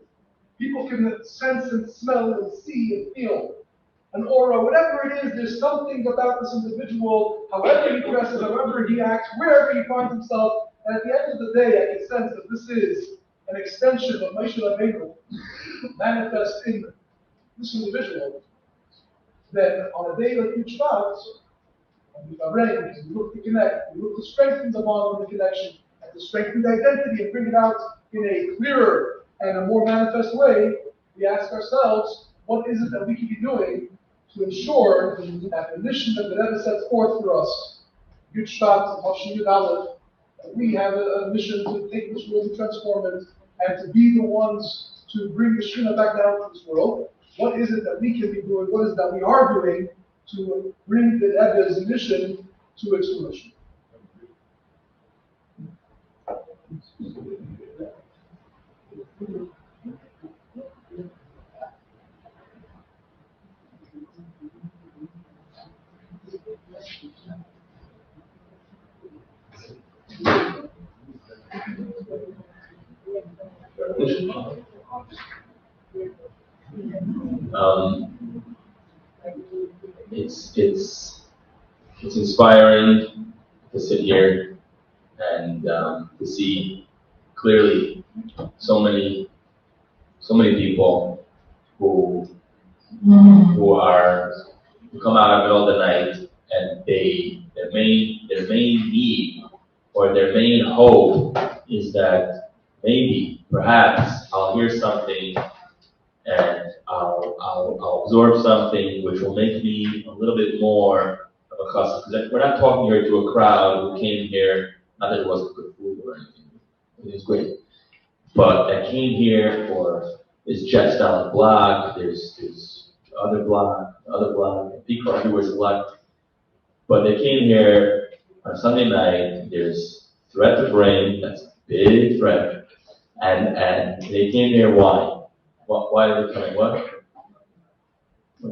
People can sense and smell and see and feel an aura, whatever it is, there's something about this individual, however he dresses, however he acts, wherever he finds himself, and at the end of the day, I can sense that this is an extension of Moshe Rabbeinu manifest in this individual. Then on a day like Shabbat, we look to connect, we look to strengthen the bond of the connection, and to strengthen the identity and bring it out in a clearer and a more manifest way, we ask ourselves, what is it that we can be doing to ensure that the mission that the Rebbe sets forth for us, Yud Shvat, Hashem Yud Aleph, we have a mission to take this world and transform it, and to be the ones to bring the Shekhinah back down to this world. What is it that we can be doing? What is it that we are doing to bring the Rebbe's mission to its fruition? It's inspiring to sit here and to see clearly so many people who come out in the middle of the night, and their main need or their main hope is that maybe, perhaps, I'll hear something and I'll absorb something which will make me a little bit more of a chassid. Because we're not talking here to a crowd who came here, not that it wasn't good food or anything, it was great, but that came here for this Jets down the block, there's other block, Pico everywhere's a lot. But they came here on Sunday night, there's threat of rain, that's a big threat, and they came here, why? Why are they coming? What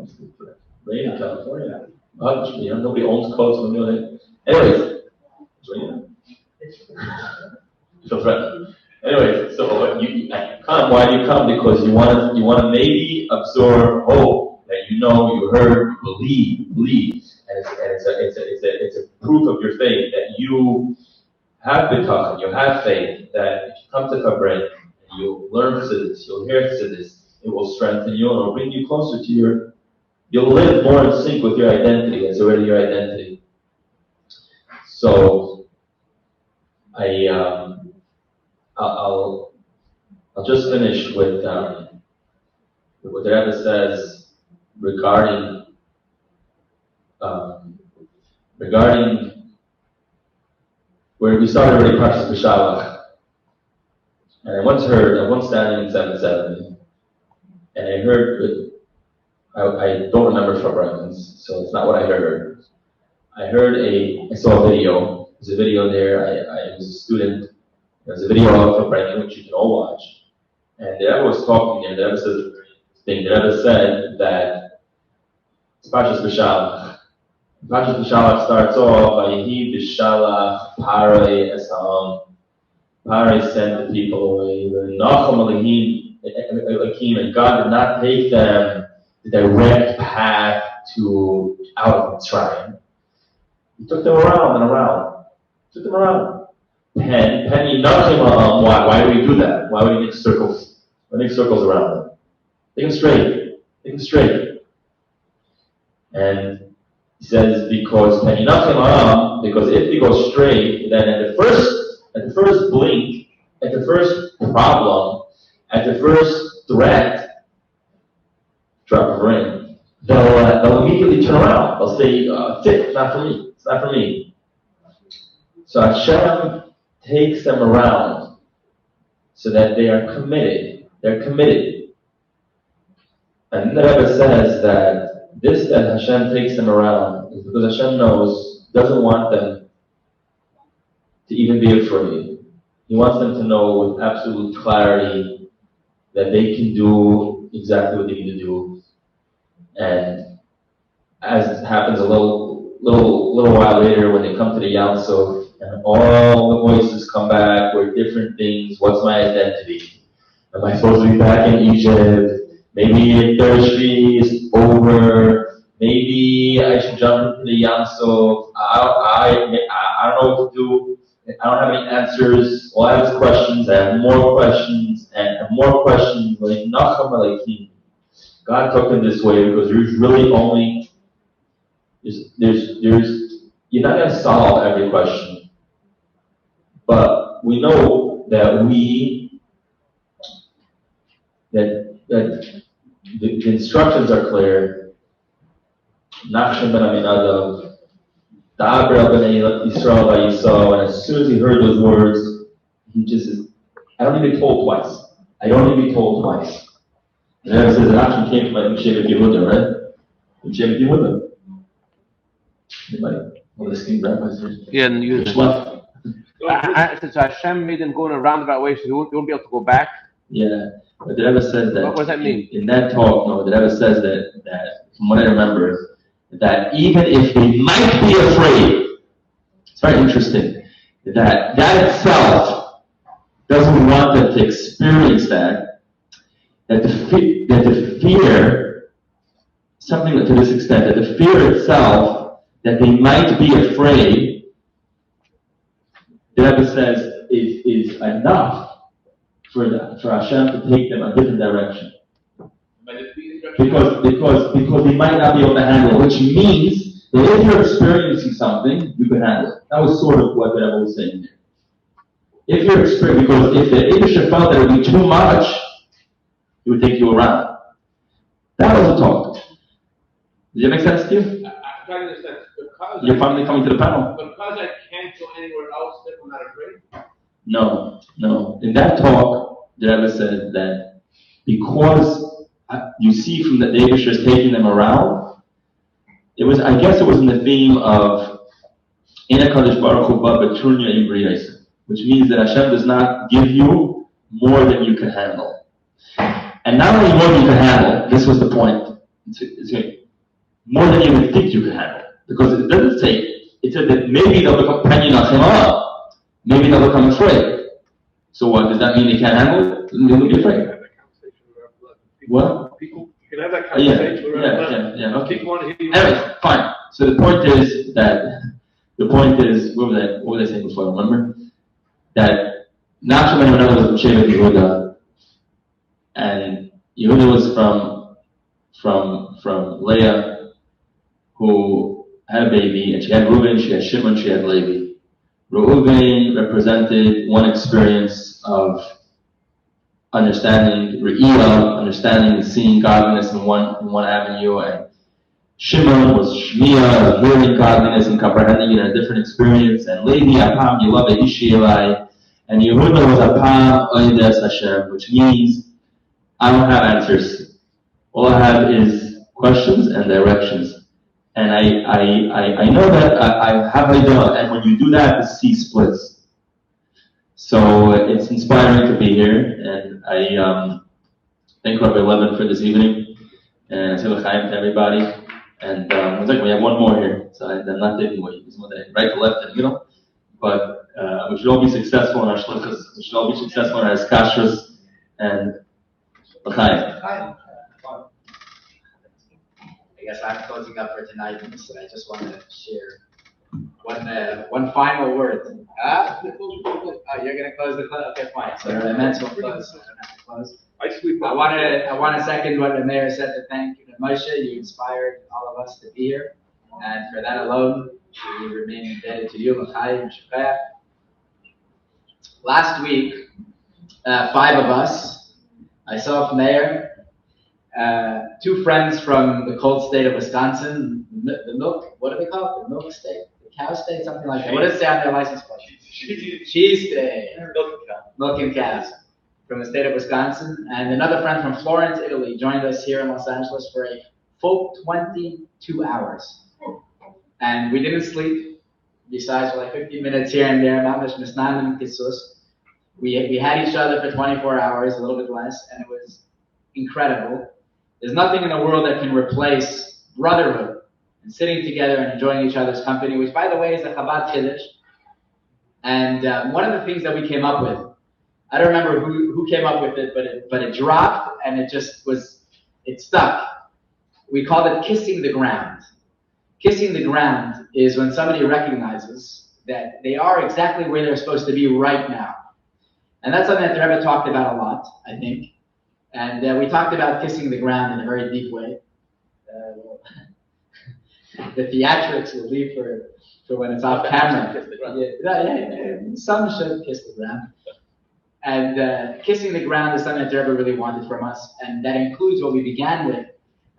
is the threat? rain in California. Nobody owns clothes from the other. Anyways, it's raining. So friendly. Anyway, so you come. Why do you come? Because you want to maybe absorb hope that you heard, you believe, and it's a proof of your faith that you have bitachon, you have faith that if you come to Chabad, you'll learn Chassidus, you'll hear Chassidus, it will strengthen you and it will bring you closer to you'll live more in sync with your identity. It's already your identity. So I'll just finish with what the Rebbe says regarding where we started already Parshas B'Shalach. And I once standing in 770, and I heard, I don't remember from Brahmins, so it's not what I heard. I saw a video. There's a video there. I was a student. There's a video of Brahmin which you can all watch. And the Rebbe was talking there. The Rebbe said the Rebbe said that it's Parshas B'Shalach. Parshas B'Shalach starts off by Yehi B'Shalach Parei Esam. Parei sent the people away. Nacham Elohim, and God did not take them the direct path out of Mitzrayim. He took them around and around. Penny Nachim. Why do we do that? Why would he make circles? Why make circles around them? Take them straight. And he says because Penny Nachim because if they go straight, then at the first blink, at the first problem, at the first threat, drop of rain, they'll immediately turn around. They'll say, it's not for me. It's not for me. So Hashem takes them around so that they are committed. They're committed. And the Rebbe says that Hashem takes them around is because Hashem doesn't want them to even be afraid. He wants them to know with absolute clarity that they can do exactly what they need to do. And as happens a little while later when they come to the Yam Suf, and all the voices come back with different things. What's my identity? Am I supposed to be back in Egypt? Maybe Thursday is over. Maybe I should jump into the Yam Suf. I don't know what to do. I don't have any answers. All I have is questions. I have more questions and more questions. Like Nacham Elohim. God took them this way because there's really only you're not going to solve every question. But we know that the instructions are clear. Nachshon ben Aminadav, Da'aber ben Yisroel v'Yisrael, and as soon as he heard those words, he just says, I don't need to be told twice. And then it says Nachshon came from Shevet Yehuda, right? From Shevet Yehuda. Anybody? One of the esteemed rabbis here? Yeah, and you. So Hashem made them go in a roundabout way, so they won't be able to go back. Yeah, but the Rebbe says that. What does that mean? In that talk, the Rebbe says that from what I remember, that even if they might be afraid, it's very interesting, that itself doesn't want them to experience that the fear, something to this extent, that the fear itself, that they might be afraid, the Rebbe says is enough for Hashem to take them a different direction. Because they might not be able to handle it, which means that if you're experiencing something, you can handle it. That was sort of what the Rebbe was saying there. If you're experiencing, because if the Eibusher felt that it would be too much, he would take you around. That was the talk. Does that make sense to you? I'm trying to understand. You're finally coming to the panel. Because I can't go anywhere else, then I'm not afraid? No. In that talk, the Rebbe said that because you see from the Eibusher is taking them around, I guess it was in the theme of Ina Kadosh Baruch Hu Ba B'Turnya Ibriyasa, which means that Hashem does not give you more than you can handle. And not only more than you can handle, this was the point. more than you would think you could handle. Because it doesn't say, it said that maybe they'll become maybe they'll become afraid. So what, does that mean they can't handle it? They'll be afraid. What? People can have that conversation. Okay. People want to hear you. Anyways, fine. So the point is, what was I saying before? Remember? That Nachshon ben Mendel was Shevet Yehuda, and Yehuda was from Leah, who had a baby, and she had Reuben, she had Shimon, she had Levi. Reuben represented one experience of understanding Re'iyah, understanding and seeing godliness in one avenue, and Shimon was Shmiya, hearing godliness and comprehending it in a different experience, and Levi, Apam Yilave Ishi Elai, and Yehuda was Apam Oides Hashem, which means I don't have answers. All I have is questions and directions. And I know that I have idea, and when you do that, the sea splits. So it's inspiring to be here, and I thank Rabbi Levin for this evening, and Rabbi Chaim to everybody. And it's like we have one more here, so I'm not taking away. It's one that right to left and middle. But we should all be successful in our shlichus. We should all be successful in our iskashrus and l'chaim. I guess I'm closing up for tonight, so I just want to share one final word. You're gonna close the class? Okay, fine. So Rabbi Mentz will close. So I don't have to close. I want to second what the mayor said to thank Moshe. You inspired all of us to be here, and for that alone, we remain indebted to you. L'chaim Shukayach. Last week, 5 of us, myself, Meyer, 2 friends from the cold state of Wisconsin, the milk, what do they call it? The milk state? The cow state? Something like that. What does it say on their license plate? Cheese state. Milk and cows. From the state of Wisconsin. And another friend from Florence, Italy, joined us here in Los Angeles for a full 22 hours. And we didn't sleep, besides for like 15 minutes here and there. We had each other for 24 hours, a little bit less, and it was incredible. There's nothing in the world that can replace brotherhood and sitting together and enjoying each other's company, which, by the way, is a Chabad Kiddush. And one of the things that we came up with, I don't remember who came up with it, but it dropped and it stuck. We called it kissing the ground. Kissing the ground is when somebody recognizes that they are exactly where they're supposed to be right now. And that's something that the Rebbe talked about a lot, I think. And we talked about kissing the ground in a very deep way. The theatrics will leave for when it's off camera. Some should kiss the ground. And kissing the ground is something that the Rebbe really wanted from us. And that includes what we began with,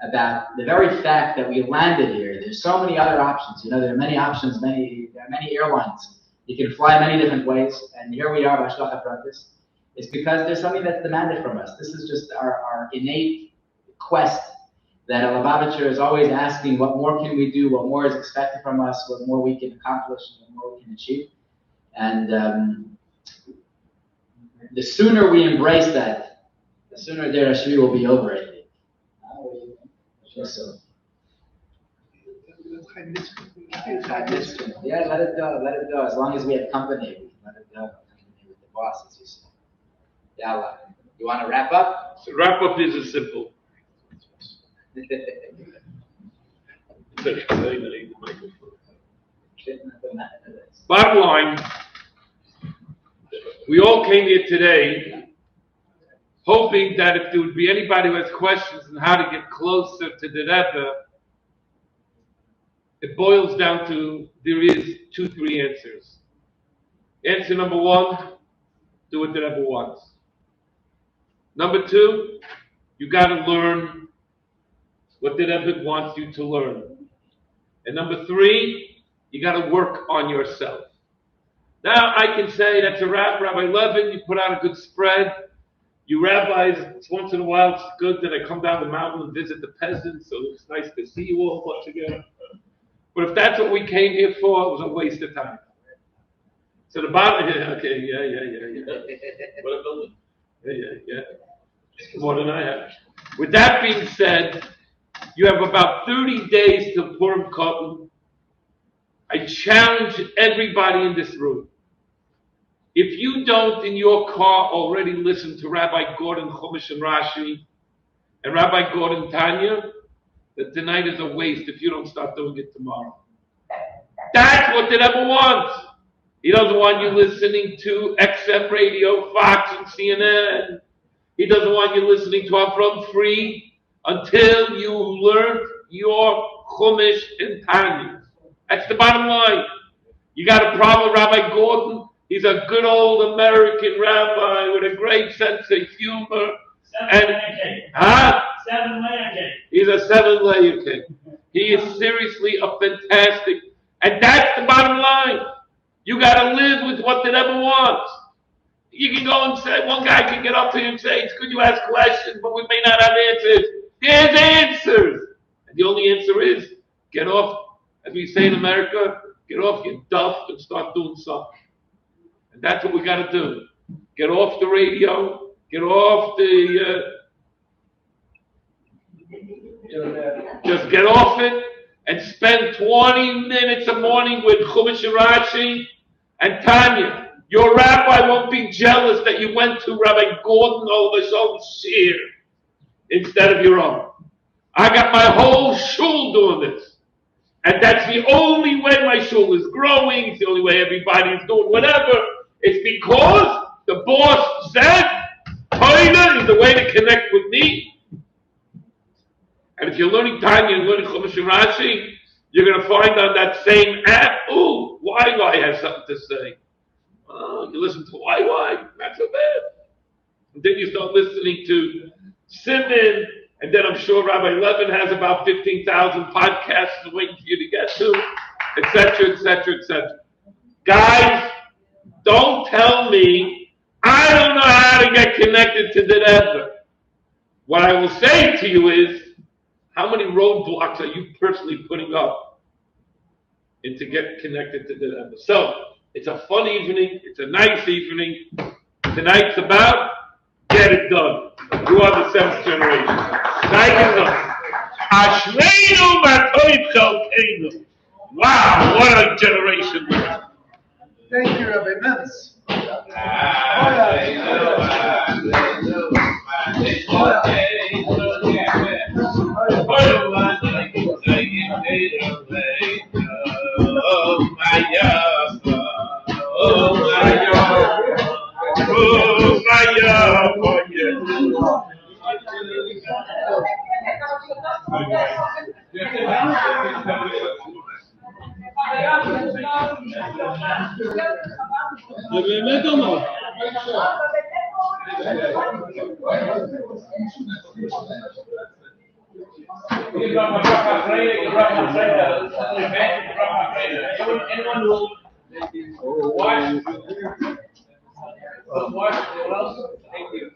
about the very fact that we landed here. There's so many other options. You know, there are many options, there are many airlines. You can fly many different ways. And here we are, Bashkacha practice. It's because there's something that's demanded from us. This is just our innate quest that a Lubavitcher is always asking, what more can we do? What more is expected from us? What more we can accomplish? What more we can achieve? And the sooner we embrace that, the sooner Der Hashvi will be over, I think. So. Yeah, let it go. As long as we have company, we can let it go. Company with the boss, as you say. Yalla. You want to wrap up? So wrap up is simple. Bottom line, we all came here today hoping that if there would be anybody who has questions on how to get closer to the Rebbe, it boils down to there is 2-3 answers. Answer number 1, do what the Rebbe wants. Number 2, you got to learn what the Rebbe wants you to learn. And number 3, you got to work on yourself. Now I can say that's a wrap, Rabbi Levin, you put out a good spread. You rabbis, once in a while it's good that I come down the mountain and visit the peasants, so it's nice to see you all put together. But if that's what we came here for, it was a waste of time. So the bottom, okay, yeah. What a building. Yeah. More than I have. With that being said, You have about 30 days to Purim Katan. I challenge everybody in this room. If you don't in your car already listen to Rabbi Gordon Chumash and Rashi and Rabbi Gordon Tanya, that tonight is a waste if you don't start doing it tomorrow. That's what the Rebbe wants. He doesn't want you listening to XM radio, Fox, and CNN. He doesn't want you listening to Avram Free until you learn your Chumash and Tanya. That's the bottom line. You got a problem with Rabbi Gordon? He's a good old American rabbi with a great sense of humor. Seven-layer cake. He's a 7-layer cake. He is seriously a fantastic, and that's the bottom line. You got to live with what the Rebbe wants. You can go and say, one guy can get up to you and say, it's good you ask questions, but we may not have answers. There's answers. And the only answer is, get off, as we say in America, get off your duff and start doing something. And that's what we got to do. Get off the radio, get off the, just get off it and spend 20 minutes a morning with Chumash and Rashi and Tanya. Your rabbi won't be jealous that you went to Rabbi Gordon over his own shir instead of your own. I got my whole shul doing this. And that's the only way my shul is growing. It's the only way everybody is doing whatever. It's because the boss said, Toida is the way to connect with me. And if you're learning Tanya and learning Chumash and Rashi, you're going to find on that same app, ooh, YY has something to say. You listen to YY, not so bad. And then you start listening to Simon, and then I'm sure Rabbi Levin has about 15,000 podcasts waiting for you to get to, etc., etc., etc. Guys, don't tell me I don't know how to get connected to the Rebbe. What I will say to you is, how many roadblocks are you personally putting up to get connected to the Rebbe? So, it's a fun evening. It's a nice evening. Tonight's about get it done. You are the 7th generation. Ashreinu matoid chelkeinu. Wow, what a generation we are. Thank you, Rabbi Mentz. Anyone who watch thank you.